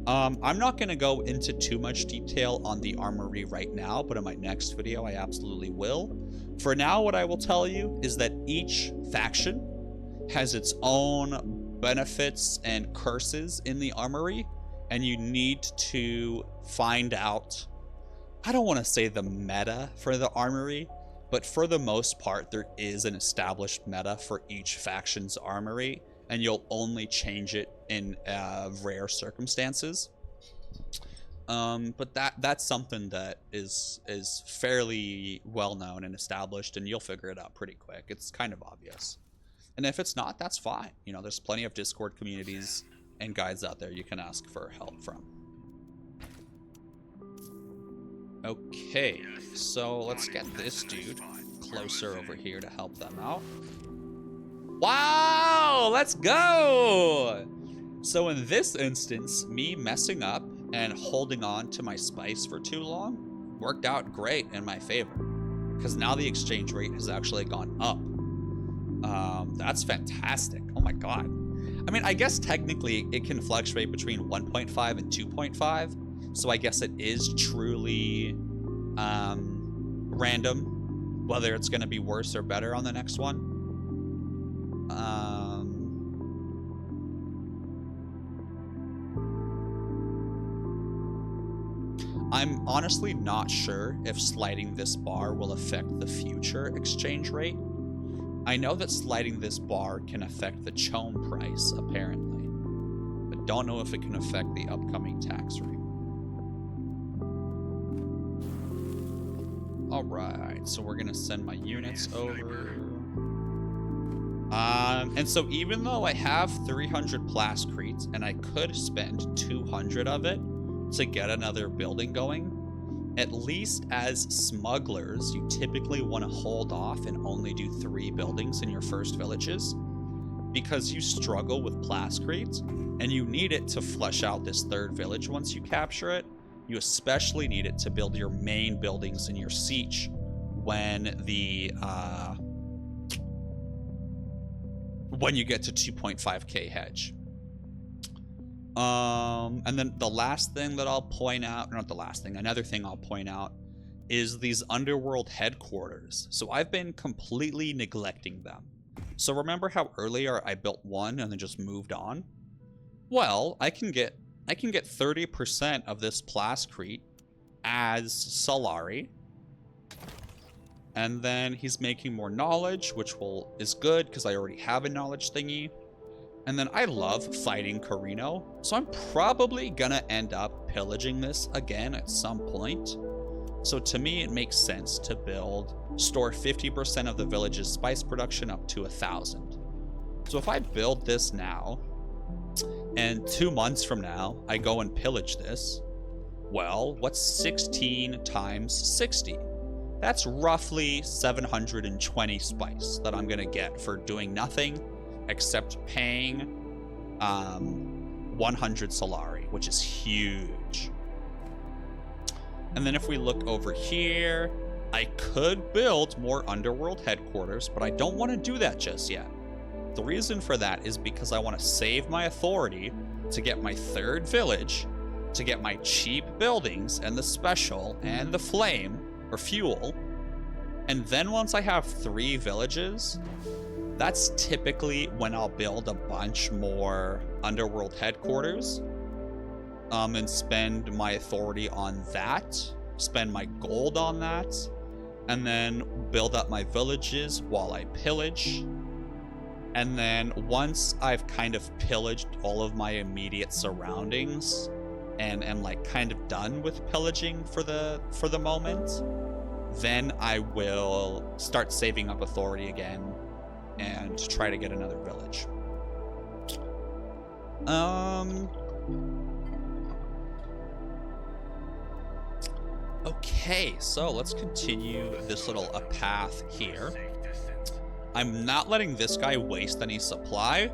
I'm not going to go into too much detail on the armory right now, but in my next video, I absolutely will. For now, what I will tell you is that each faction has its own benefits and curses in the armory, and you need to find out, I don't want to say the meta for the armory, but for the most part, there is an established meta for each faction's armory, and you'll only change it in rare circumstances. But that's something that is fairly well known and established, and you'll figure it out pretty quick. It's kind of obvious. And if it's not, that's fine. You know, there's plenty of Discord communities and guides out there you can ask for help from. Okay, so let's get this dude closer over here to help them out. Wow, let's go! So in this instance, me messing up and holding on to my spice for too long worked out great in my favor, because now the exchange rate has actually gone up. That's fantastic. Oh my god. I mean, I guess technically it can fluctuate between 1.5 and 2.5, so I guess it is truly random whether it's going to be worse or better on the next one. I'm honestly not sure if sliding this bar will affect the future exchange rate. I know that sliding this bar can affect the chome price, apparently, but don't know if it can affect the upcoming tax rate. Alright, so we're gonna send my units over. And so even though I have 300 plascrete and I could spend 200 of it to get another building going, at least as smugglers, you typically want to hold off and only do 3 buildings in your first villages, because you struggle with plascrete and you need it to flesh out this 3rd village once you capture it. You especially need it to build your main buildings in your siege when the when you get to 2.5k hedge. And then the last thing that I'll point out, not the last thing, another thing I'll point out is these underworld headquarters. So I've been completely neglecting them. So remember how earlier I built one and then just moved on? Well, I can get 30% of this plascrete as Solari. And then he's making more knowledge, which is good because I already have a knowledge thingy. And then I love fighting Carino, so I'm probably gonna end up pillaging this again at some point. So to me, it makes sense to store 50% of the village's spice production up to 1,000. So if I build this now, and 2 months from now, I go and pillage this, well, what's 16 times 60? That's roughly 720 spice that I'm gonna get for doing nothing except paying 100 Solari, which is huge. And then if we look over here, I could build more underworld headquarters, but I don't want to do that just yet. The reason for that is because I want to save my authority to get my 3rd village, to get my cheap buildings and the special and the flame or fuel. And then once I have 3 villages, that's typically when I'll build a bunch more underworld headquarters, and spend my authority on that, spend my gold on that, and then build up my villages while I pillage. And then once I've kind of pillaged all of my immediate surroundings and am like kind of done with pillaging for the moment, then I will start saving up authority again and try to get another village. Okay, so let's continue this little path here. I'm not letting this guy waste any supply,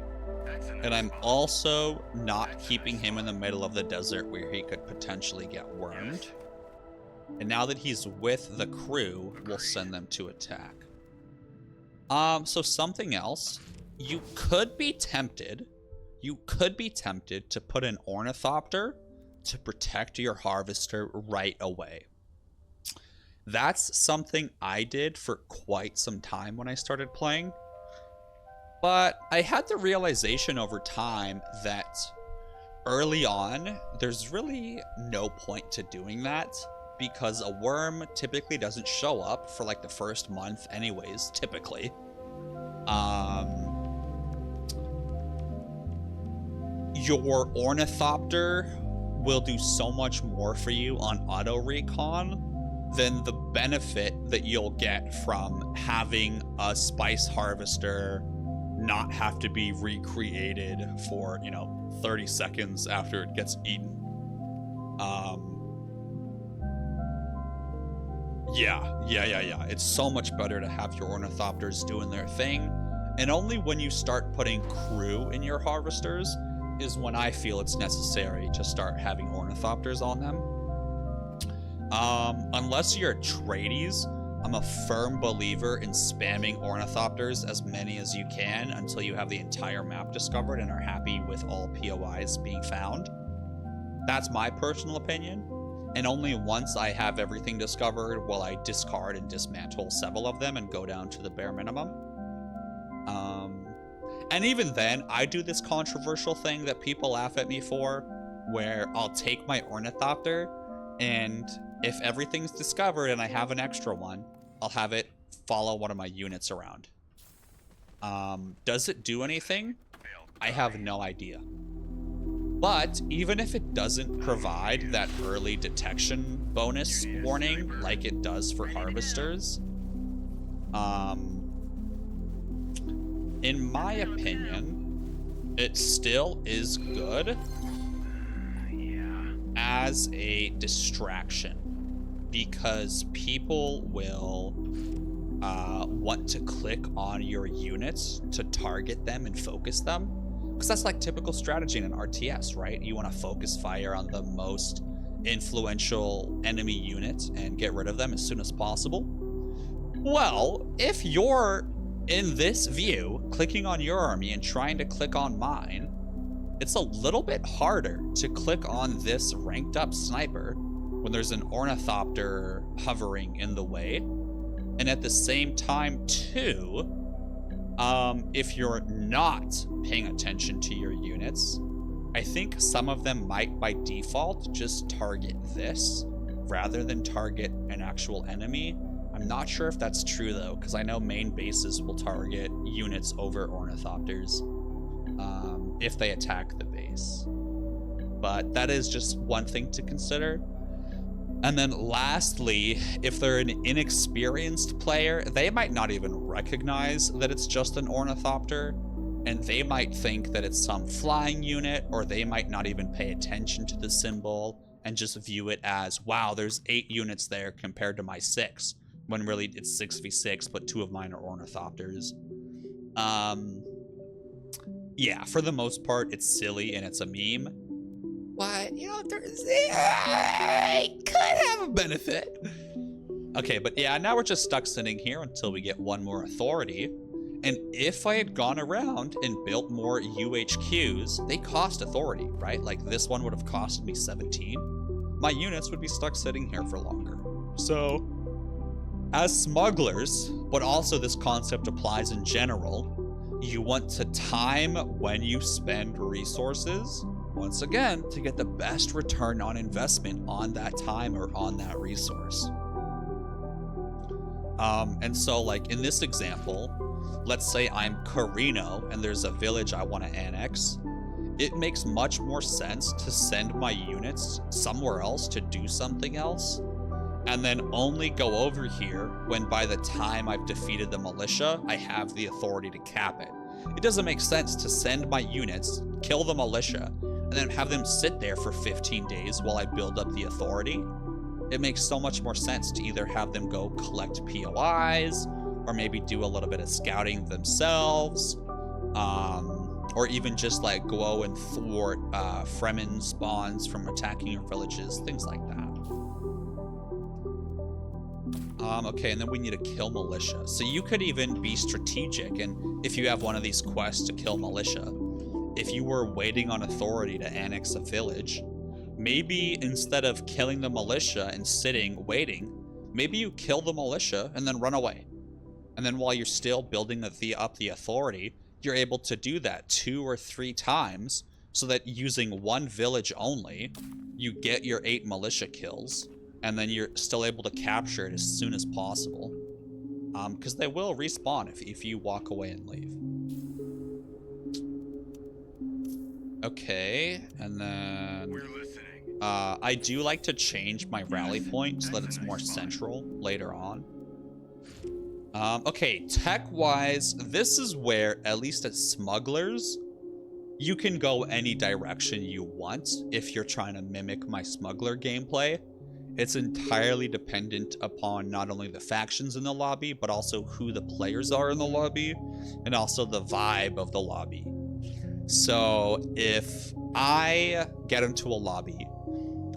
and I'm also not keeping him in the middle of the desert where he could potentially get wormed. And now that he's with the crew, we'll send them to attack. So something else, you could be tempted you could be tempted to put an ornithopter to protect your harvester right away. That's something I did for quite some time when I started playing. But I had the realization over time that early on, there's really no point to doing that, because a worm typically doesn't show up for like the first month anyways, typically. Your ornithopter will do so much more for you on auto recon than the benefit that you'll get from having a spice harvester not have to be recreated for, 30 seconds after it gets eaten. Yeah. It's so much better to have your ornithopters doing their thing. And only when you start putting crew in your harvesters is when I feel it's necessary to start having ornithopters on them. Unless you're Atreides, I'm a firm believer in spamming ornithopters as many as you can until you have the entire map discovered and are happy with all POIs being found. That's my personal opinion. And only once I have everything discovered will I discard and dismantle several of them and go down to the bare minimum. And even then, I do this controversial thing that people laugh at me for, where I'll take my ornithopter, and if everything's discovered and I have an extra one, I'll have it follow one of my units around. Does it do anything? I have no idea. But even if it doesn't provide that early detection bonus warning like it does for harvesters, in my opinion, it still is good as a distraction, because people will want to click on your units to target them and focus them, because that's like typical strategy in an RTS, right? You want to focus fire on the most influential enemy unit and get rid of them as soon as possible. Well, if you're in this view, clicking on your army and trying to click on mine, it's a little bit harder to click on this ranked up sniper when there's an ornithopter hovering in the way. And at the same time too, if you're not paying attention to your units, I think some of them might by default just target this rather than target an actual enemy. I'm not sure if that's true though, because I know main bases will target units over ornithopters if they attack the base. But that is just one thing to consider. And then lastly, if they're an inexperienced player, they might not even recognize that it's just an ornithopter, and they might think that it's some flying unit, or they might not even pay attention to the symbol and just view it as, wow, there's 8 units there compared to my 6, when really it's 6v6, but 2 of mine are ornithopters. Yeah, for the most part, it's silly and it's a meme. But, it could have a benefit. Okay, but yeah, now we're just stuck sitting here until we get one more authority. And if I had gone around and built more UHQs, they cost authority, right? Like this one would have costed me 17. My units would be stuck sitting here for longer. So, as smugglers, but also this concept applies in general, you want to time when you spend resources, once again, to get the best return on investment on that time or on that resource. And so like in this example, let's say I'm Carino and there's a village I want to annex. It makes much more sense to send my units somewhere else to do something else, and then only go over here when by the time I've defeated the militia, I have the authority to cap it. It doesn't make sense to send my units, kill the militia, and then have them sit there for 15 days while I build up the authority. It makes so much more sense to either have them go collect POIs, or maybe do a little bit of scouting themselves, or even just like go and thwart Fremen spawns from attacking your villages, things like that. Okay, and then we need to kill militia. So you could even be strategic, and if you have one of these quests to kill militia, if you were waiting on authority to annex a village, maybe instead of killing the militia and sitting, waiting, maybe you kill the militia and then run away. And then while you're still building up the authority, you're able to do that 2 or 3 times, so that using one village only, you get your 8 militia kills, and then you're still able to capture it as soon as possible. Because they will respawn if you walk away and leave. Okay, and then We're listening. I do like to change my rally point so that it's more central later on. Okay, tech-wise, this is where, at least at Smugglers, you can go any direction you want if you're trying to mimic my Smuggler gameplay. It's entirely dependent upon not only the factions in the lobby, but also who the players are in the lobby, and also the vibe of the lobby. So if I get into a lobby,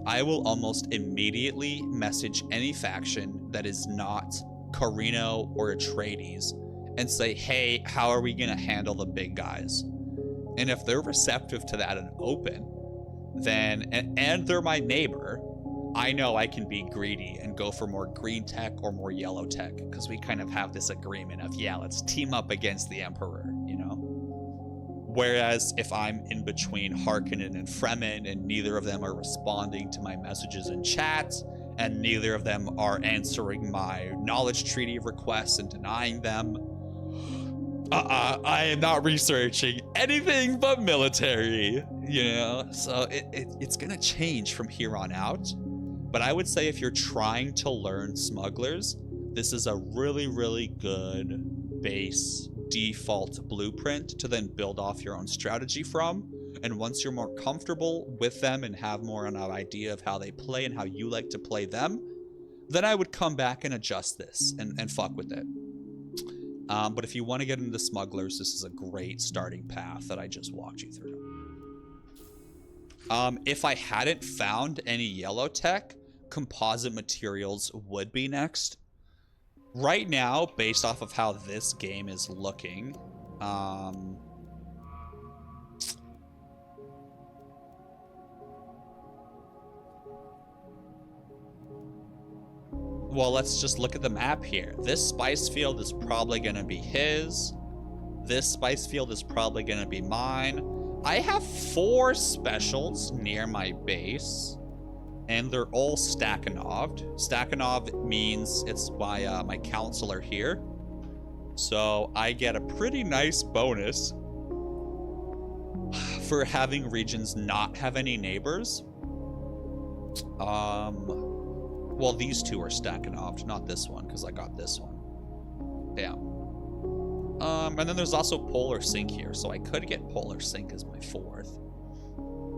I will almost immediately message any faction that is not Carino or Atreides and say, hey, how are we going to handle the big guys? And if they're receptive to that and open, then, and they're my neighbor, I know I can be greedy and go for more green tech or more yellow tech, because we kind of have this agreement of, yeah, let's team up against the Emperor, you know? Whereas if I'm in between Harkonnen and Fremen and neither of them are responding to my messages in chat, and neither of them are answering my knowledge treaty requests and denying them, I am not researching anything but military, you know? So it's gonna change from here on out. But I would say if you're trying to learn Smugglers, this is a really, really good base default blueprint to then build off your own strategy from. And once you're more comfortable with them and have more of an idea of how they play and how you like to play them, then I would come back and adjust this and fuck with it. But if you want to get into Smugglers, this is a great starting path that I just walked you through. If I hadn't found any yellow tech, composite materials would be next. Right now, based off of how this game is looking, well, let's just look at the map here. This spice field is probably going to be his. This spice field is probably going to be mine. I have 4 specials near my base, and they're all Stakhanov'd. Stakhanov means it's my counselor here. So I get a pretty nice bonus for having regions not have any neighbors. Well, these 2 are Stakhanov'd, not this one, because I got this one. Yeah. And then there's also Polar Sink here, so I could get Polar Sink as my 4th.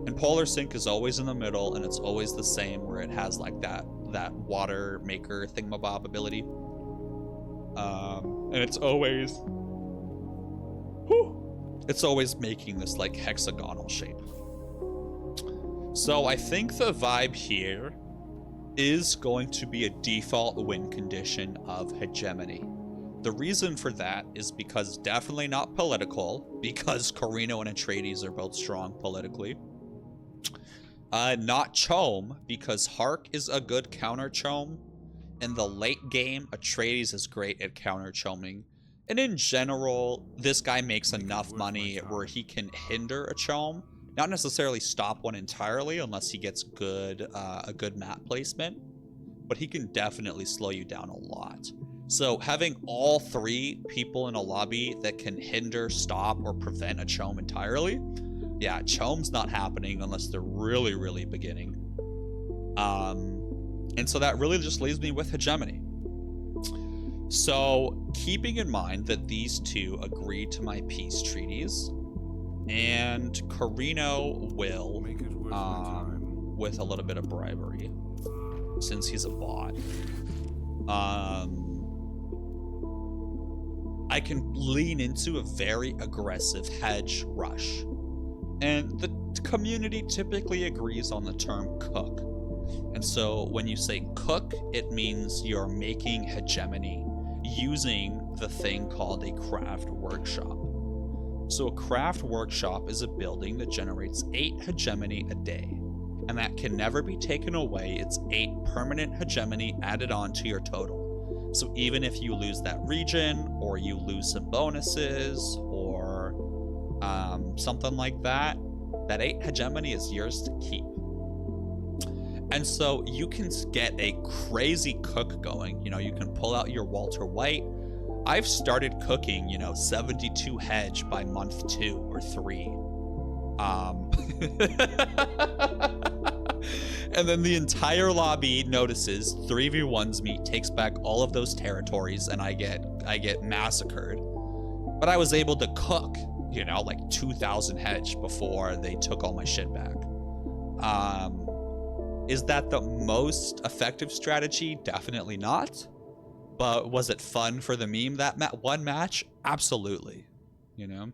And Polar Sink is always in the middle, and it's always the same, where it has like that water maker thingamabob ability. And it's always, it's always making this like hexagonal shape. So I think the vibe here is going to be a default win condition of hegemony. The reason for that is because definitely not political, because Carino and Atreides are both strong politically. Not Chom, because Hark is a good counter Chom. In the late game, Atreides is great at counter Choming. And in general, this guy makes enough money where he can hinder a Chom. Not necessarily stop one entirely unless he gets a good map placement. But he can definitely slow you down a lot. So having all 3 people in a lobby that can hinder, stop, or prevent a Chom entirely, yeah, Chom's not happening unless they're really, really beginning. And so that really just leaves me with hegemony. So keeping in mind that these 2 agreed to my peace treaties, and Carino will, with a little bit of bribery, since he's a bot, I can lean into a very aggressive hedge rush. And the community typically agrees on the term cook. And so when you say cook, it means you're making hegemony using the thing called a craft workshop. So a craft workshop is a building that generates 8 hegemony a day, and that can never be taken away. It's 8 permanent hegemony added on to your total. So even if you lose that region, or you lose some bonuses, or something like that, that 8 hegemony is yours to keep. And so you can get a crazy cook going. You know, you can pull out your Walter White. I've started cooking, 72 hedge by month 2 or 3. And then the entire lobby notices 3v1s me, takes back all of those territories, and I get massacred. But I was able to cook, like 2,000 hedge before they took all my shit back. Is that the most effective strategy? Definitely not. But was it fun for the meme that one match? Absolutely. And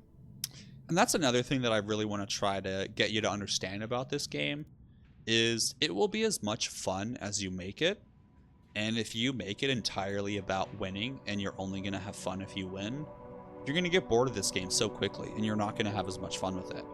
that's another thing that I really want to try to get you to understand about this game is it will be as much fun as you make it. And if you make it entirely about winning and you're only going to have fun if you win, you're going to get bored of this game so quickly and you're not going to have as much fun with it.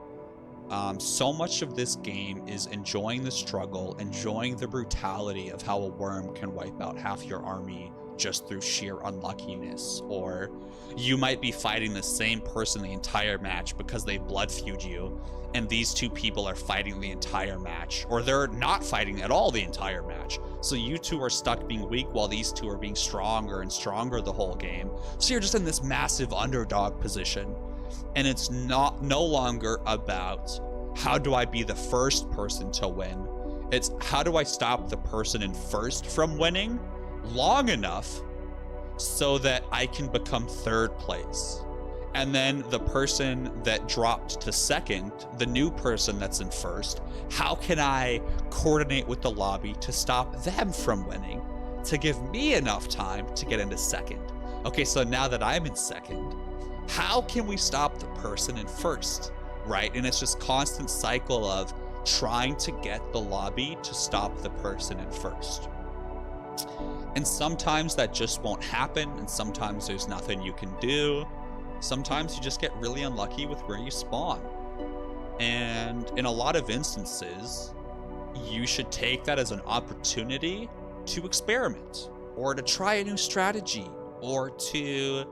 So much of this game is enjoying the struggle, enjoying the brutality of how a worm can wipe out half your army just through sheer unluckiness, or you might be fighting the same person the entire match because they blood feud you, and these two people are fighting the entire match, or they're not fighting at all the entire match. So you two are stuck being weak while these two are being stronger and stronger the whole game. So you're just in this massive underdog position. And it's no longer about how do I be the first person to win. It's how do I stop the person in first from winning long enough so that I can become third place. And then the person that dropped to second, the new person that's in first, how can I coordinate with the lobby to stop them from winning, to give me enough time to get into second? Okay, so now that I'm in second, how can we stop the person in first, right? And it's just constant cycle of trying to get the lobby to stop the person in first. And sometimes that just won't happen, and sometimes there's nothing you can do. Sometimes you just get really unlucky with where you spawn. And in a lot of instances, you should take that as an opportunity to experiment, or to try a new strategy, or to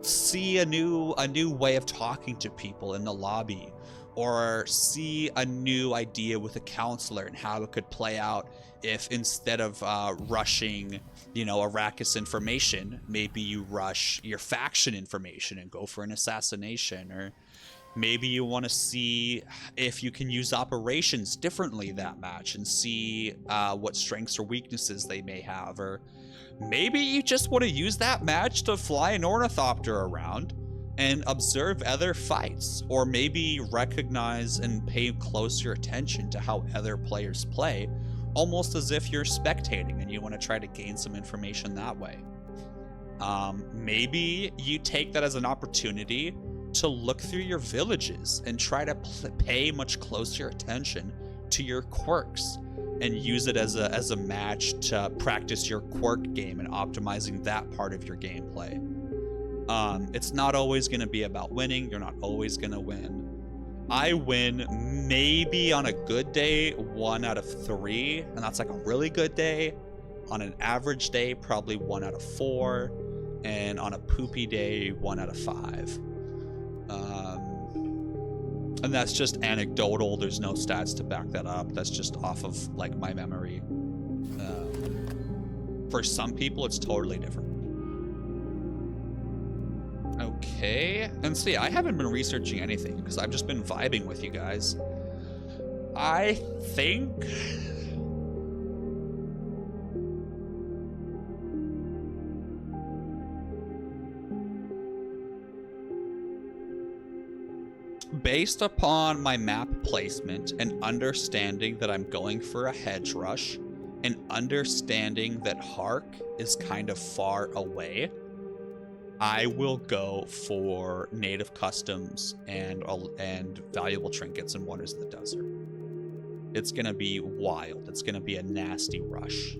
see a new way of talking to people in the lobby, or see a new idea with a counselor and how it could play out if instead of rushing, Arrakis information, maybe you rush your faction information and go for an assassination. Or maybe you want to see if you can use operations differently that match and see what strengths or weaknesses they may have. Or maybe you just want to use that match to fly an ornithopter around and observe other fights, or maybe recognize and pay closer attention to how other players play, almost as if you're spectating and you want to try to gain some information that way. Maybe you take that as an opportunity to look through your villages and try to pay much closer attention to your quirks and use it as a match to practice your quirk game and optimizing that part of your gameplay. It's not always going to be about winning. You're not always going to win. I win maybe on a good day 1 out of 3, and that's like a really good day. On an average day, probably 1 out of 4, and on a poopy day, 1 out of 5. And that's just anecdotal. There's no stats to back that up. That's just off of like my memory. For some people, it's totally different. Okay, and see, I haven't been researching anything because I've just been vibing with you guys. I think based upon my map placement and understanding that I'm going for a hedge rush and understanding that Hark is kind of far away, I will go for native customs and valuable trinkets and wonders of the desert. It's gonna be wild. It's gonna be a nasty rush.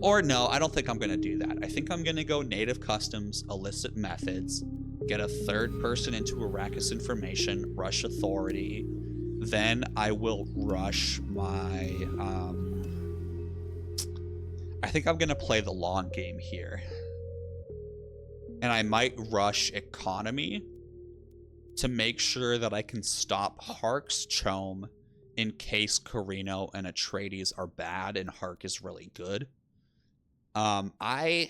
Or no, I don't think I'm gonna do that. I think I'm gonna go native customs, illicit methods, get a third person into Arrakis information, rush authority. Then I will rush my... I think I'm going to play the long game here. And I might rush economy to make sure that I can stop Hark's Chome in case Carino and Atreides are bad and Hark is really good. I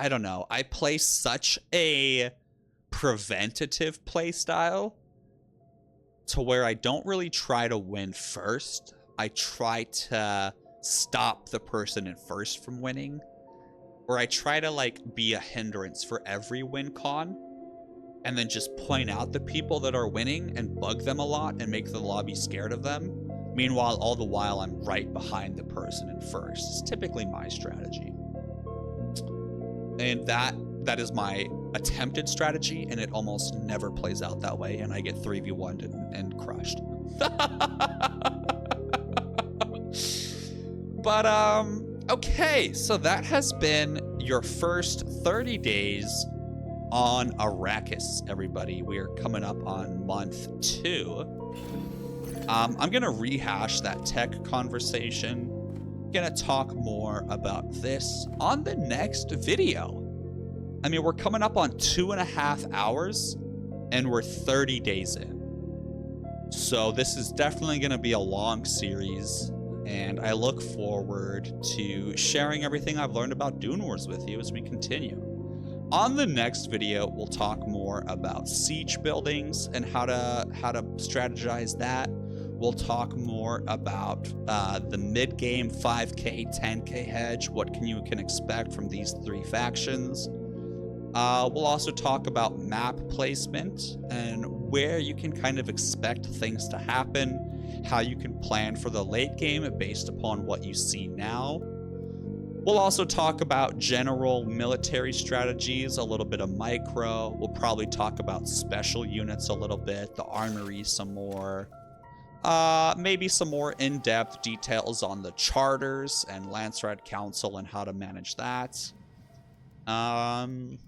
don't know. I play such a preventative play style to where I don't really try to win first. I try to stop the person in first from winning, or I try to like be a hindrance for every win con, and then just point out the people that are winning and bug them a lot and make the lobby scared of them. Meanwhile, all the while I'm right behind the person in first. It's typically my strategy. And that is my attempted strategy, and it almost never plays out that way, and I get 3v1'd and crushed. But, okay, so that has been your first 30 days on Arrakis, everybody. We are coming up on month 2. I'm going to rehash that tech conversation. Going to talk more about this on the next video. I mean, we're coming up on 2.5 hours, and we're 30 days in. So this is definitely going to be a long series, and I look forward to sharing everything I've learned about Dune Wars with you as we continue. On the next video, we'll talk more about siege buildings and how to strategize that. We'll talk more about the mid-game 5k, 10k hedge. What you can expect from these 3 factions. We'll also talk about map placement and where you can kind of expect things to happen, how you can plan for the late game based upon what you see now. We'll also talk about general military strategies, a little bit of micro. We'll probably talk about special units a little bit, the armory some more. Maybe some more in-depth details on the charters and Lancerat Council and how to manage that. And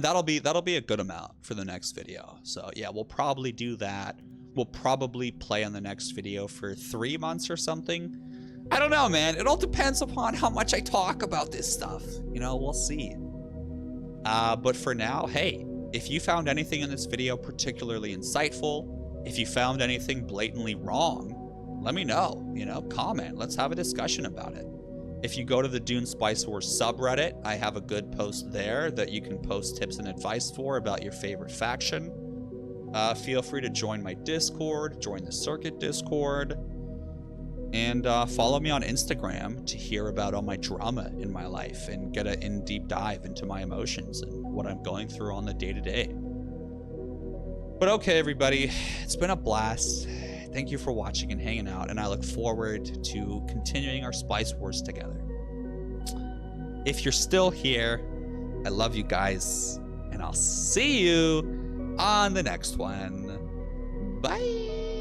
that'll be a good amount for the next video. So yeah, we'll probably do that. We'll probably play on the next video for 3 months or something. I don't know, man. It all depends upon how much I talk about this stuff. You know, we'll see. But for now, hey, if you found anything in this video particularly insightful, if you found anything blatantly wrong, let me know. You know, comment. Let's have a discussion about it. If you go to the Dune Spice Wars subreddit, I have a good post there that you can post tips and advice for about your favorite faction. Feel free to join my Discord, join the Circuit Discord, and follow me on Instagram to hear about all my drama in my life and get an in-deep dive into my emotions and what I'm going through on the day-to-day. But okay, everybody, it's been a blast. Thank you for watching and hanging out, and I look forward to continuing our Spice Wars together. If you're still here, I love you guys, and I'll see you on the next one. Bye!